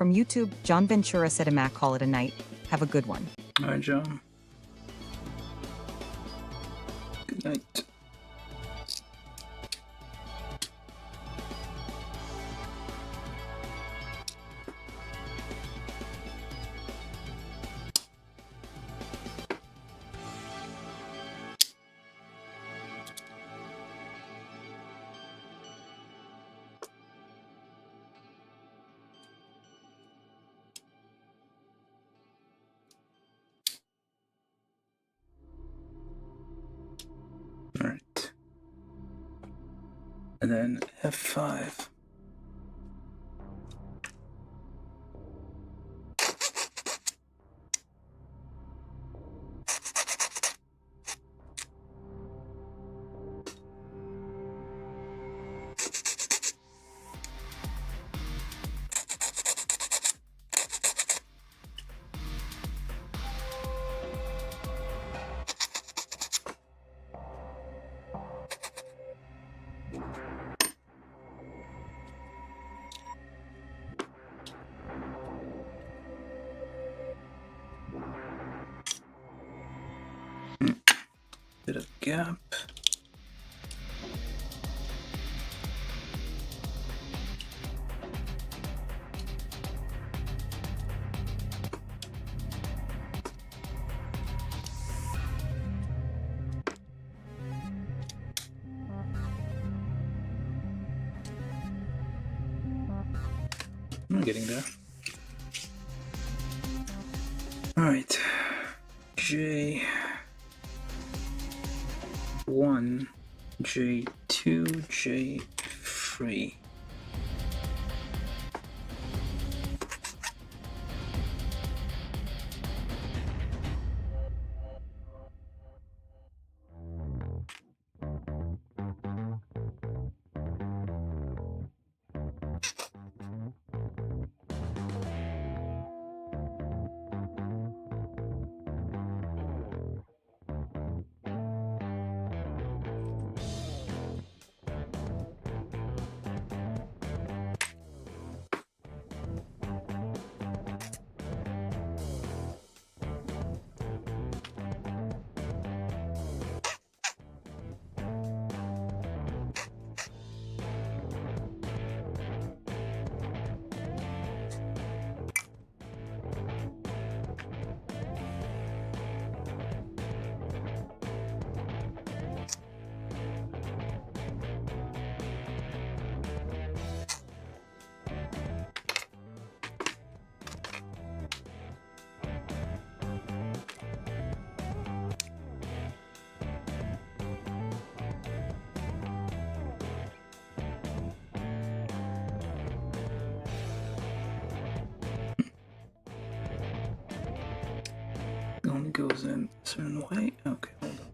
From YouTube, John Ventura said a Mac call it a night. Have a good one. All right, John. Good night. All right. And then F5. Bit of gap. I'm getting there. All right, J1, J2, J3. goes in a certain way. Okay, hold on.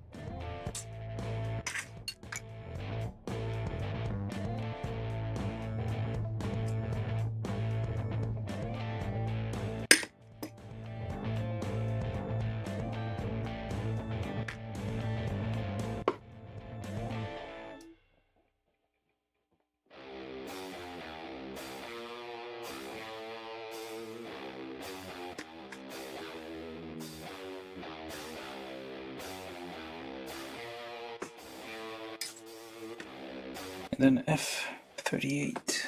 And then F-38.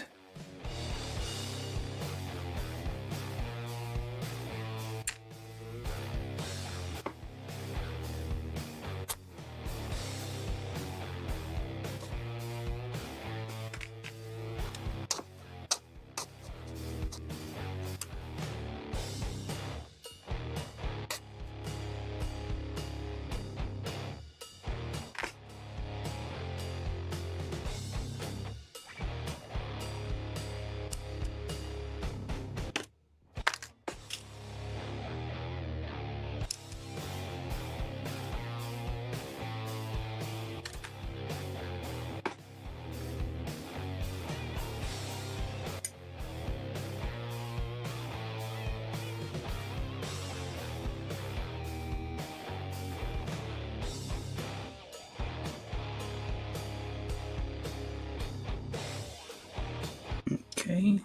Okay.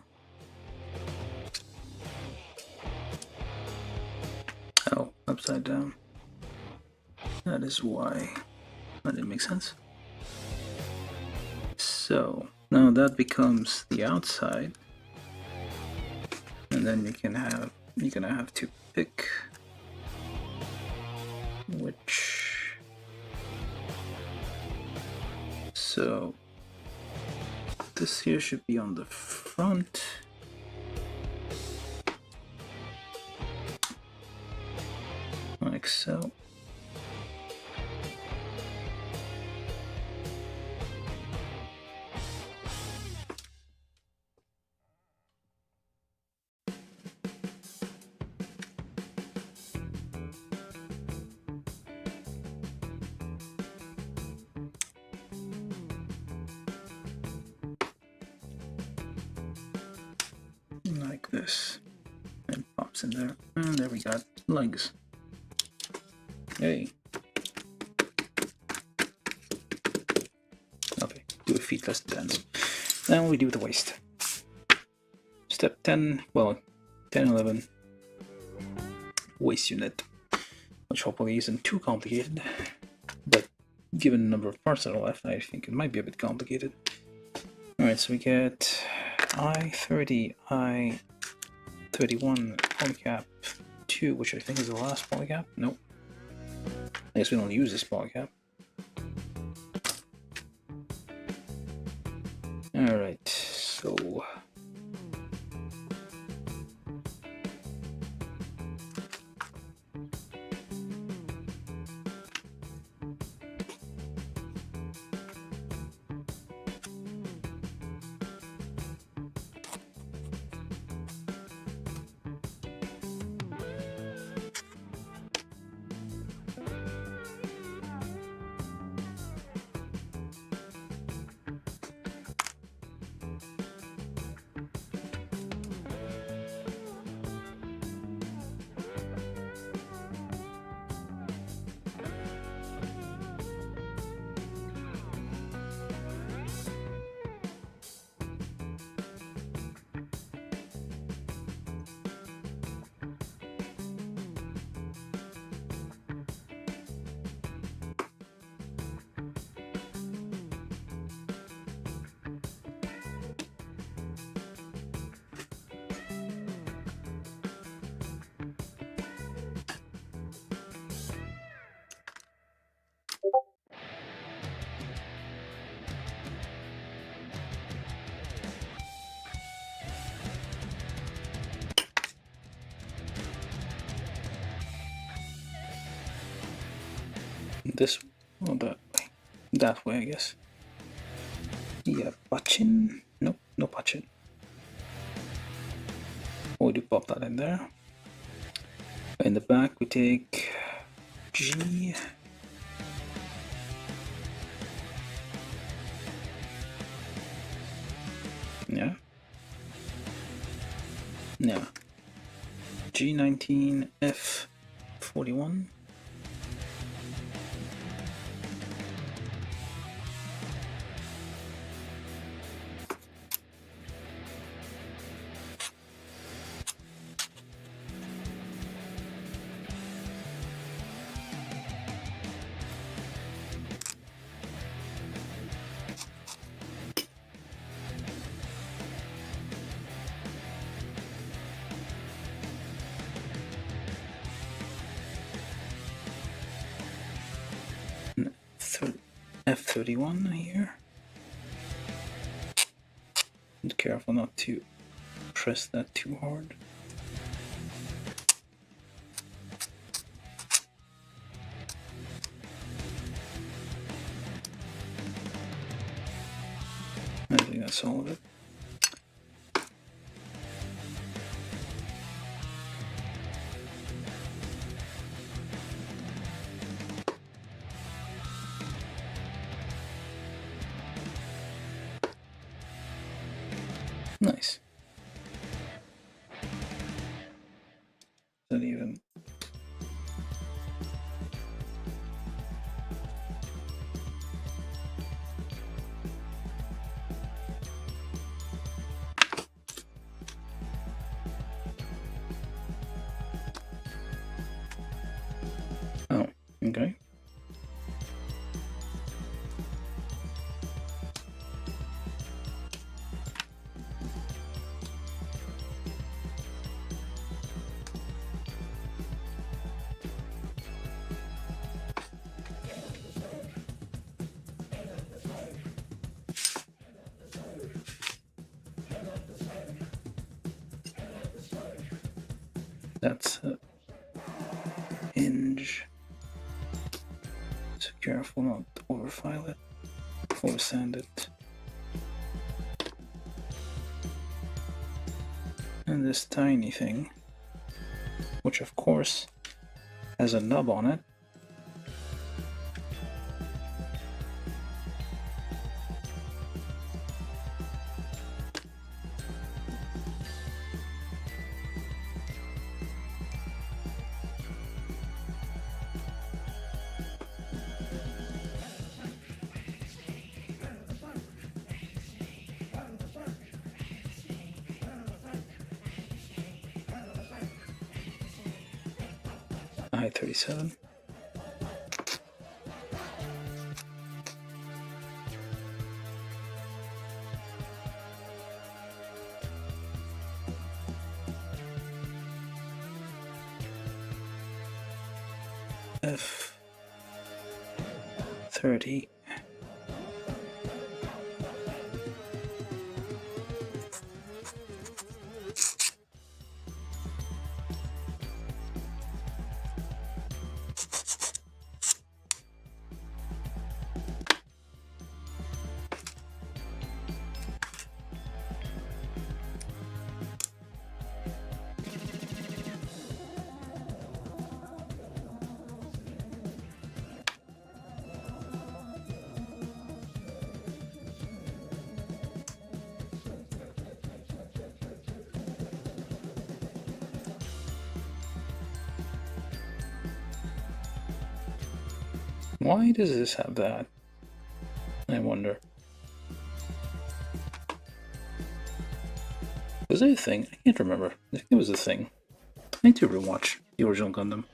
Oh, upside down. That is why. That didn't make sense. So now that becomes the outside, and then you're gonna have to pick which. So this here should be on the front. Like so. Like this. And pops in there. And there we got legs. Hey. Okay, do a feet less dense. Now we do the waist. Step 10, well, 10, 11. Waist unit. Which hopefully isn't too complicated. But given the number of parts that are left, I think it might be a bit complicated. Alright, so we get I-30, I-31 polycap 2, which I think is the last polycap. Nope. I guess we don't use this polycap. Alright, so this, well, that way, I guess. Yeah, patchin. Nope, no patchin. We do pop that in there. In the back, we take G. Yeah. No. G19F41. F31 here. Be careful not to press that too hard. I think that's all of it. Nice. Is that even? Oh, okay. That's a hinge. So careful not to overfile it, oversand it. And this tiny thing, which of course has a nub on it. I-37. F30. Why does this have that? I wonder. Was it a thing? I can't remember. I think it was a thing. I need to rewatch the original Gundam.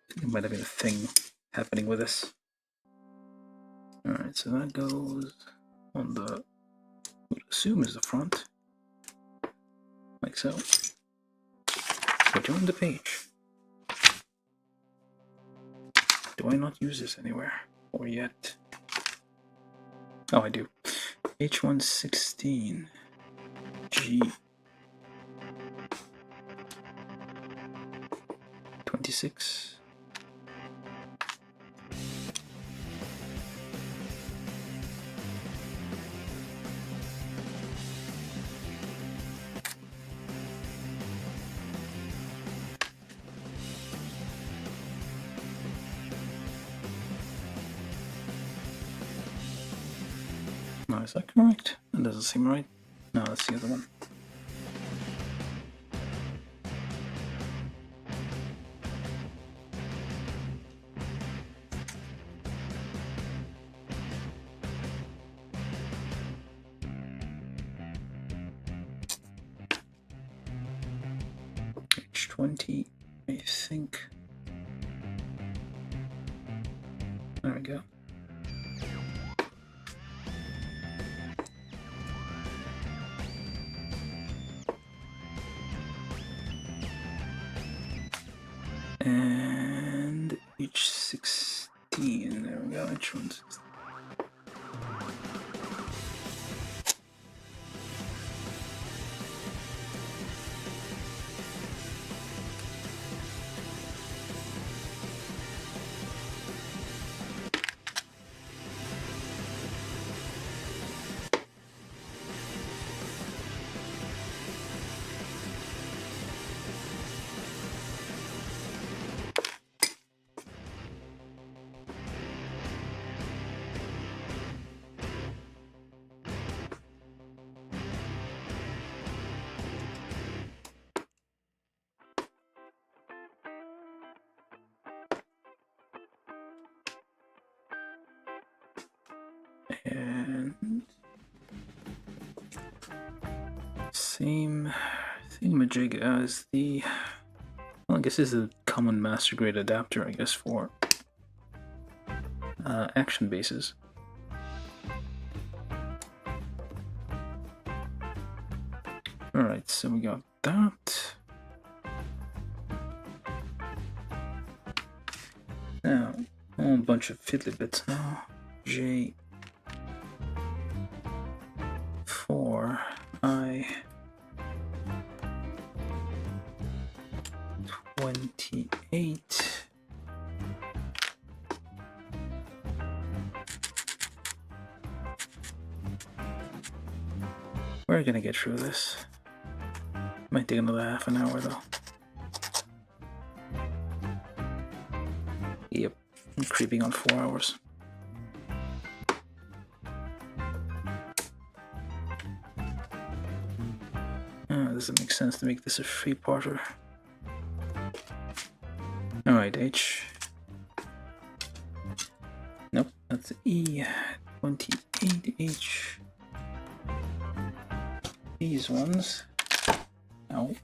I think it might have been a thing happening with this. Alright, so that goes on the, I would assume is the front. Like so. Return the page. Do I not use this anywhere? Or yet? Oh, I do. H116 G 26. No, is that correct? That doesn't seem right. No, that's the other one. Page 20, I think. There we go. And H16, there we go, H16. And same thingamajig as the, well, I guess this is a common master grade adapter, I guess, for action bases. Alright, so we got that. Now, a whole bunch of fiddly bits now. J4, I 28. We're gonna get through this. Might take another half an hour though. Yep, I'm creeping on 4 hours. Doesn't make sense to make this a three-parter. Alright, H. Nope, that's E28H. These ones. Ow.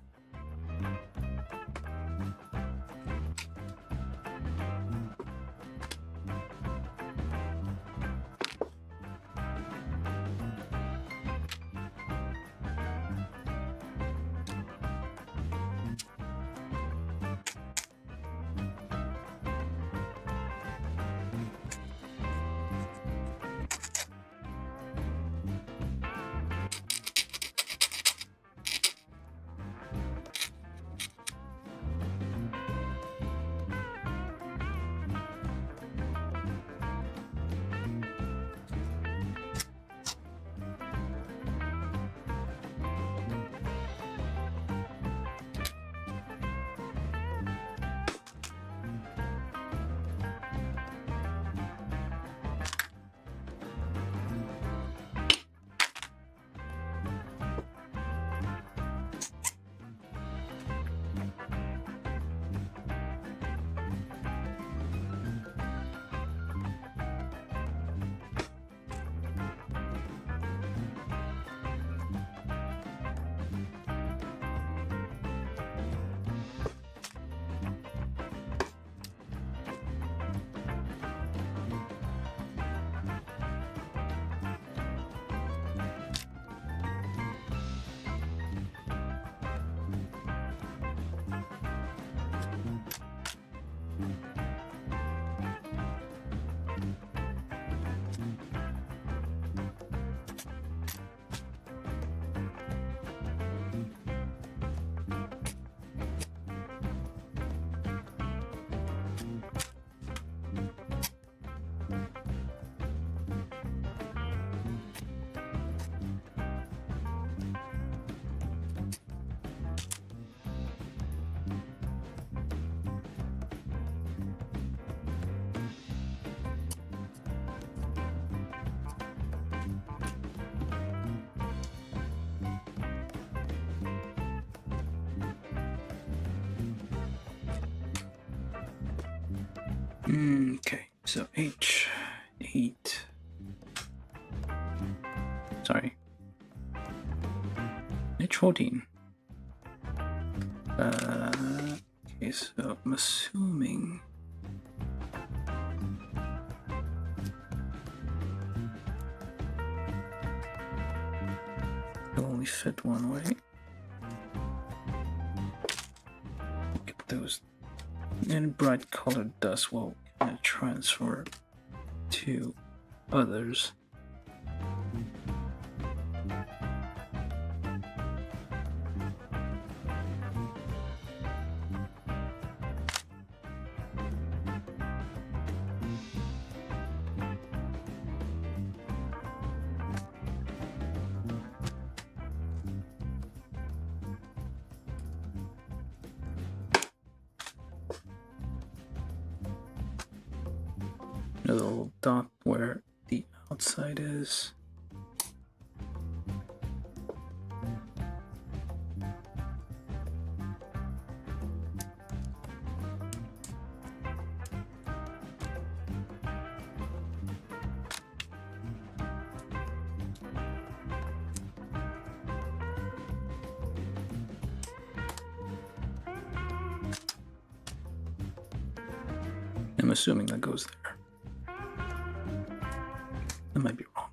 Okay, so H8. Sorry. H14. Okay, so I'm assuming it'll only fit one way. Get those, and bright colored dust will kind of transfer to others. Another little dot where the outside is. I'm assuming that goes there. I might be wrong.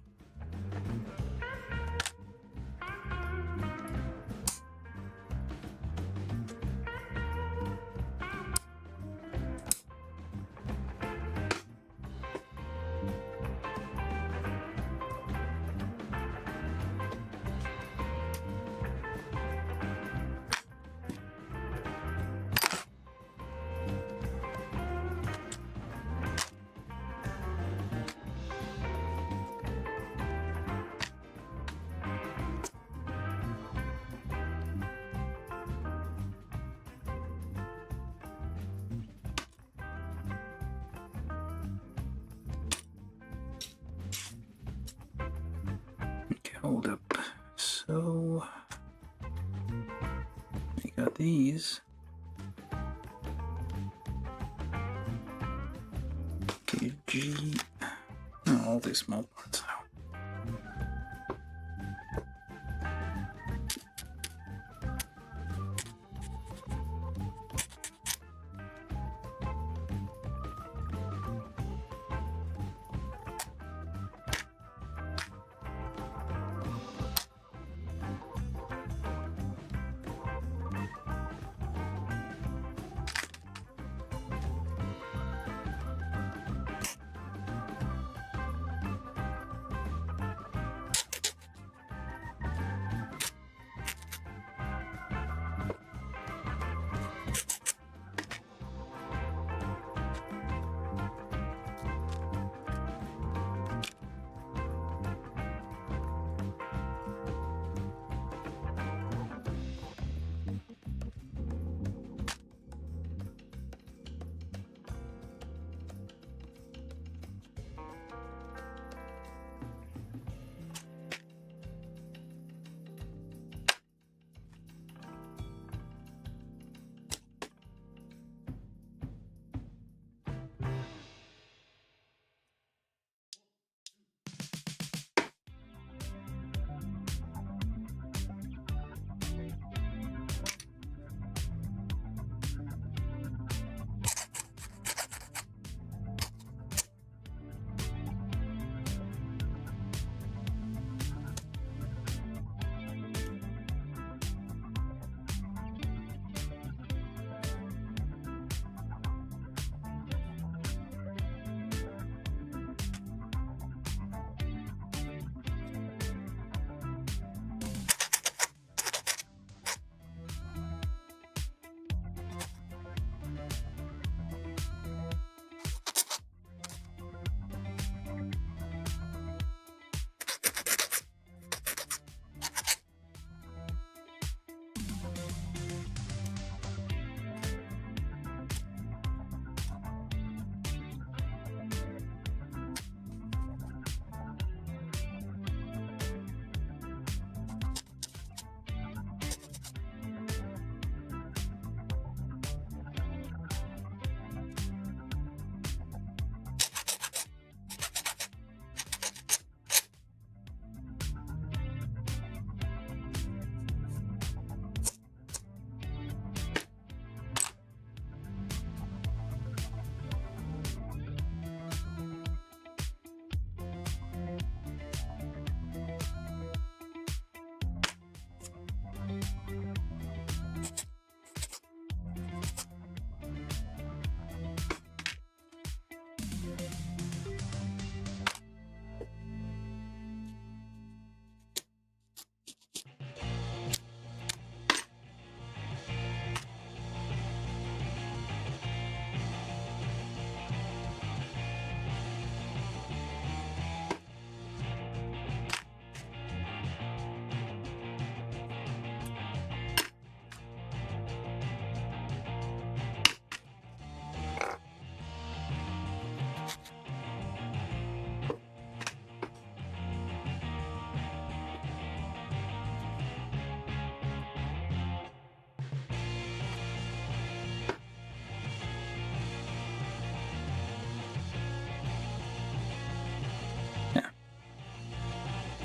Hold up. So we got these. Okay, G. Oh, all these small parts out.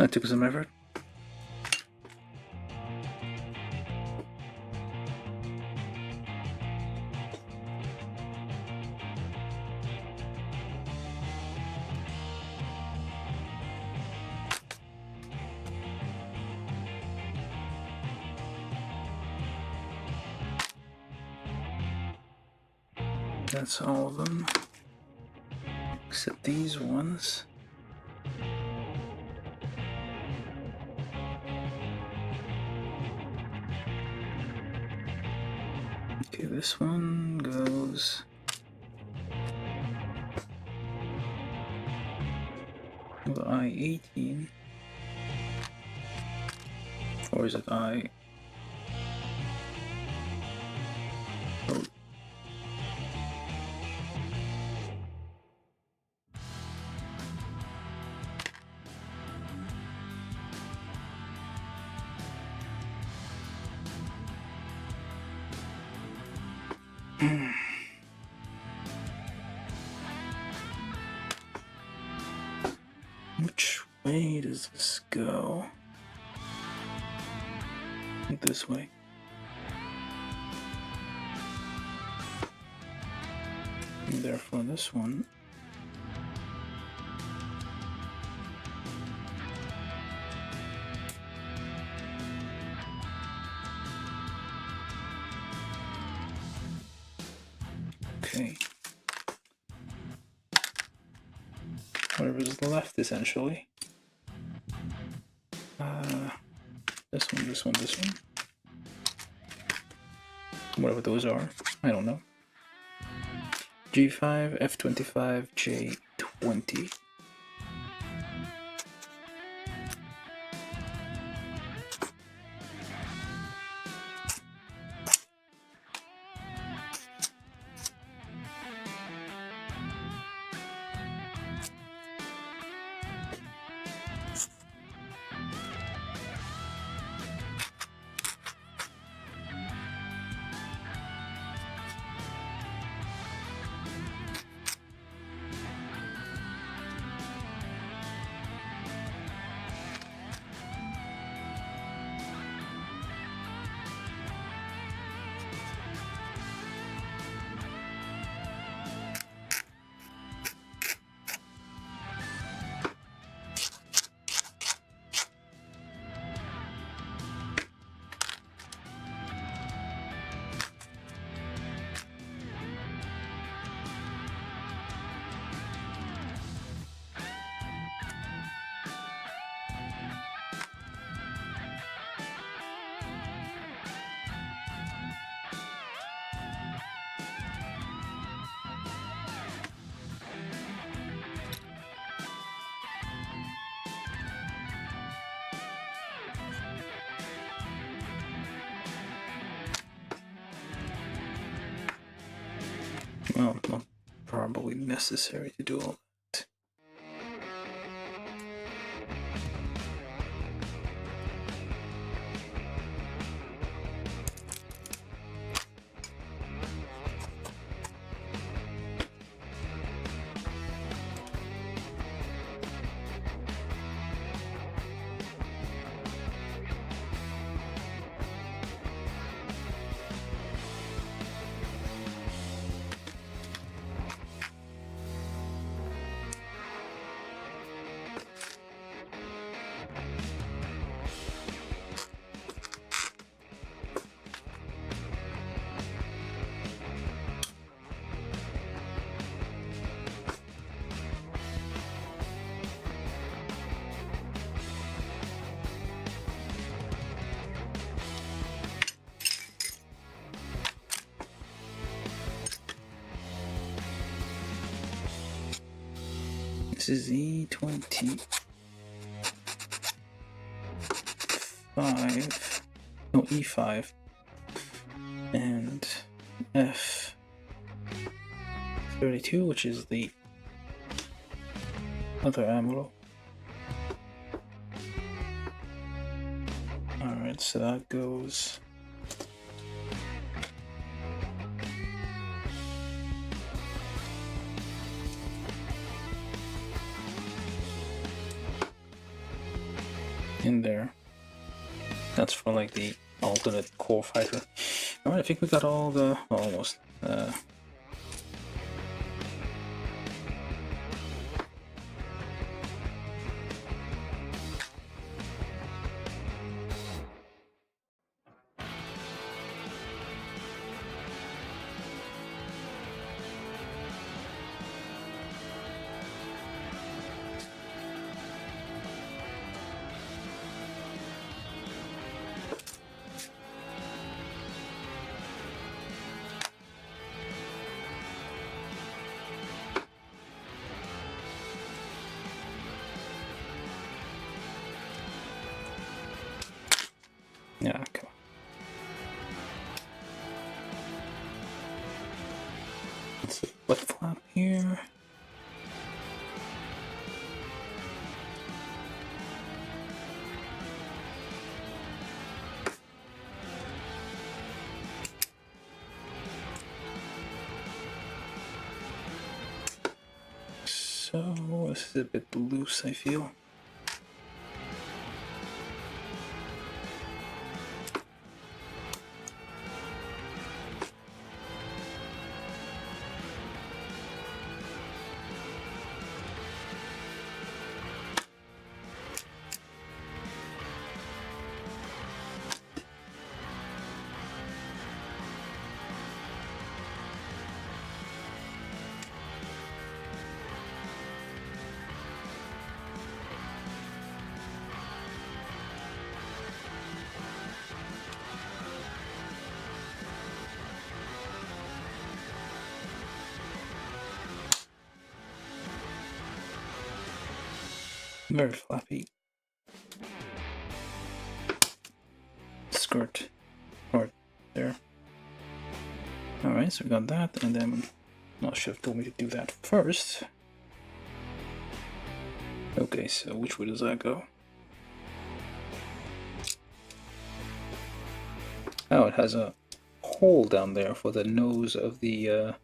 That took some effort. That's all of them, except these ones. Okay, this one goes with I-18, or is it I? Oh. Which way does this go? This way. And therefore this one okay. Whatever's left, essentially. This one, this one, this one. Whatever those are, I don't know. G5, F25, J20. Well, not probably necessary to do all that. This is E25, no, E5, and F32, which is the other ammo. Alright, so that goes in there. That's for like the alternate core fighter. Alright, I think we got all the... almost. Yeah, come on. Let's see, flip flop here. So, this is a bit loose, I feel. Very flappy. Skirt part there. Alright, so we got that, and then I should have told me to do that first. Okay, so which way does that go? Oh, it has a hole down there for the nose of the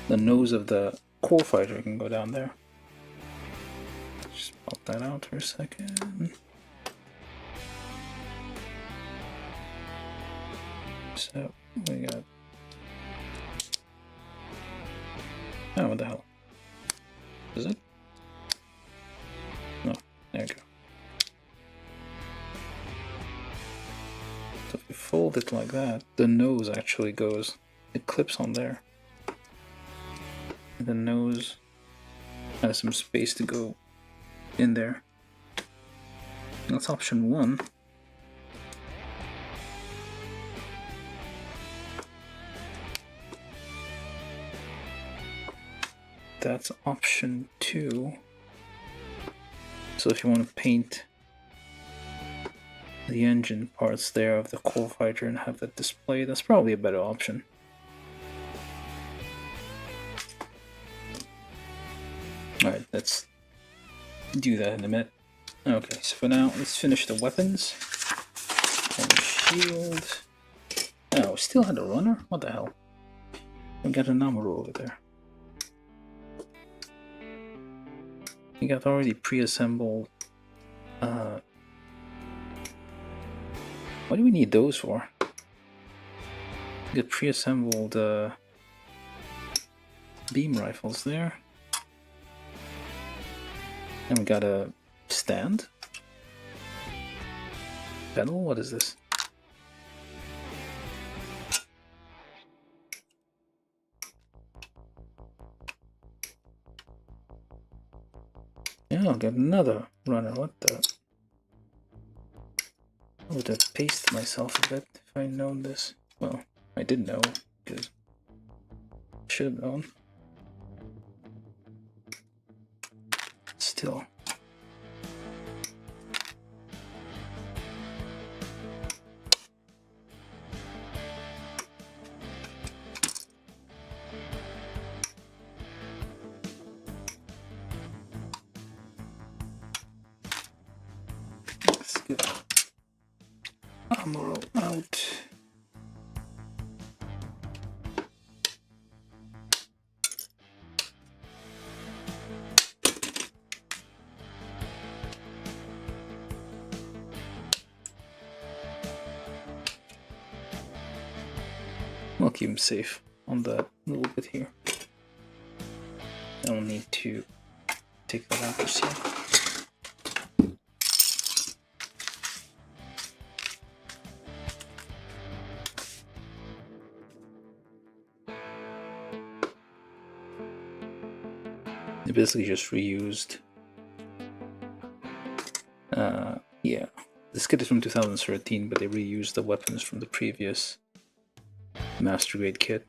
nose of the core fighter can go down there. Just pop that out for a second. So we got. Oh, what the hell? Is it? No, there you go. So if you fold it like that, the nose actually goes, it clips on there. And the nose has some space to go in there. That's option 1. That's option 2. So if you want to paint the engine parts there of the core fighter and have that display, that's probably a better option. Alright, let's do that in a minute. Okay, so for now, let's finish the weapons. And the shield. Oh, we still had a runner? What the hell? We got a Namoro over there. We got already pre-assembled. What do we need those for? We got pre-assembled beam rifles there. And we got a stand. Pedal? What is this? Yeah, I'll get another runner. What the? I would have paced myself a bit if I'd known this. Well, I did know, because I should have known. Still. Let's get ammo out. keep him safe on that little bit here. I don't need to take that out just yet. They basically just reused. Yeah, this kit is from 2013, but they reused the weapons from the previous Master Grade kit.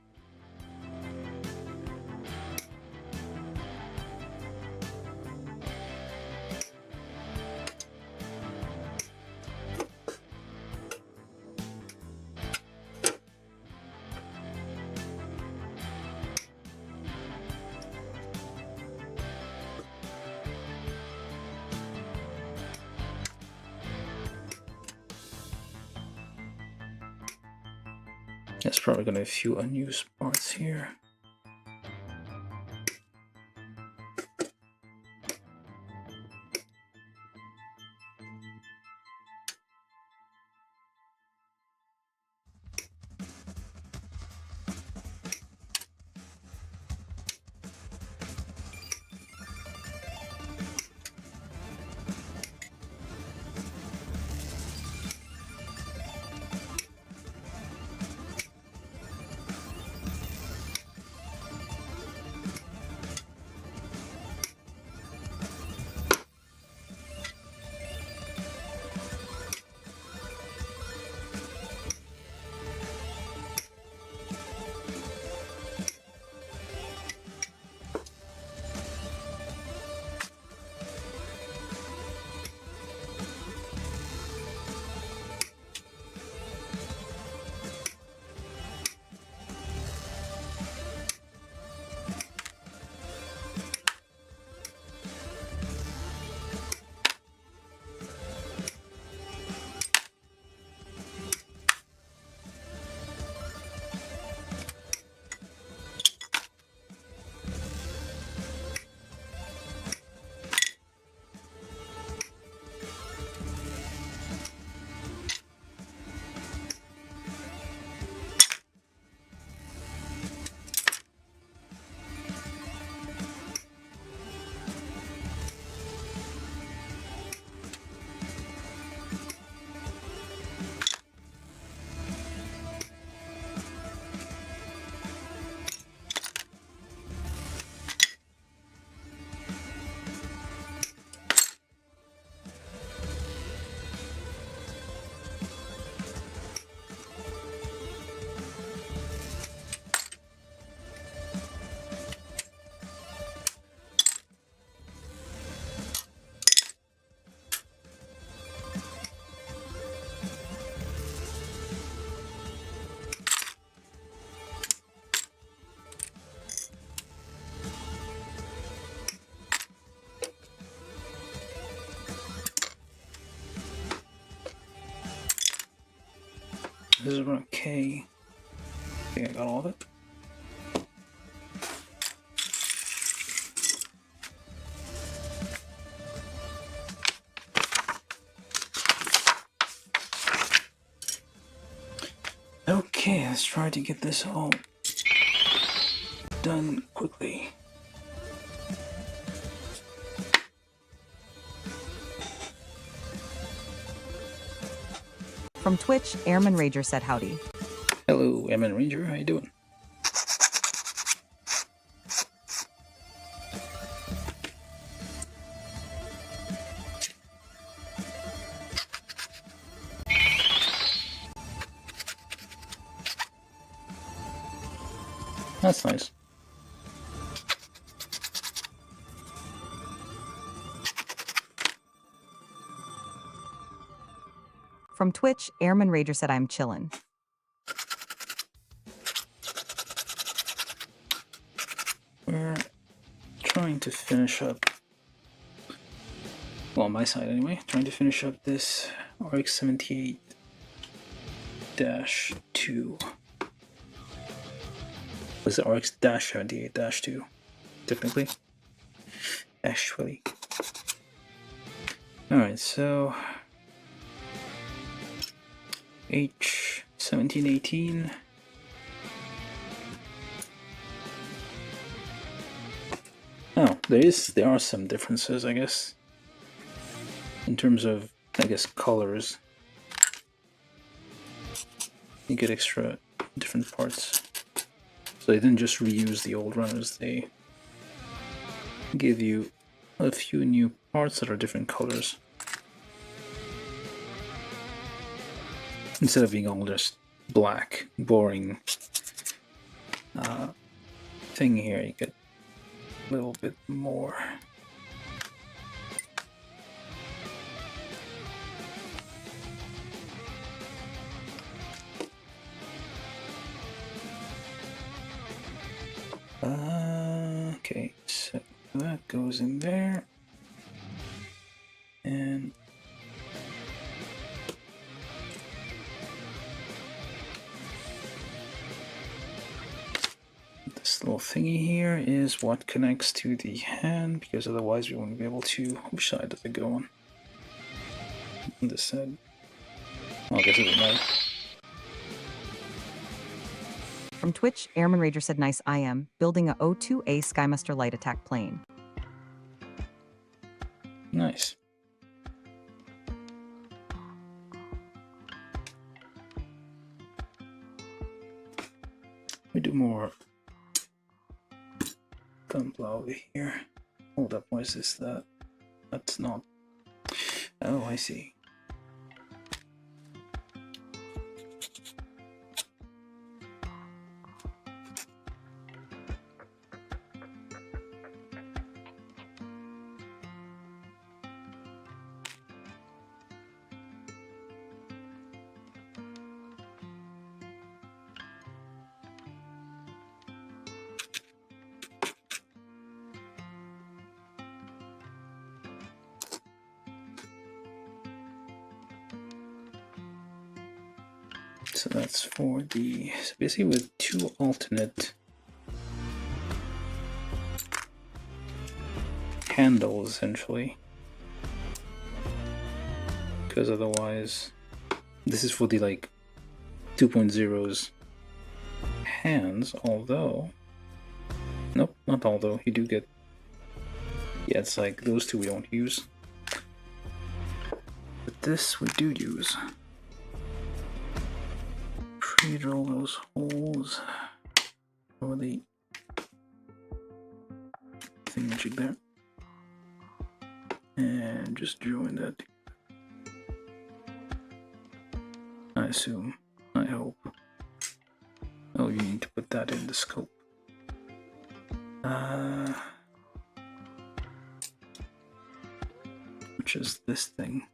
There's probably gonna be a few unused parts here. This is okay. I think I got all of it. Okay, let's try to get this all done quickly. From Twitch, Airman Rager said howdy. Hello, Airman Ranger, how you doing? That's nice. From Twitch, Airman Rager said I'm chillin'. We're trying to finish up, well, on my side anyway, trying to finish up this RX-78-2. Was it RX-78-2, technically? Actually. Alright, so H1718 Oh, there are some differences, I guess, in terms of, I guess, colors. You get extra different parts. So they didn't just reuse the old runners, they give you a few new parts that are different colors. Instead of being all just black, boring thing here, you get a little bit more. Okay, so that goes in there. And this little thingy here is what connects to the hand, because otherwise we won't be able to. Which side does it go on? On this side. Well, I guess it would matter. From Twitch, Airman Rager said, nice IM, building a O2A Skymaster light attack plane. Nice. We do more gunpla over here. Hold up, what is this? That's not. Oh, I see. So that's for the, so basically with two alternate handles essentially, because otherwise this is for the like 2.0's hands, although nope, not although, you do get, yeah, it's like those two we don't use, but this we do use. Pre-drill those holes for the thingamajig there, and just join that. I assume, I hope. Oh, you need to put that in the scope. Which is this thing.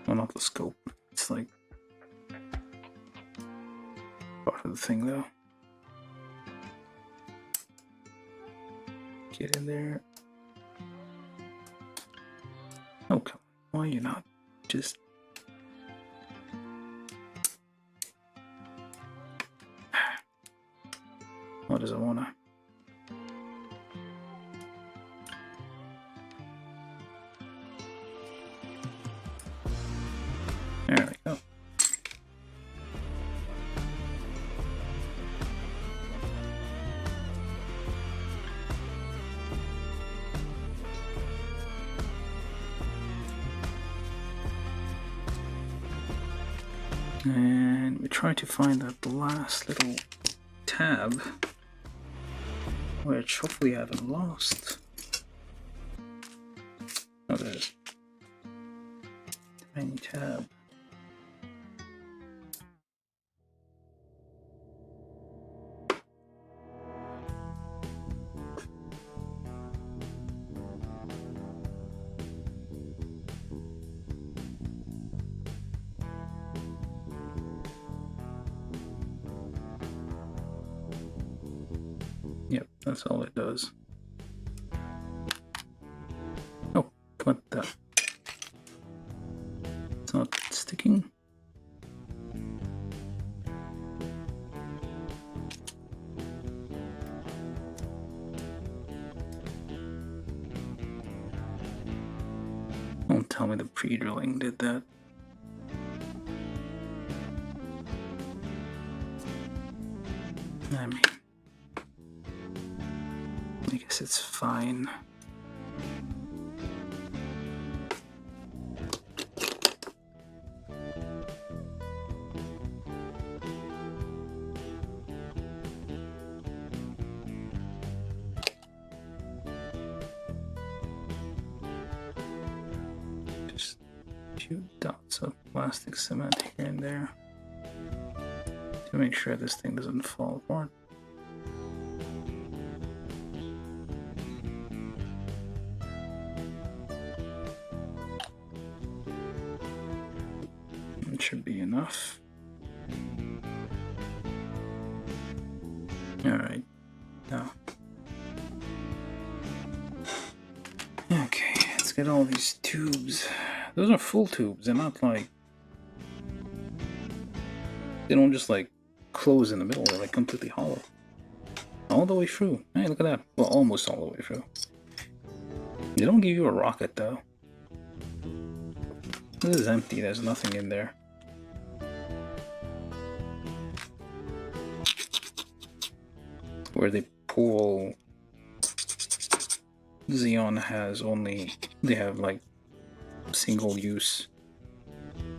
Well, not the scope. It's like part of the thing, though. Get in there. Oh, come on. Why are you not just... What does it wanna? There we go. And we try to find that last little tab, which hopefully I haven't lost. Oh, there it is. Tiny tab. Yep, that's all it does. Oh, what the? It's not sticking. Don't tell me the pre-drilling did that. I mean, I guess it's fine. Just a few dots of plastic cement here and there to make sure this thing doesn't fall apart. It should be enough. Alright, now. Okay, let's get all these tubes. Those are full tubes, they're not like... They don't just like close in the middle, they're like completely hollow. All the way through. Hey, look at that. Well, almost all the way through. They don't give you a rocket though. This is empty, there's nothing in there. Where they pull... Xeon has only... They have like single-use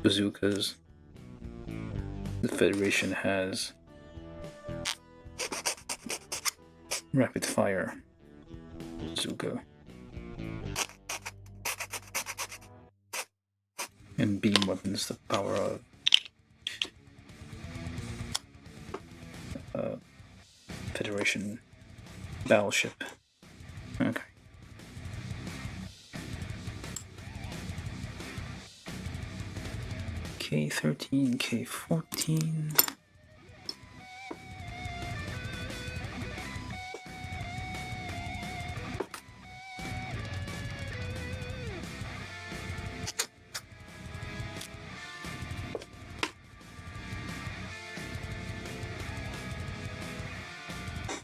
bazookas. The Federation has rapid-fire bazooka. And beam weapons, the power of Federation battleship. Okay. K13, K14.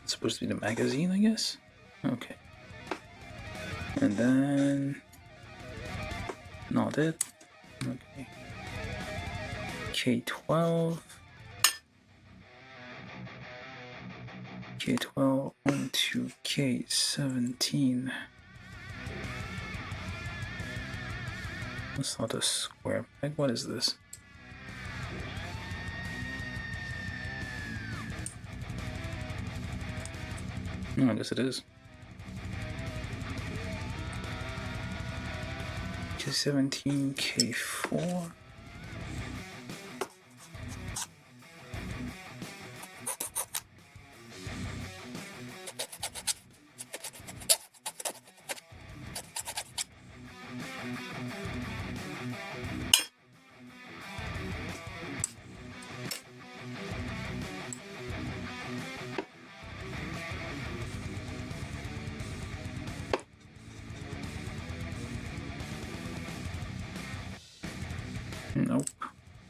It's supposed to be the magazine, I guess? Okay. And then... Not it. Okay. K12. K12 onto K17. That's not a square peg. What is this? No, I guess it is. K17, K4. Nope.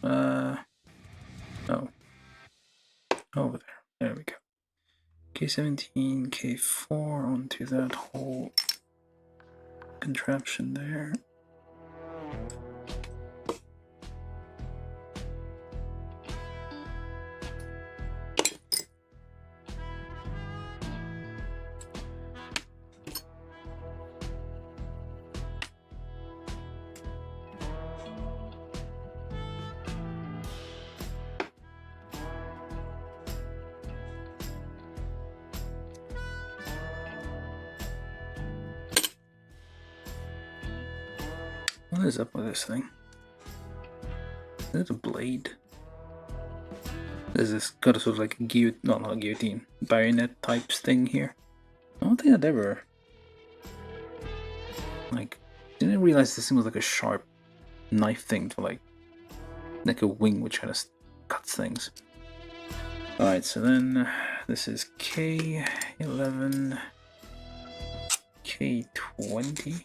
Oh. Over there. There we go. K17, K4 onto that whole contraption there. What is up with this thing? Is it a blade? Is this got a sort of like a guillotine, no, not a guillotine, bayonet types thing here? I don't think I'd ever, like, didn't realize this thing was like a sharp knife thing to like a wing which kind of cuts things. Alright, so then this is K11, K20.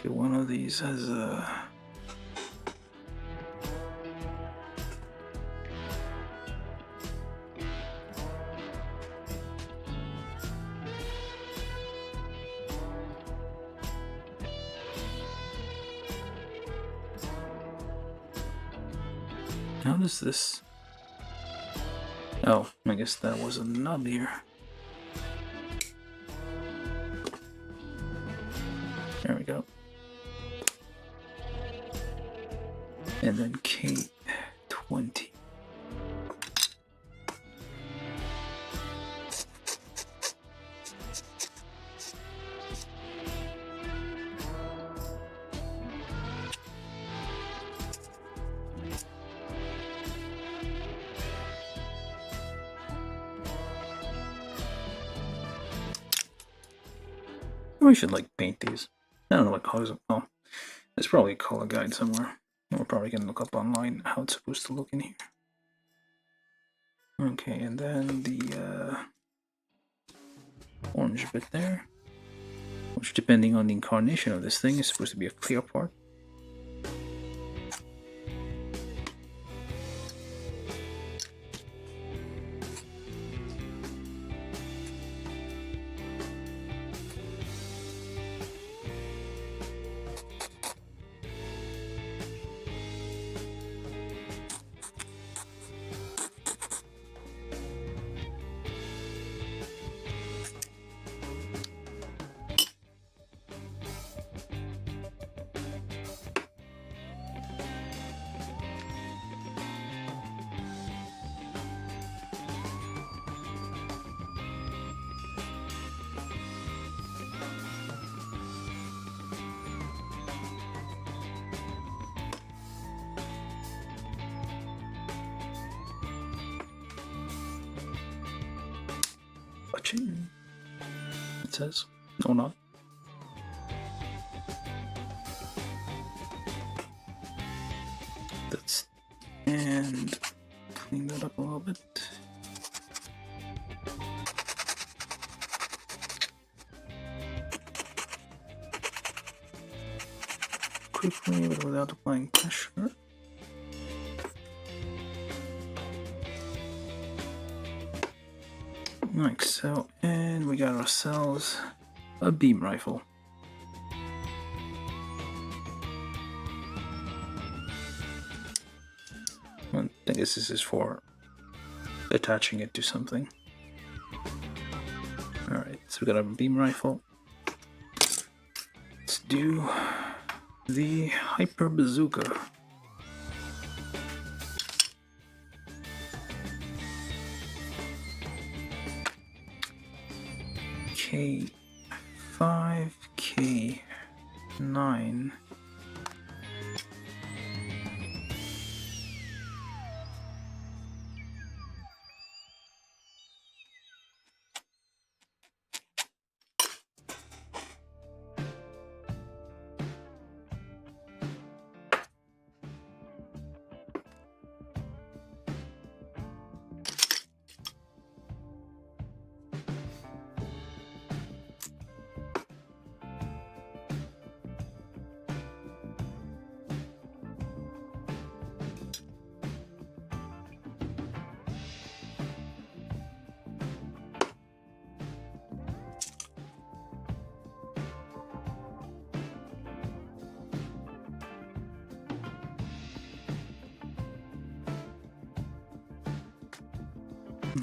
One of these has a How does this... Oh, I guess that was a nub here. There we go. And then K20. We should like paint these. I don't know what colors. Oh, there's probably a color guide somewhere. We're probably gonna look up online how it's supposed to look in here. Okay, and then the orange bit there, which depending on the incarnation of this thing is supposed to be a clear part. Watching, it says. No, not. That's, and clean that up a little bit. Quickly, but without applying pressure. Like so, and we got ourselves a beam rifle. I guess this is for attaching it to something. Alright, so we got our beam rifle. Let's do the hyper bazooka. K5, K9.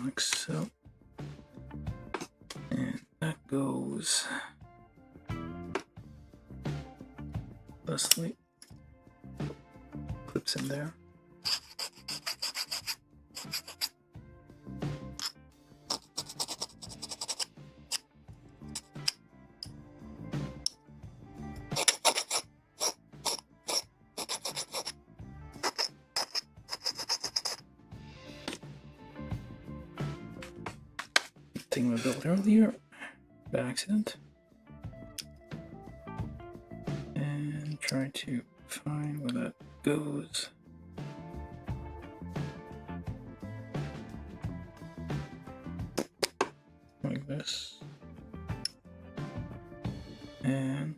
Like so, and that goes thusly, clips in there. Thing we built earlier by accident, and try to find where that goes. Like this, and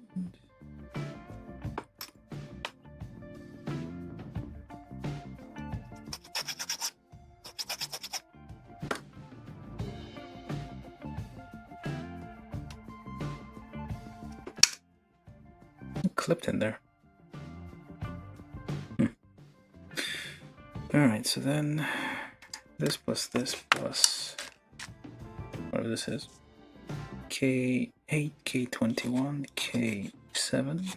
clipped in there. Alright, so then this plus whatever this is. K8, K21, K7.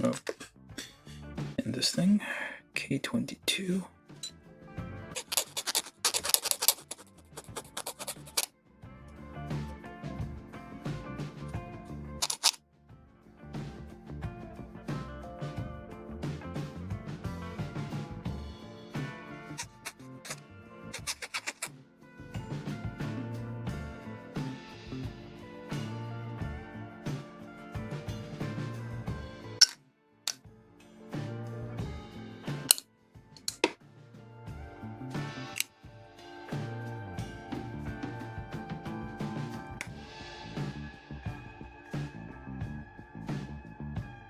Oh, and this thing, K22.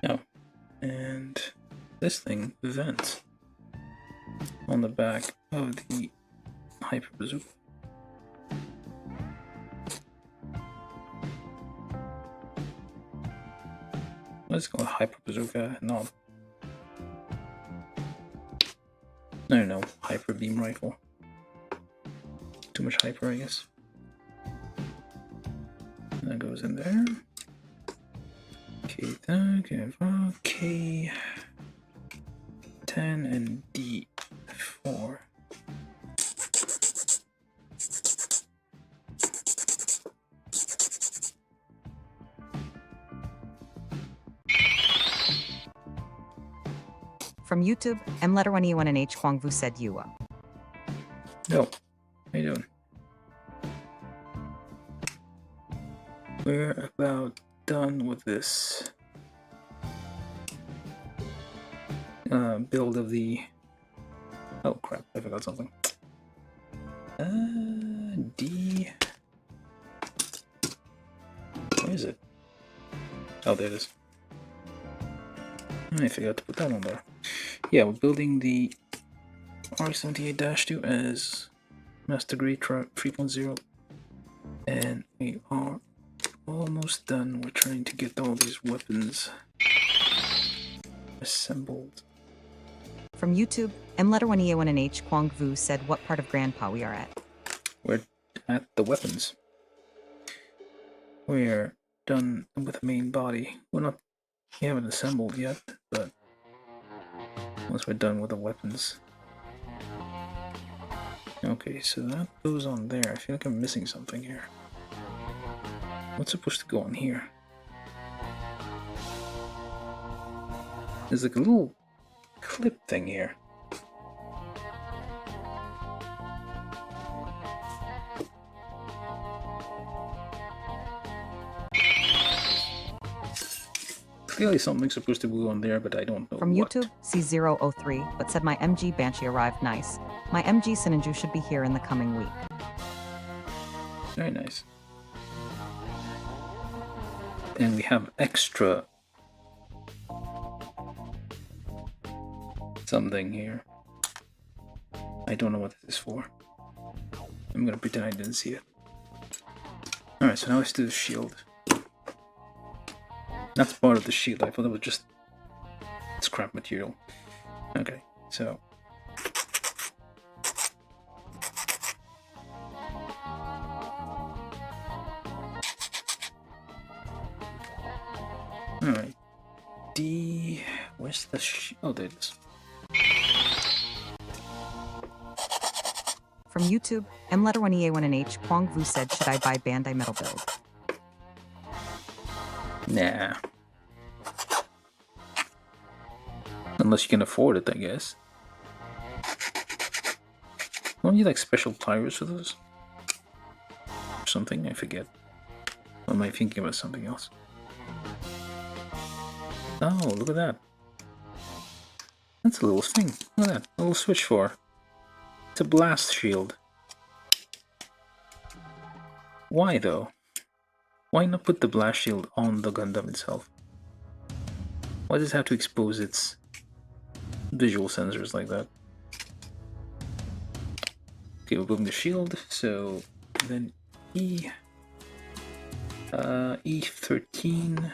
Oh, and this thing vents on the back of the Hyper Bazooka. Let's go with Hyper Bazooka, no. I don't know, Hyper Beam Rifle. Too much hyper, I guess. And that goes in there. K10 and D4. From YouTube, M letter 1 E1 and H Kwang Vu said Yua. Yo, how you doing? We're about done with this build of the... Oh crap, I forgot something. D... Where is it? Oh, there it is. I forgot to put that on there. Yeah, we're building the RX-78-2 as Master Grade 3.0, and we are almost done. We're trying to get all these weapons assembled. From YouTube, M letter 1 E1 and H Kwang Vu said what part of Grandpa we are at. We're at the weapons. We're done with the main body. We haven't assembled yet, but once we're done with the weapons. Okay, so that goes on there. I feel like I'm missing something here. What's supposed to go on here? There's like a little clip thing here. Clearly something's supposed to go on there, but I don't know From what. YouTube, C003, but said my MG Banshee arrived nice. My MG Sinanju should be here in the coming week. Very nice. And we have extra something here. I don't know what this is for. I'm gonna pretend I didn't see it. Alright, so now let's do the shield. That's part of the shield. I thought it was just scrap material. Okay, so alright. D, where's the oh, there it is. From YouTube, M letter 1 EA1 and H Kwang Vu said should I buy Bandai metal build? Nah. Unless you can afford it, I guess. Don't you like special tires for those? Or something, I forget. Or am I thinking about something else? Oh, look at that. That's a little thing. Look at that. A little switch for. It's a blast shield. Why though? Why not put the blast shield on the Gundam itself? Why does it have to expose its visual sensors like that? Okay, we're building the shield, so then E13.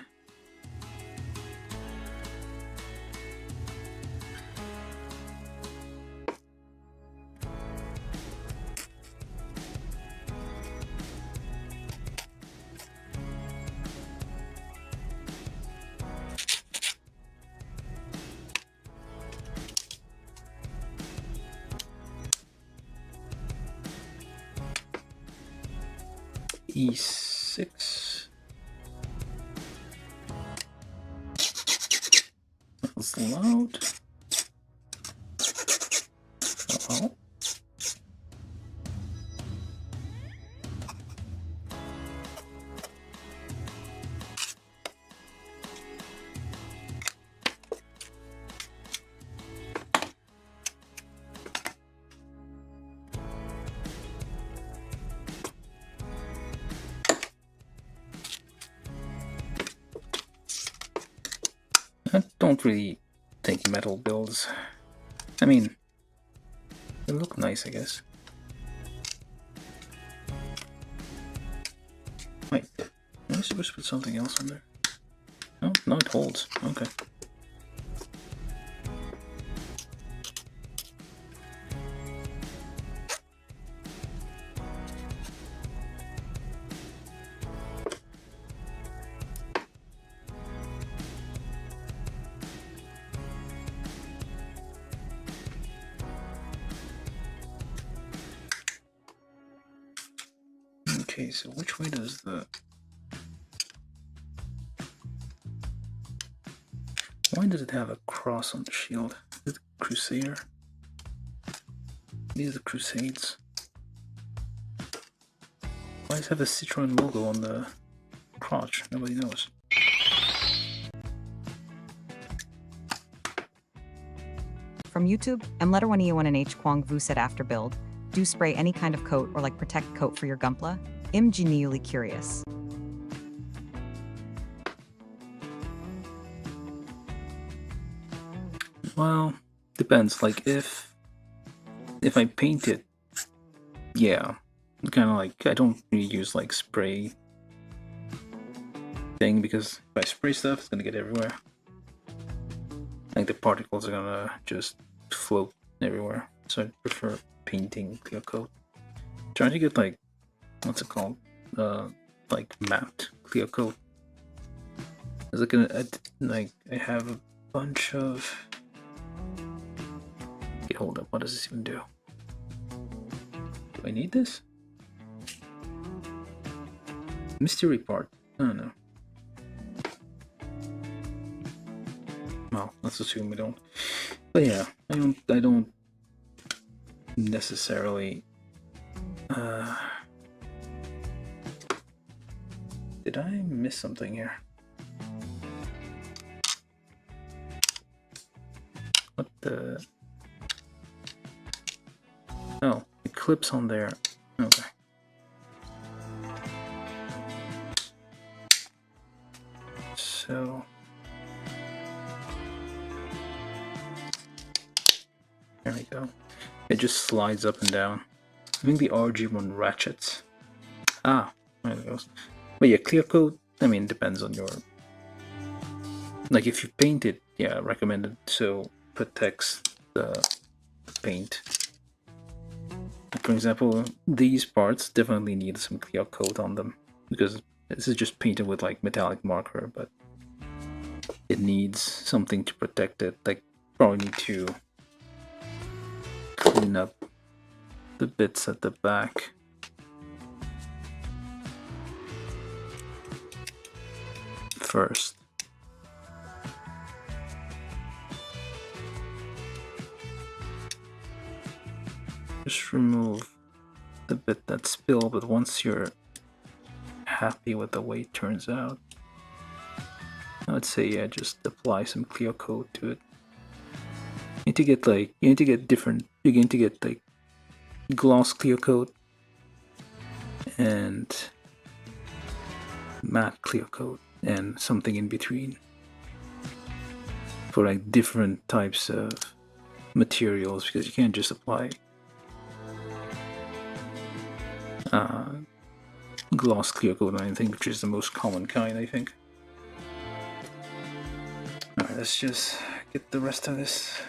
E6. That's loud. Uh-oh. I don't really think metal builds. I mean, they look nice, I guess. Wait, am I supposed to put something else on there? No, no, it holds. Okay. Okay, so which way does the... Why does it have a cross on the shield? Is it Crusader? These are the Crusades. Why does it have a Citroen logo on the crotch? Nobody knows. From YouTube, M1E1 and H Kwang Vu said after build, do spray any kind of coat or like protect coat for your Gumpla? I'm genuinely curious. Well, depends. Like if I paint it, yeah, kind of like I don't really use like spray thing because if I spray stuff, it's gonna get everywhere. Like the particles are gonna just float everywhere. So I prefer painting clear coat. Trying to get like what's it called? Like matte clear coat. Is it gonna I have a bunch of. Okay, hold up. What does this even do? Do I need this? Mystery part. I don't know. Well, let's assume we don't. But yeah, I don't necessarily. Did I miss something here? What the? Oh, it clips on there. Okay. So there we go. It just slides up and down. I think the RG1 ratchets. Ah, there it goes. But yeah, clear coat, I mean, depends on your... Like, if you paint it, yeah, recommended, so protects the paint. For example, these parts definitely need some clear coat on them, because this is just painted with, like, metallic marker, but it needs something to protect it. Like, probably need to clean up the bits at the back. First. Just remove the bit that spilled, but once you're happy with the way it turns out, I would say yeah, just apply some clear coat to it. You need to get like you need to get different. You're going to get like gloss clear coat and matte clear coat and something in between for like different types of materials, because you can't just apply gloss clear coat on anything, which is the most common kind, I think. Alright, let's just get the rest of this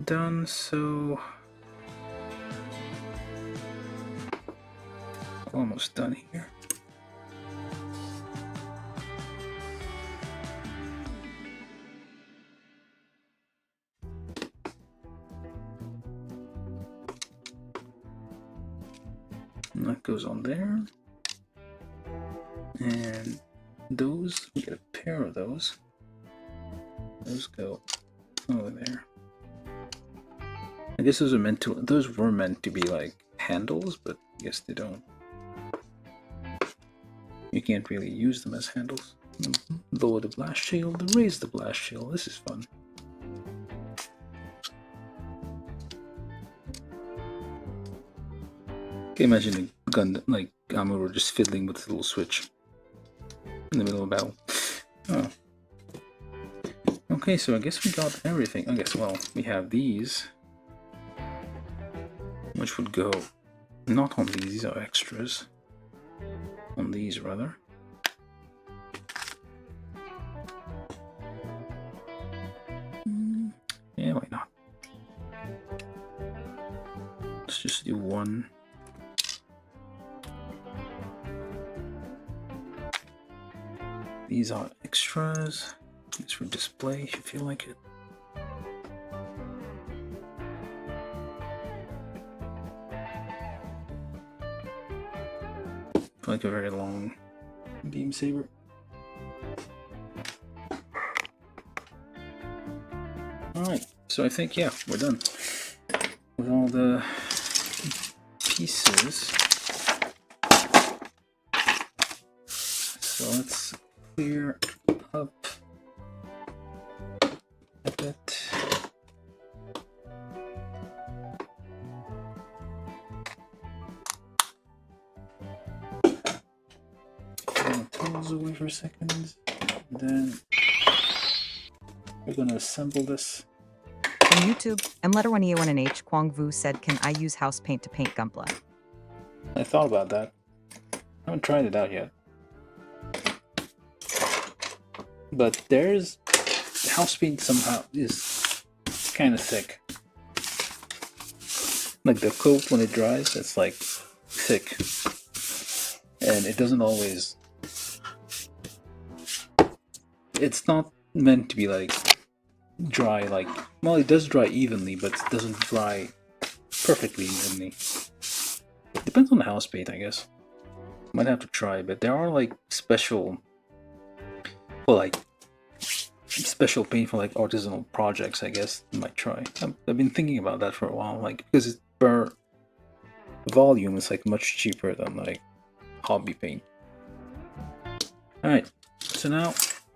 done. So almost done here. And that goes on there. And those, we get a pair of those. Those go over there. I guess those were meant to be like handles, but I guess they don't. You can't really use them as handles. Lower the blast shield, raise the blast shield. This is fun. Can you imagine a gun like Amuro just fiddling with the little switch in the middle of a battle? Oh. Okay, so I guess we got everything. I guess, well, we have these, which would go not on these are extras. On these, rather. Yeah, why not? Let's just do one. These are extras. It's for display if you feel like it. Like a very long beam saber. Alright, so I think, yeah, we're done with all the pieces. So let's clear up a bit. Tools away for a second, then we're gonna assemble this. From YouTube, M1E1NH Kwong Vu said, "Can I use house paint to paint Gunpla?" I thought about that. I haven't tried it out yet. But there's house paint somehow is kind of thick. Like the coat when it dries, it's like thick, and it doesn't always. It's not meant to be like dry. Like, well, it does dry evenly, but it doesn't dry perfectly evenly. Depends on the house paint, I guess. Might have to try, but there are like special. Well, like special paint for like artisanal projects, I guess you might try. I've been thinking about that for a while, like because it's per volume, it's like much cheaper than like hobby paint. All right, so now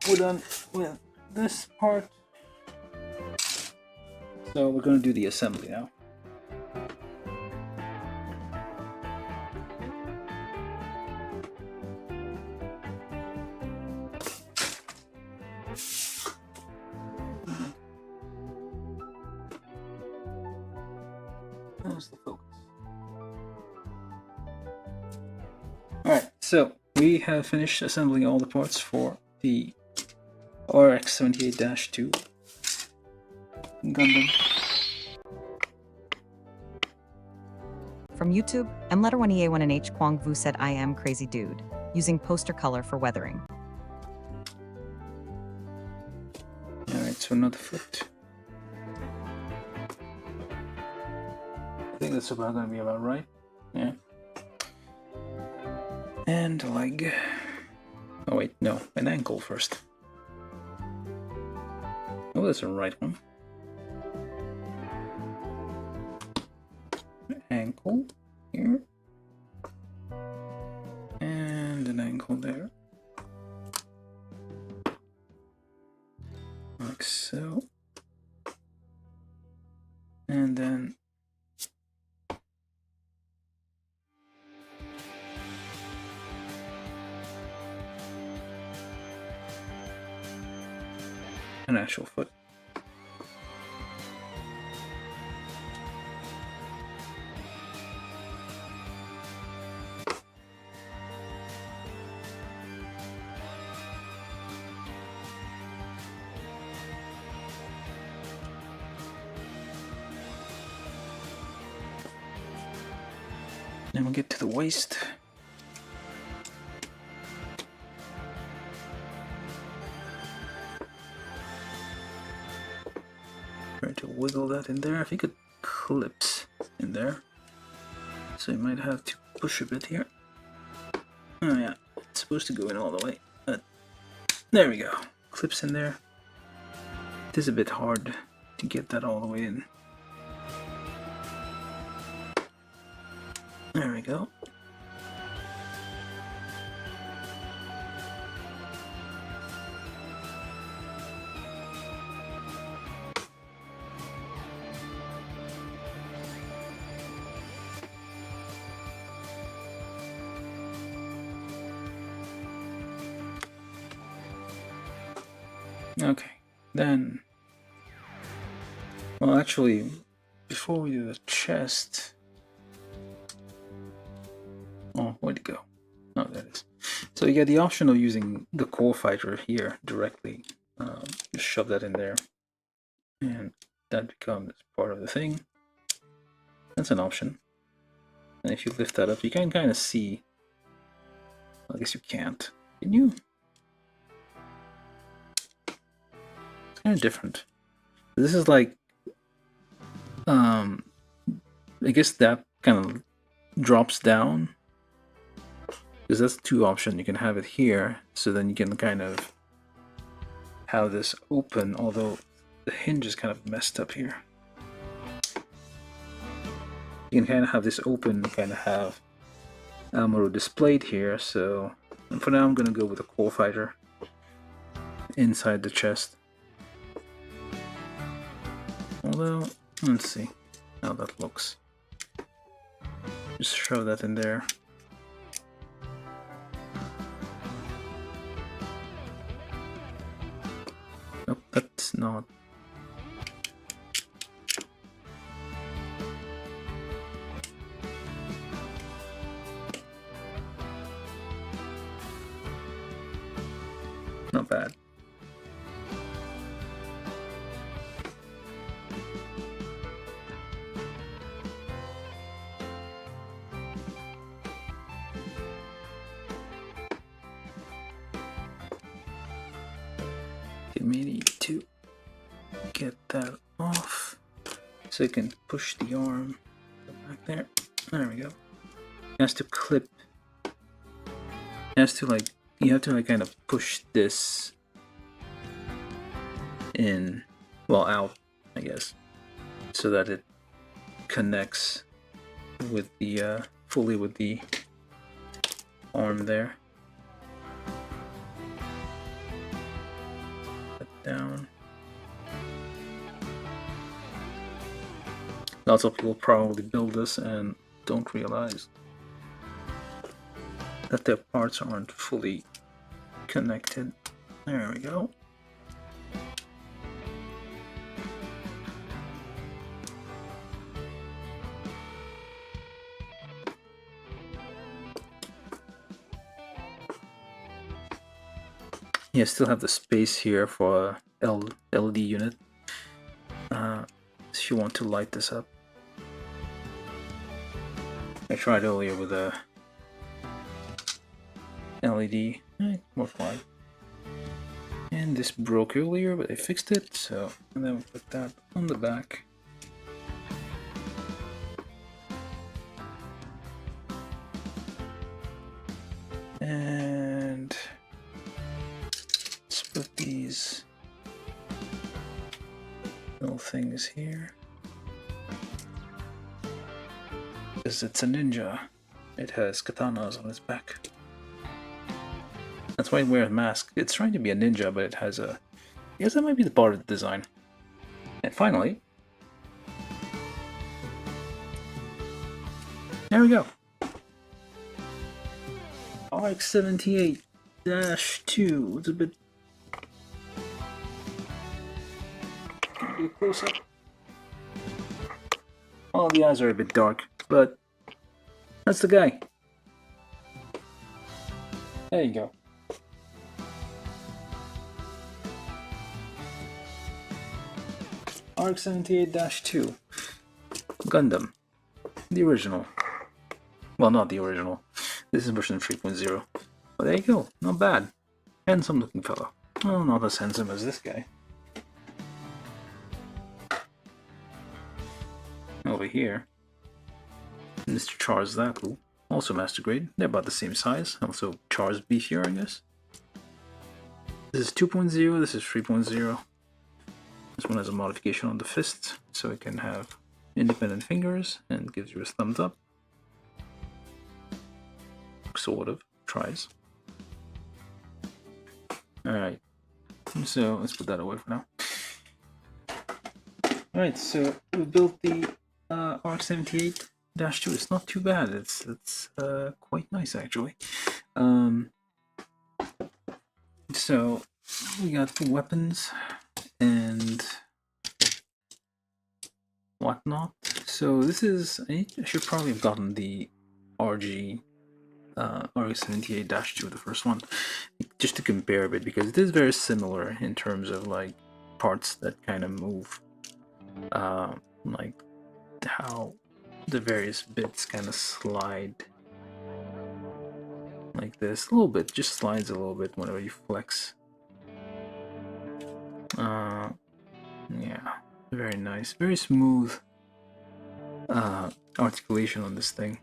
we're done with this part. So we're gonna do the assembly now. How's the focus? Alright, so we have finished assembling all the parts for the RX-78-2 Gundam. From YouTube, M1E1NH Kwong Vu said, "I am crazy dude," using poster color for weathering. Alright, so another foot. I think that's about gonna be about right. Yeah. And a leg. Oh wait, no, an ankle first. Oh, that's the right one. Ankle here. And an ankle there. like so. And then an actual foot. Then we'll get to the waist. Try to wiggle that in there. I think it clips in there, so you might have to push a bit here. Oh yeah, it's supposed to go in all the way, but there we go. Clips in there. It is a bit hard to get that all the way in. There we go. Okay, then, well, actually, before we do the chest, oh, where'd it go? Oh, there it is. So you get the option of using the core fighter here directly. Just shove that in there, and that becomes part of the thing. That's an option. And if you lift that up, you can kind of see. I guess you can't. Can you? It's kind of different. This is like, I guess that kind of drops down, because that's two options. You can have it here, so then you can kind of have this open, although the hinge is kind of messed up here. You can kind of have this open, kind of have Amuro displayed here. So for now I'm going to go with a core fighter inside the chest. Although, let's see how that looks. Just shove that in there. Nope, that's not. Not bad. Okay, may need to get that off so you can push the arm back there. There we go. It has to clip. It has to like. You have to like kind of push this in, well, out, I guess, so that it connects with the fully with the arm there. Put down. Lots of people probably build this and don't realize that their parts aren't fully connected. There we go. Yeah, still have the space here for a LED unit. If you want to light this up. I tried earlier with a LED, more fun. And this broke earlier, but I fixed it, so, and then we put that on the back. And let's put these little things here. Because it's a ninja, it has katanas on its back. That's why it wears a mask. It's trying to be a ninja, but it has a guess that might be the part of the design. And finally, there we go. RX-78-2. It's a bit... Can you get close up? All the eyes are a bit dark, but that's the guy. There you go. RX-78-2. Gundam. The original. Well, not the original. This is version 3.0. But there you go. Not bad. Handsome looking fellow. Well, not as handsome as this guy. Over here, Mr. Char's Zaku, also Master Grade. They're about the same size. Also, Char's beefier, I guess. This is 2.0, this is 3.0. This one has a modification on the fist, so it can have independent fingers and gives you a thumbs up. Sort of. Tries. Alright. So, let's put that away for now. Alright, so we built the RX-78-2. It's not too bad. It's quite nice actually. So we got the weapons and whatnot. So this is, I should probably have gotten the RX-78-2, the first one, just to compare a bit, because it is very similar in terms of like parts that kind of move. Like how the various bits kind of slide like this a little bit, just slides a little bit whenever you flex. Yeah, very nice, very smooth articulation on this thing.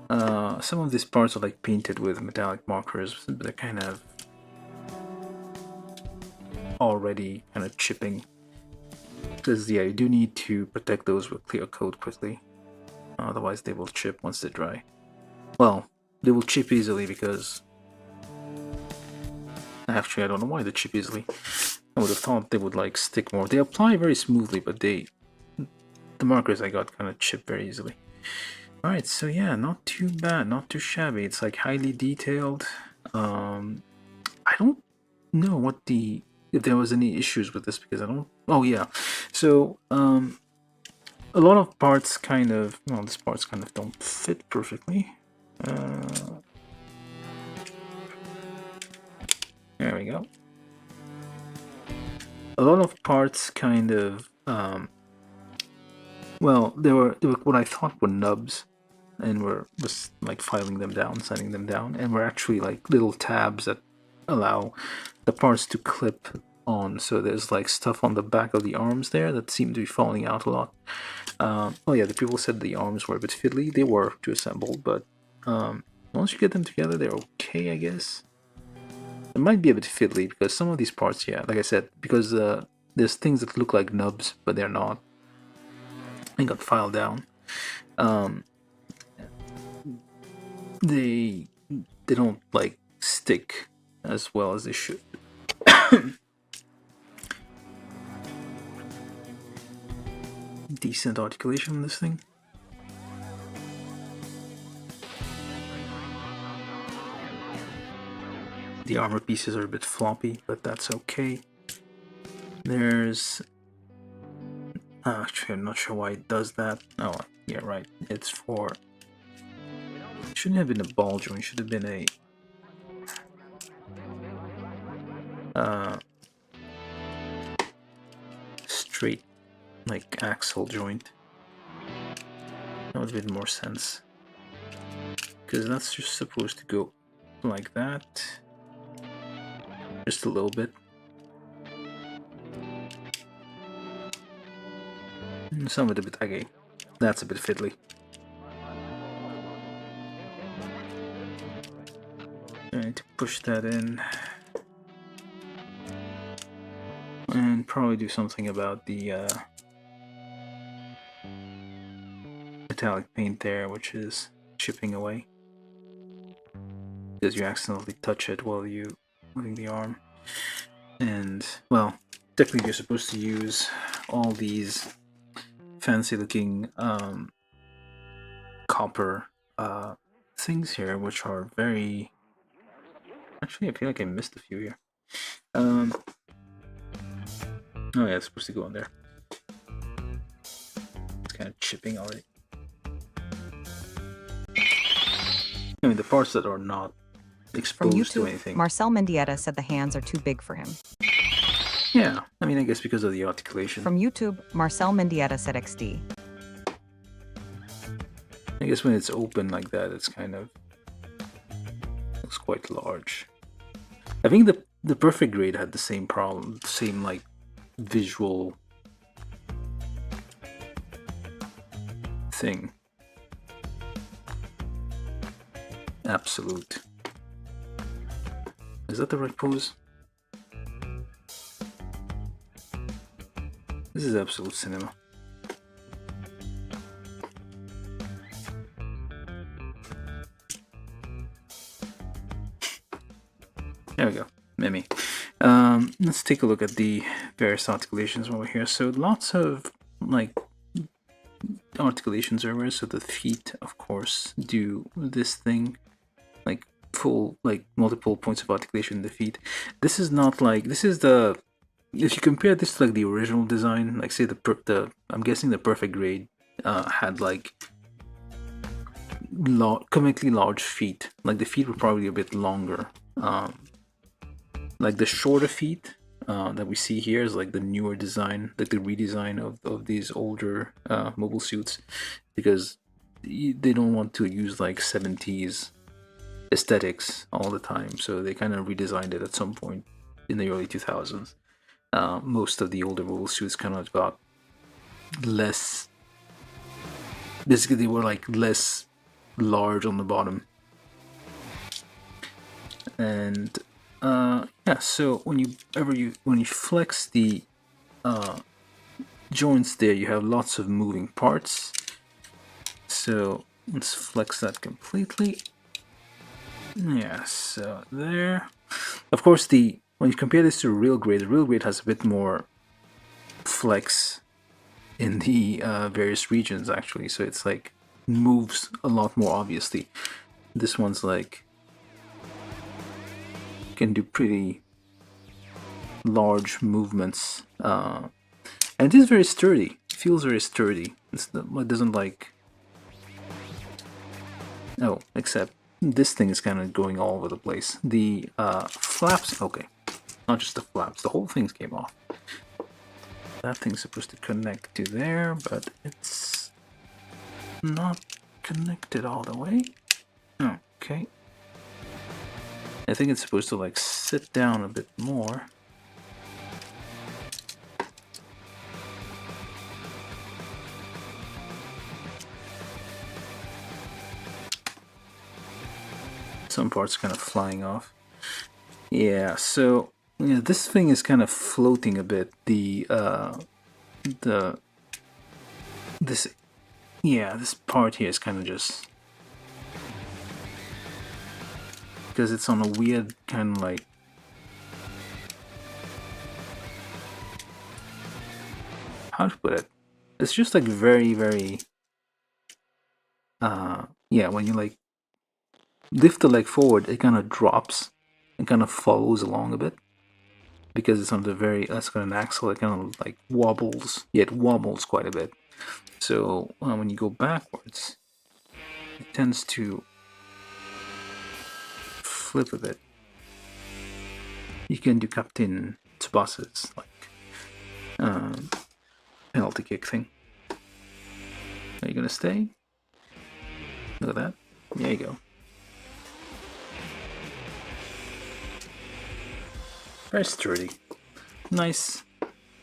Some of these parts are like painted with metallic markers, but they're kind of already kind of chipping. Because yeah, you do need to protect those with clear coat quickly, otherwise they will chip once they dry. Well, they will chip easily because actually I don't know why they chip easily. I would have thought they would like stick more. They apply very smoothly, but the markers I got kind of chip very easily. Alright, so yeah, not too bad, not too shabby. It's like highly detailed. I don't know what if there was any issues with this, because I don't... Oh yeah, so a lot of parts kind of... Well, these parts kind of don't fit perfectly. There we go. A lot of parts kind of... well, they were what I thought were nubs, and was like filing them down, sending them down, and were actually like little tabs that allow the parts to clip on. So there's like stuff on the back of the arms there that seemed to be falling out a lot. Oh yeah, the people said the arms were a bit fiddly. They were to assemble, but once you get them together, they're okay, I guess. It might be a bit fiddly because some of these parts, yeah, like I said, because there's things that look like nubs, but they're not. They got filed down. They don't like stick as well as they should. Decent articulation on this thing. The armor pieces are a bit floppy, but that's okay. There's... actually, I'm not sure why it does that. Oh, yeah, right. It's for... It shouldn't have been a ball joint. It should have been a... straight, like, axle joint. That would have made more sense. Because that's just supposed to go like that. Just a little bit. And some of it a bit aggy. That's a bit fiddly. I need to push that in. And probably do something about the metallic paint there, which is chipping away. Because you accidentally touch it while you moving the arm. And, well, technically you're supposed to use all these fancy looking copper things here, which are very... Actually, I feel like I missed a few here. Oh yeah, it's supposed to go in there. It's kind of chipping already. I mean, the parts that are not From exposed to YouTube, anything. Marcel Mendieta said the hands are too big for him. Yeah, I mean, I guess because of the articulation. From YouTube, Marcel Mendieta said XD. I guess when it's open like that, it's kind of... looks quite large. I think the perfect grade had the same problem, same like visual thing. Absolute. Is that the right pose? This is absolute cinema. There we go. Mimi. Let's take a look at the various articulations while we're here. So lots of like articulations everywhere. So the feet, of course, do this thing, like full, like multiple points of articulation in the feet. This is not like, this is the, if you compare this to like the original design, like say the I'm guessing the perfect grade had like comically large feet. Like the feet were probably a bit longer. Like the shorter feet that we see here is like the newer design, like the redesign of these older mobile suits, because they don't want to use like 70s aesthetics all the time, so they kind of redesigned it at some point in the early 2000s. Most of the older mobile suits kind of got less, basically they were like less large on the bottom. And yeah, so when you flex the joints there, you have lots of moving parts. So let's flex that completely. Yeah, so there. Of course, when you compare this to real grade, the real grade has a bit more flex in the various regions actually. So it's like moves a lot more obviously. This one's like can do pretty large movements, and it is very sturdy. It feels very sturdy. It doesn't like... Oh, except this thing is kind of going all over the place. The flaps, okay, not just the flaps, the whole thing came off. That thing's supposed to connect to there, but it's not connected all the way. Okay. I think it's supposed to like sit down a bit more. Some parts kind of flying off. Yeah, so yeah, this thing is kind of floating a bit. This part here is kind of just, because it's on a weird kind of like, how to put it? It's just like very, very, yeah, when you like lift the leg forward, it kind of drops and kind of follows along a bit, because it's on the very, that's got an axle, it kind of like wobbles. Yeah, it wobbles quite a bit. So when you go backwards, it tends to flip a bit. You can do Captain Tsubasa's like penalty kick thing. Are you gonna stay? Look at that. There you go. Very sturdy. Nice,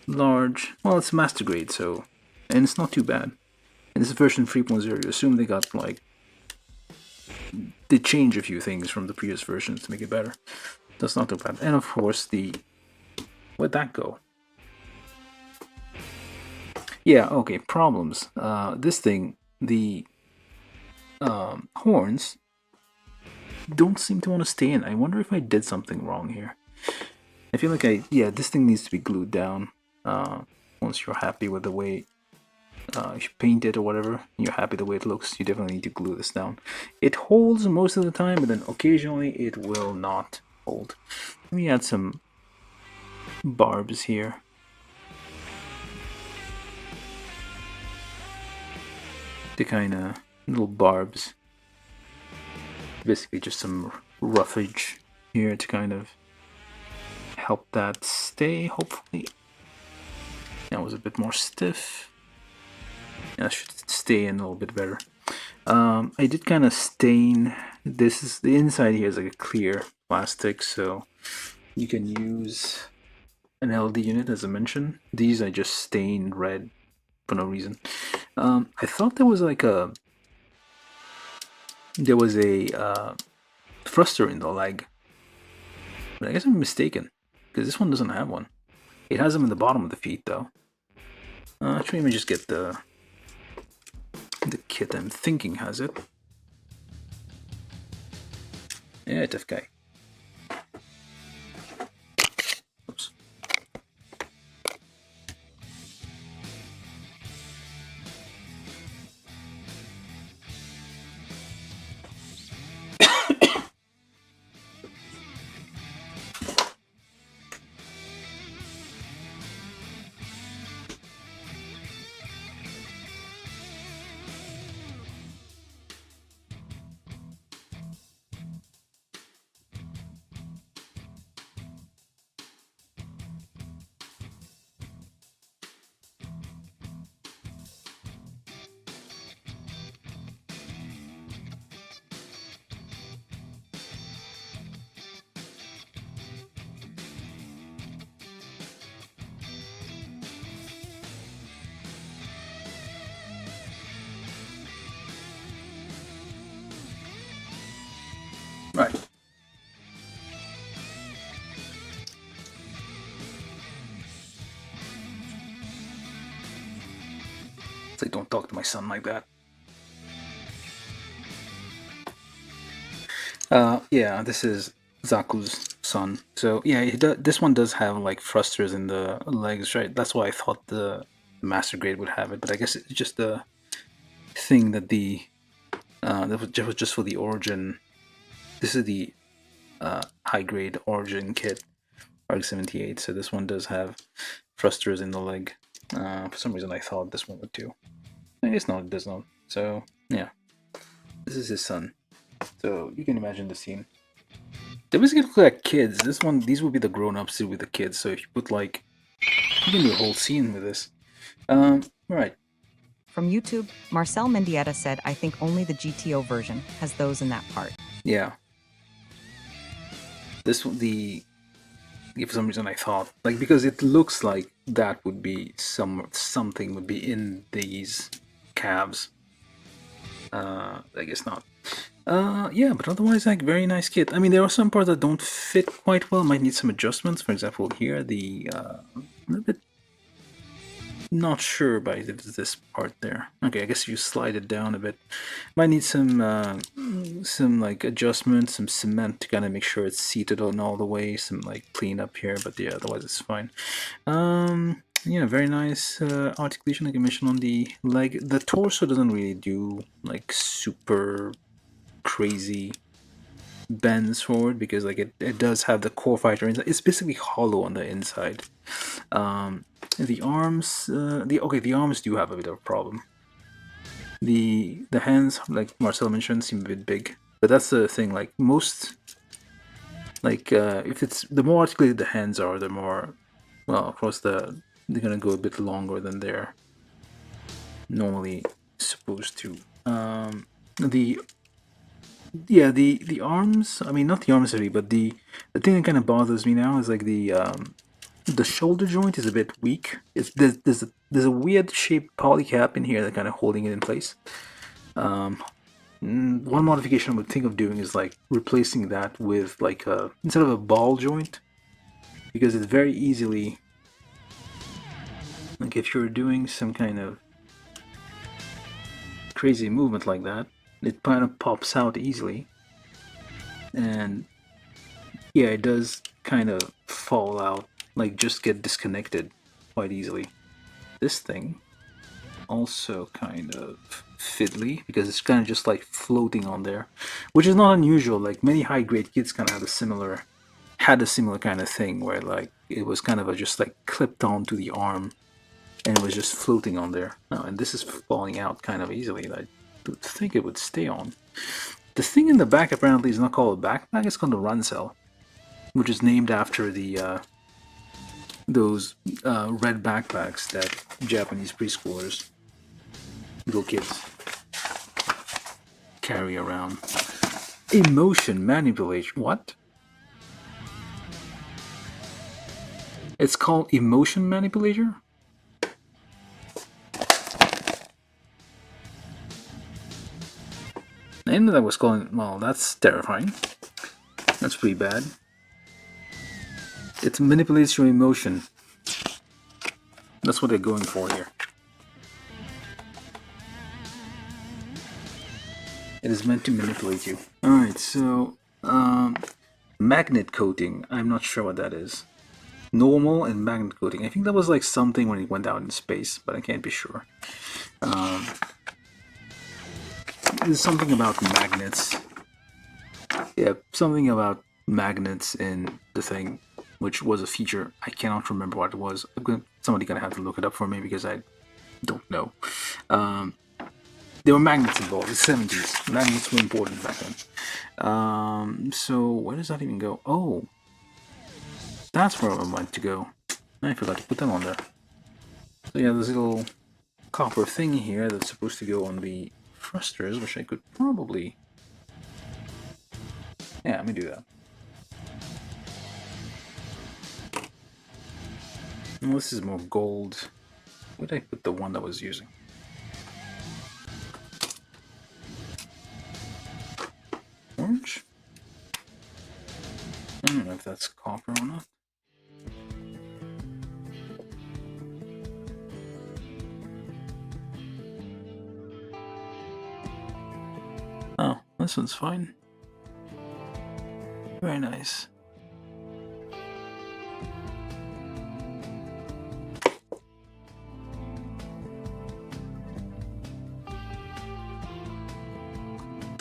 large. Well, it's master grade, so, and it's not too bad. And this is version 3.0. You assume they got like, they change a few things from the previous versions to make it better. That's not too bad. And of course where'd that go? Yeah, okay, problems. This thing, the horns don't seem to want to stay in. I wonder if I did something wrong here. I feel like yeah, this thing needs to be glued down. Once you're happy with the way if you paint it or whatever, you're happy the way it looks, you definitely need to glue this down. It holds most of the time, but then occasionally it will not hold. Let me add some barbs here. The kind of little barbs. Basically just some roughage here to kind of help that stay, hopefully. That was a bit more stiff. That should stay in a little bit better. I did kind of stain. This is the inside here is like a clear plastic, so you can use an LED unit, as I mentioned. These I just stained red for no reason. I thought there was like a thruster in the leg, but I guess I'm mistaken because this one doesn't have one. It has them in the bottom of the feet though. Actually, let me just get the kit I'm thinking has it. Yeah, tough guy. Oops. Right. It's like, don't talk to my son like that. Yeah, this is Zaku's son. So yeah, this one does have like thrusters in the legs, right? That's why I thought the master grade would have it, but I guess it's just the thing that that was just for the origin. This is the high grade origin kit, RX-78. So this one does have thrusters in the leg. For some reason, I thought this one would too. I guess not. It does not. So yeah, this is his son. So you can imagine the scene. They basically look like kids. These would be the grown-ups with the kids. So if you put like, you can do a whole scene with this. Right. From YouTube, Marcel Mendieta said, I think only the GTO version has those in that part. Yeah. This one, for some reason I thought, like, because it looks like that would be something would be in these calves. I guess not. Yeah, but otherwise, like, very nice kit. I mean, there are some parts that don't fit quite well, might need some adjustments. For example, here, a little bit not sure about this part there. Okay, I guess you slide it down a bit. Might need some like adjustments, some cement to kind of make sure it's seated on all the way, some like cleanup here, but yeah, otherwise it's fine. Yeah, very nice articulation, like I mentioned, on the leg. The torso doesn't really do like super crazy bends forward because like it does have the core fighter inside. It's basically hollow on the inside. The arms, the arms do have a bit of a problem. The hands, like Marcel mentioned, seem a bit big, but that's the thing. Like most, like if it's the more articulated the hands are, the more, well, of course they're gonna go a bit longer than they're normally supposed to. The arms. I mean, not the arms really, but the thing that kind of bothers me now is like the shoulder joint is a bit weak. There's a weird shaped polycap in here that kind of holding it in place. One modification I would think of doing is like replacing that with like instead of a ball joint, because it's very easily, like if you're doing some kind of crazy movement like that, it kind of pops out easily. And yeah, it does kind of fall out, like just get disconnected quite easily. This thing also kind of fiddly because it's kind of just like floating on there, which is not unusual. Like many high grade kits kind of had a similar kind of thing where like it was kind of just like clipped onto the arm and it was just floating on there. Oh, and this is falling out kind of easily. I would think it would stay on. The thing in the back apparently is not called a backpack, it's called a run cell, which is named after the those red backpacks that Japanese preschoolers, little kids, carry around. Emotion manipulation. What? It's called emotion manipulator? I didn't know that was calling. Well, that's terrifying. That's pretty bad. It manipulates your emotion. That's what they're going for here. It is meant to manipulate you. Alright, so magnet coating. I'm not sure what that is. Normal and magnet coating. I think that was like something when it went out in space, but I can't be sure. There's something about magnets. Yeah, something about magnets in the thing, which was a feature. I cannot remember what it was. Somebody gonna have to look it up for me because I don't know. There were magnets involved. The 70s. Magnets were important back then. So where does that even go? Oh, that's where I want to go. I forgot to put them on there. So yeah, there's a little copper thing here that's supposed to go on the thrusters, which I could probably... Yeah, let me do that. Well, this is more gold. Where did I put the one that I was using? Orange? I don't know if that's copper or not. Oh, this one's fine. Very nice.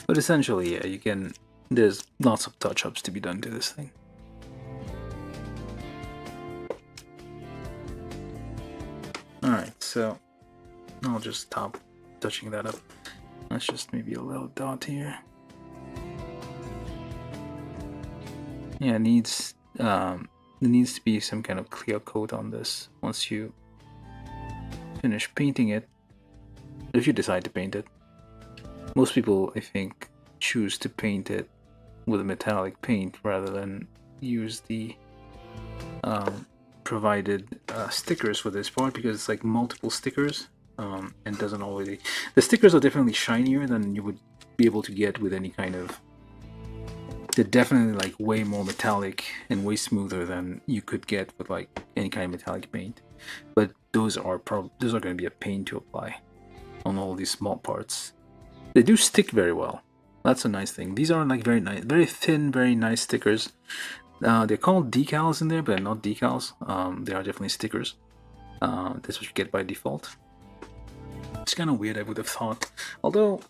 But essentially, yeah, you can... There's lots of touch-ups to be done to this thing. Alright, so I'll just stop touching that up. That's just maybe a little dot here. Yeah, it needs there needs to be some kind of clear coat on this once you finish painting it. If you decide to paint it. Most people, I think, choose to paint it with a metallic paint rather than use the provided stickers for this part, because it's like multiple stickers and doesn't already... The stickers are definitely shinier than you would be able to get with any kind of... They're definitely like way more metallic and way smoother than you could get with like any kind of metallic paint. But those are going to be a pain to apply on all these small parts. They do stick very well. That's a nice thing. These are like very nice, very thin, very nice stickers. They're called decals in there, but they're not decals. They are definitely stickers. That's what you get by default. It's kind of weird, I would have thought. Although,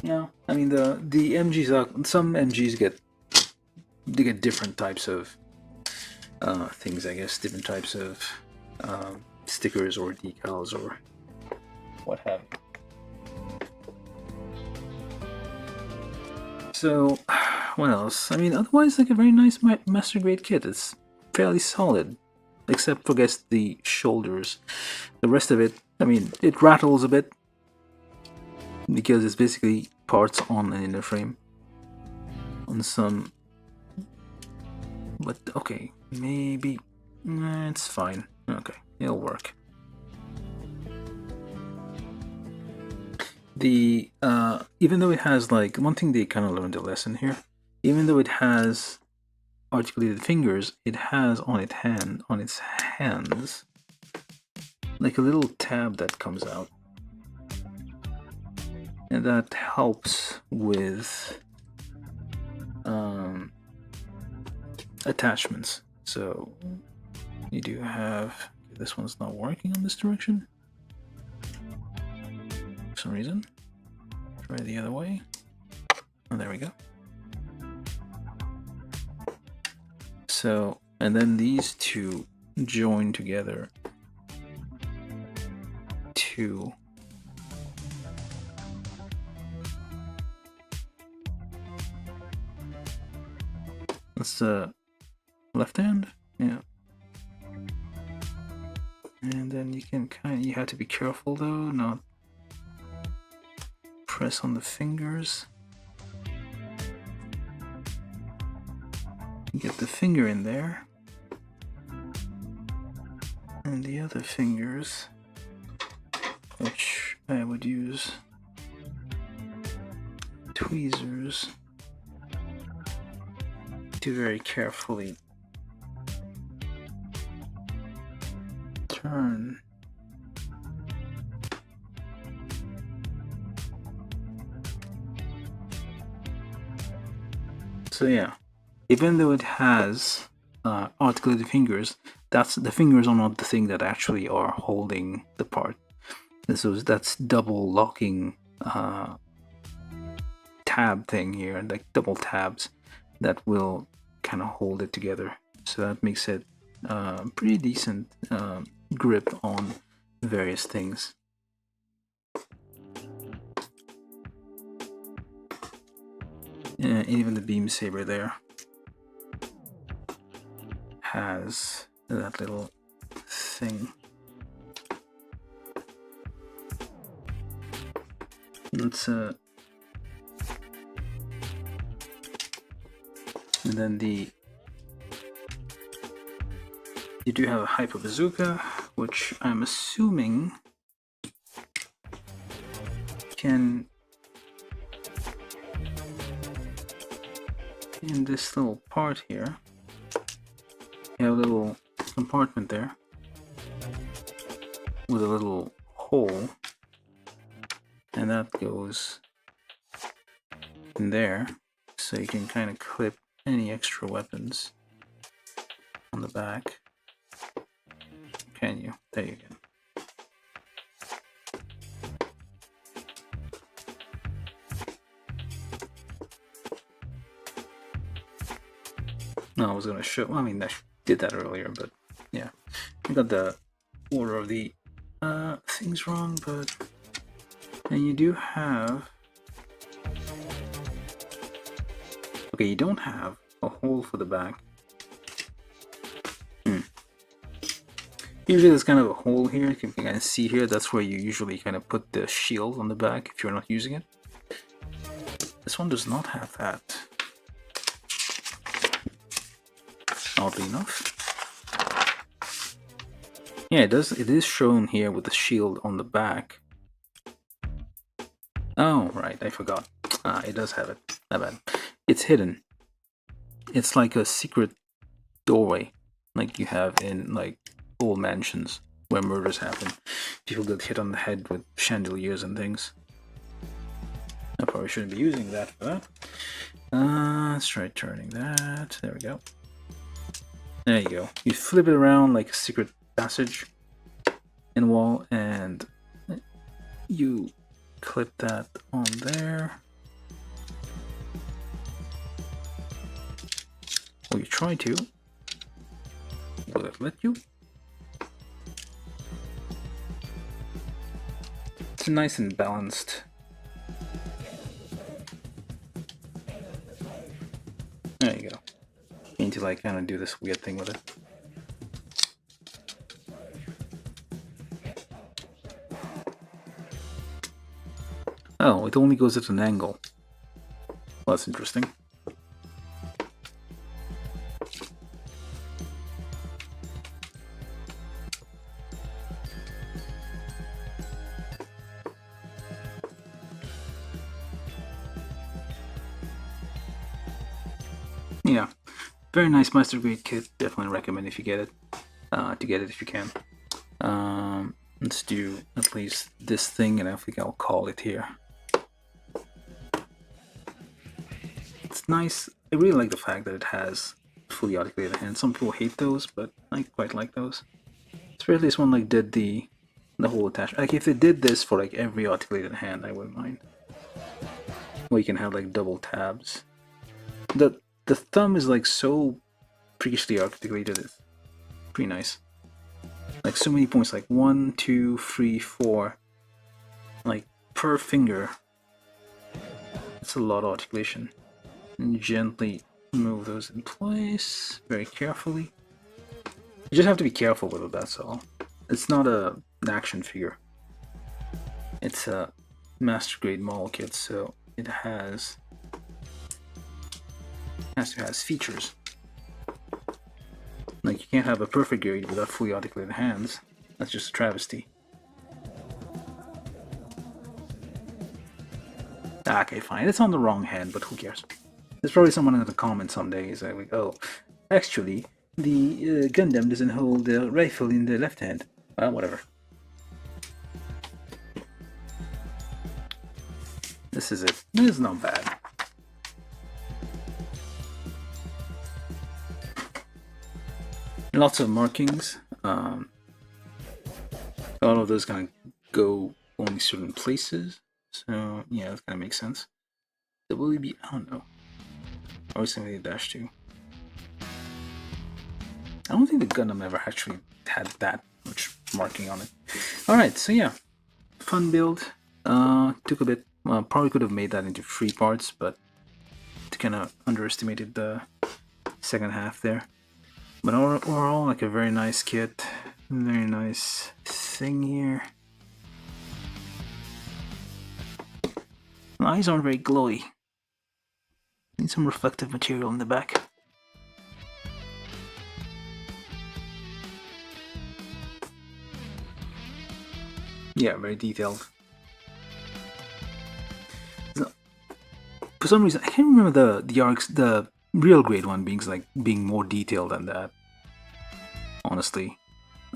yeah, I mean the MGs are, some MGs get different types of things, I guess, different types of stickers or decals or what have you. So, what else? I mean, otherwise, like a very nice master grade kit. It's fairly solid, except for, I guess, the shoulders. The rest of it, I mean, it rattles a bit because it's basically parts on an inner frame. On some, but okay, maybe it's fine. Okay, it'll work. The even though it has, like, one thing they kind of learned a lesson here, even though it has articulated fingers, it has on its hands like a little tab that comes out, and that helps with attachments. So you do have, this one's not working on this direction for some reason. Try the other way. Oh, there we go. So, and then these two join together to that's the left hand, yeah. And then you can you have to be careful though, not press on the fingers. Get the finger in there, and the other fingers, which I would use tweezers to very carefully turn. So yeah, even though it has articulated fingers, the fingers are not the thing that actually are holding the part. That's double locking tab thing here, like double tabs that will kind of hold it together. So that makes it pretty decent grip on various things. And even the beam saber there has that little thing. Let's and then you do have a hyper bazooka, which I'm assuming can, in this little part here, you have a little compartment there with a little hole, and that goes in there, so you can kind of clip any extra weapons on the back. Can you? There you go. No, I was gonna show. I mean, I did that earlier, but yeah, I got the order of the things wrong. But and you do have. Okay, you don't have a hole for the back. Usually there's kind of a hole here. You can kind of see here. That's where you usually kind of put the shield on the back if you're not using it. This one does not have that. Oddly enough. Yeah, it does. It is shown here with the shield on the back. Oh, right. I forgot. It does have it. Not bad. It's hidden. It's like a secret doorway, like you have in like old mansions where murders happen. People get hit on the head with chandeliers and things. I probably shouldn't be using that for that. Let's try turning that. There we go. There you go. You flip it around like a secret passage in the wall, and you clip that on there. Or you try to. Will it let you? It's nice and balanced. There you go. Until I kind of do this weird thing with it. Oh, it only goes at an angle. Well, that's interesting. Yeah, very nice master grade kit. Definitely recommend if you get it. To get it if you can. Let's do at least this thing, and I think I'll call it here. It's nice. I really like the fact that it has fully articulated hand. Some people hate those, but I quite like those. Especially this one like did the whole attachment. Like if they did this for like every articulated hand, I wouldn't mind. Or you can have like double tabs. The thumb is like so previously articulated. It's pretty nice. Like so many points, like 1, 2, 3, 4, like per finger. It's a lot of articulation. And gently move those in place very carefully. You just have to be careful with it, that's all. It's not an action figure. It's a master grade model kit, so it has features. Like you can't have a perfect grade without fully articulated hands. That's just a travesty. Okay, fine. It's on the wrong hand, but who cares? There's probably someone in the comments some days like, oh, actually, the Gundam doesn't hold the rifle in the left hand. Well, whatever. This is it. This is not bad. Lots of markings. All of those kind of go only certain places. So, yeah, that kind of makes sense. WB, I don't know. RX-78-2. I don't think the Gundam ever actually had that much marking on it. Alright, so yeah. Fun build. Took a bit. Probably could have made that into 3 parts, but kind of underestimated the second half there. But overall, like a very nice kit. Very nice thing here. My eyes aren't very glowy. Need some reflective material in the back. Yeah, very detailed. So, for some reason, I can't remember the real grade one being more detailed than that. Honestly,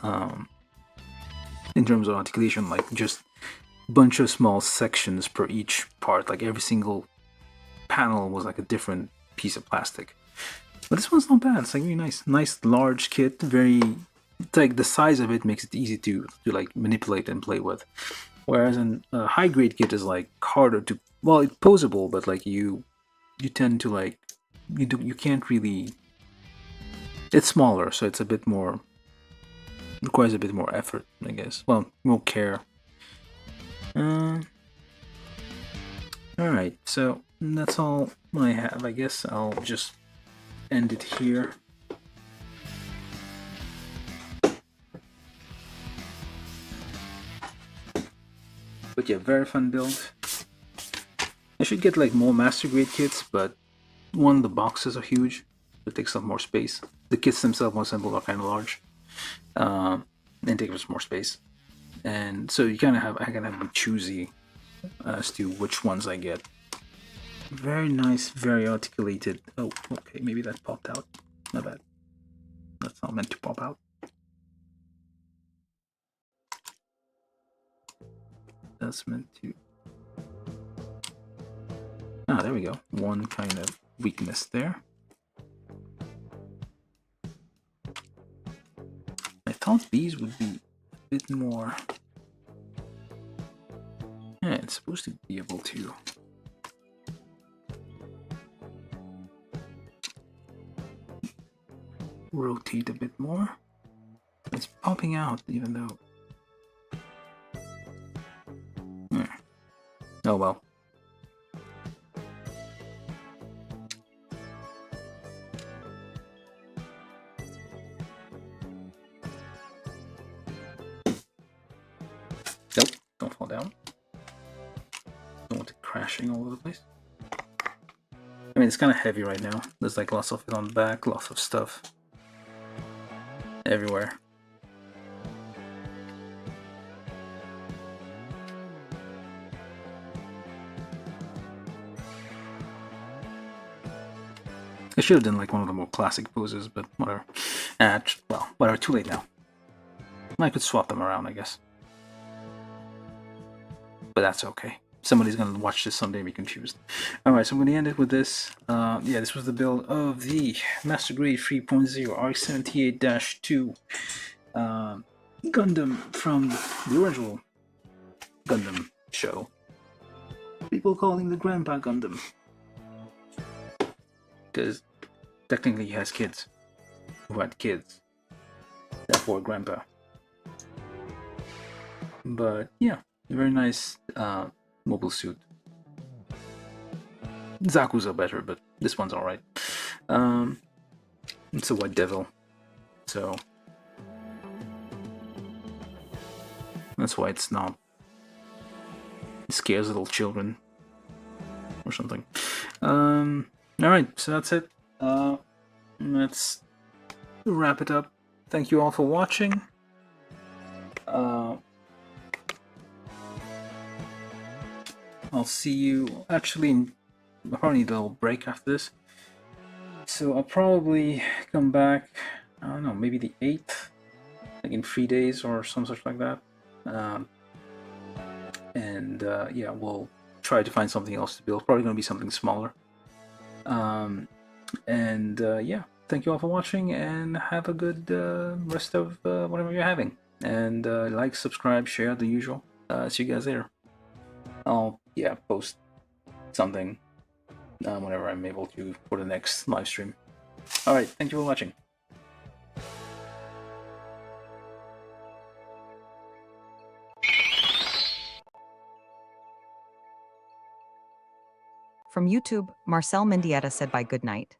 in terms of articulation, like just a bunch of small sections per each part. Like every single panel was like a different piece of plastic. But this one's not bad. It's like really nice large kit. It's like the size of it makes it easy to like manipulate and play with. Whereas a high grade kit is like harder to, well, it's posable, but like you tend to like you can't really. It's smaller, so it's a bit more, requires a bit more effort, I guess. Well, more care. Alright, so that's all I have. I guess I'll just end it here. But yeah, very fun build. I should get like more master grade kits, but one, the boxes are huge. It takes up more space. The kits themselves, more simple, are kind of large, and take up more space. And so I kind of have to be choosy as to which ones I get. Very nice, very articulated. Oh, okay, maybe that popped out. Not bad. That's not meant to pop out. That's meant to. Ah, there we go. One kind of weakness there. I thought these would be a bit more. Yeah, it's supposed to be able to. Rotate a bit more. It's popping out even though. Oh well. Nope, don't fall down. Don't want it crashing all over the place. I mean, it's kind of heavy right now. There's like lots of it on the back, lots of stuff everywhere. I should have done like one of the more classic poses, but whatever. Well, whatever, too late now. I could swap them around, I guess. But that's okay. somebody's gonna watch this someday and be confused. Alright, so I'm gonna end it with this. Yeah, this was the build of the Master Grade 3.0 RX-78-2 Gundam from the original Gundam show. People call him the Grandpa Gundam, because technically he has kids who had kids, therefore Grandpa. But yeah, very nice mobile suit. Zaku's are better, but this one's alright. It's a white devil, so that's why it's not. It scares little children or something. Alright, so that's it. Let's wrap it up. Thank you all for watching. I'll see you. Actually, I'll probably need a little break after this. So I'll probably come back, I don't know, maybe the 8th, like in 3 days or some such like that. Yeah, we'll try to find something else to build. Probably going to be something smaller. Yeah, thank you all for watching, and have a good rest of whatever you're having. And like, subscribe, share, the usual. See you guys later. I'll post something whenever I'm able to for the next live stream. Alright, thank you for watching. From YouTube, Marcel Mendieta said bye good night.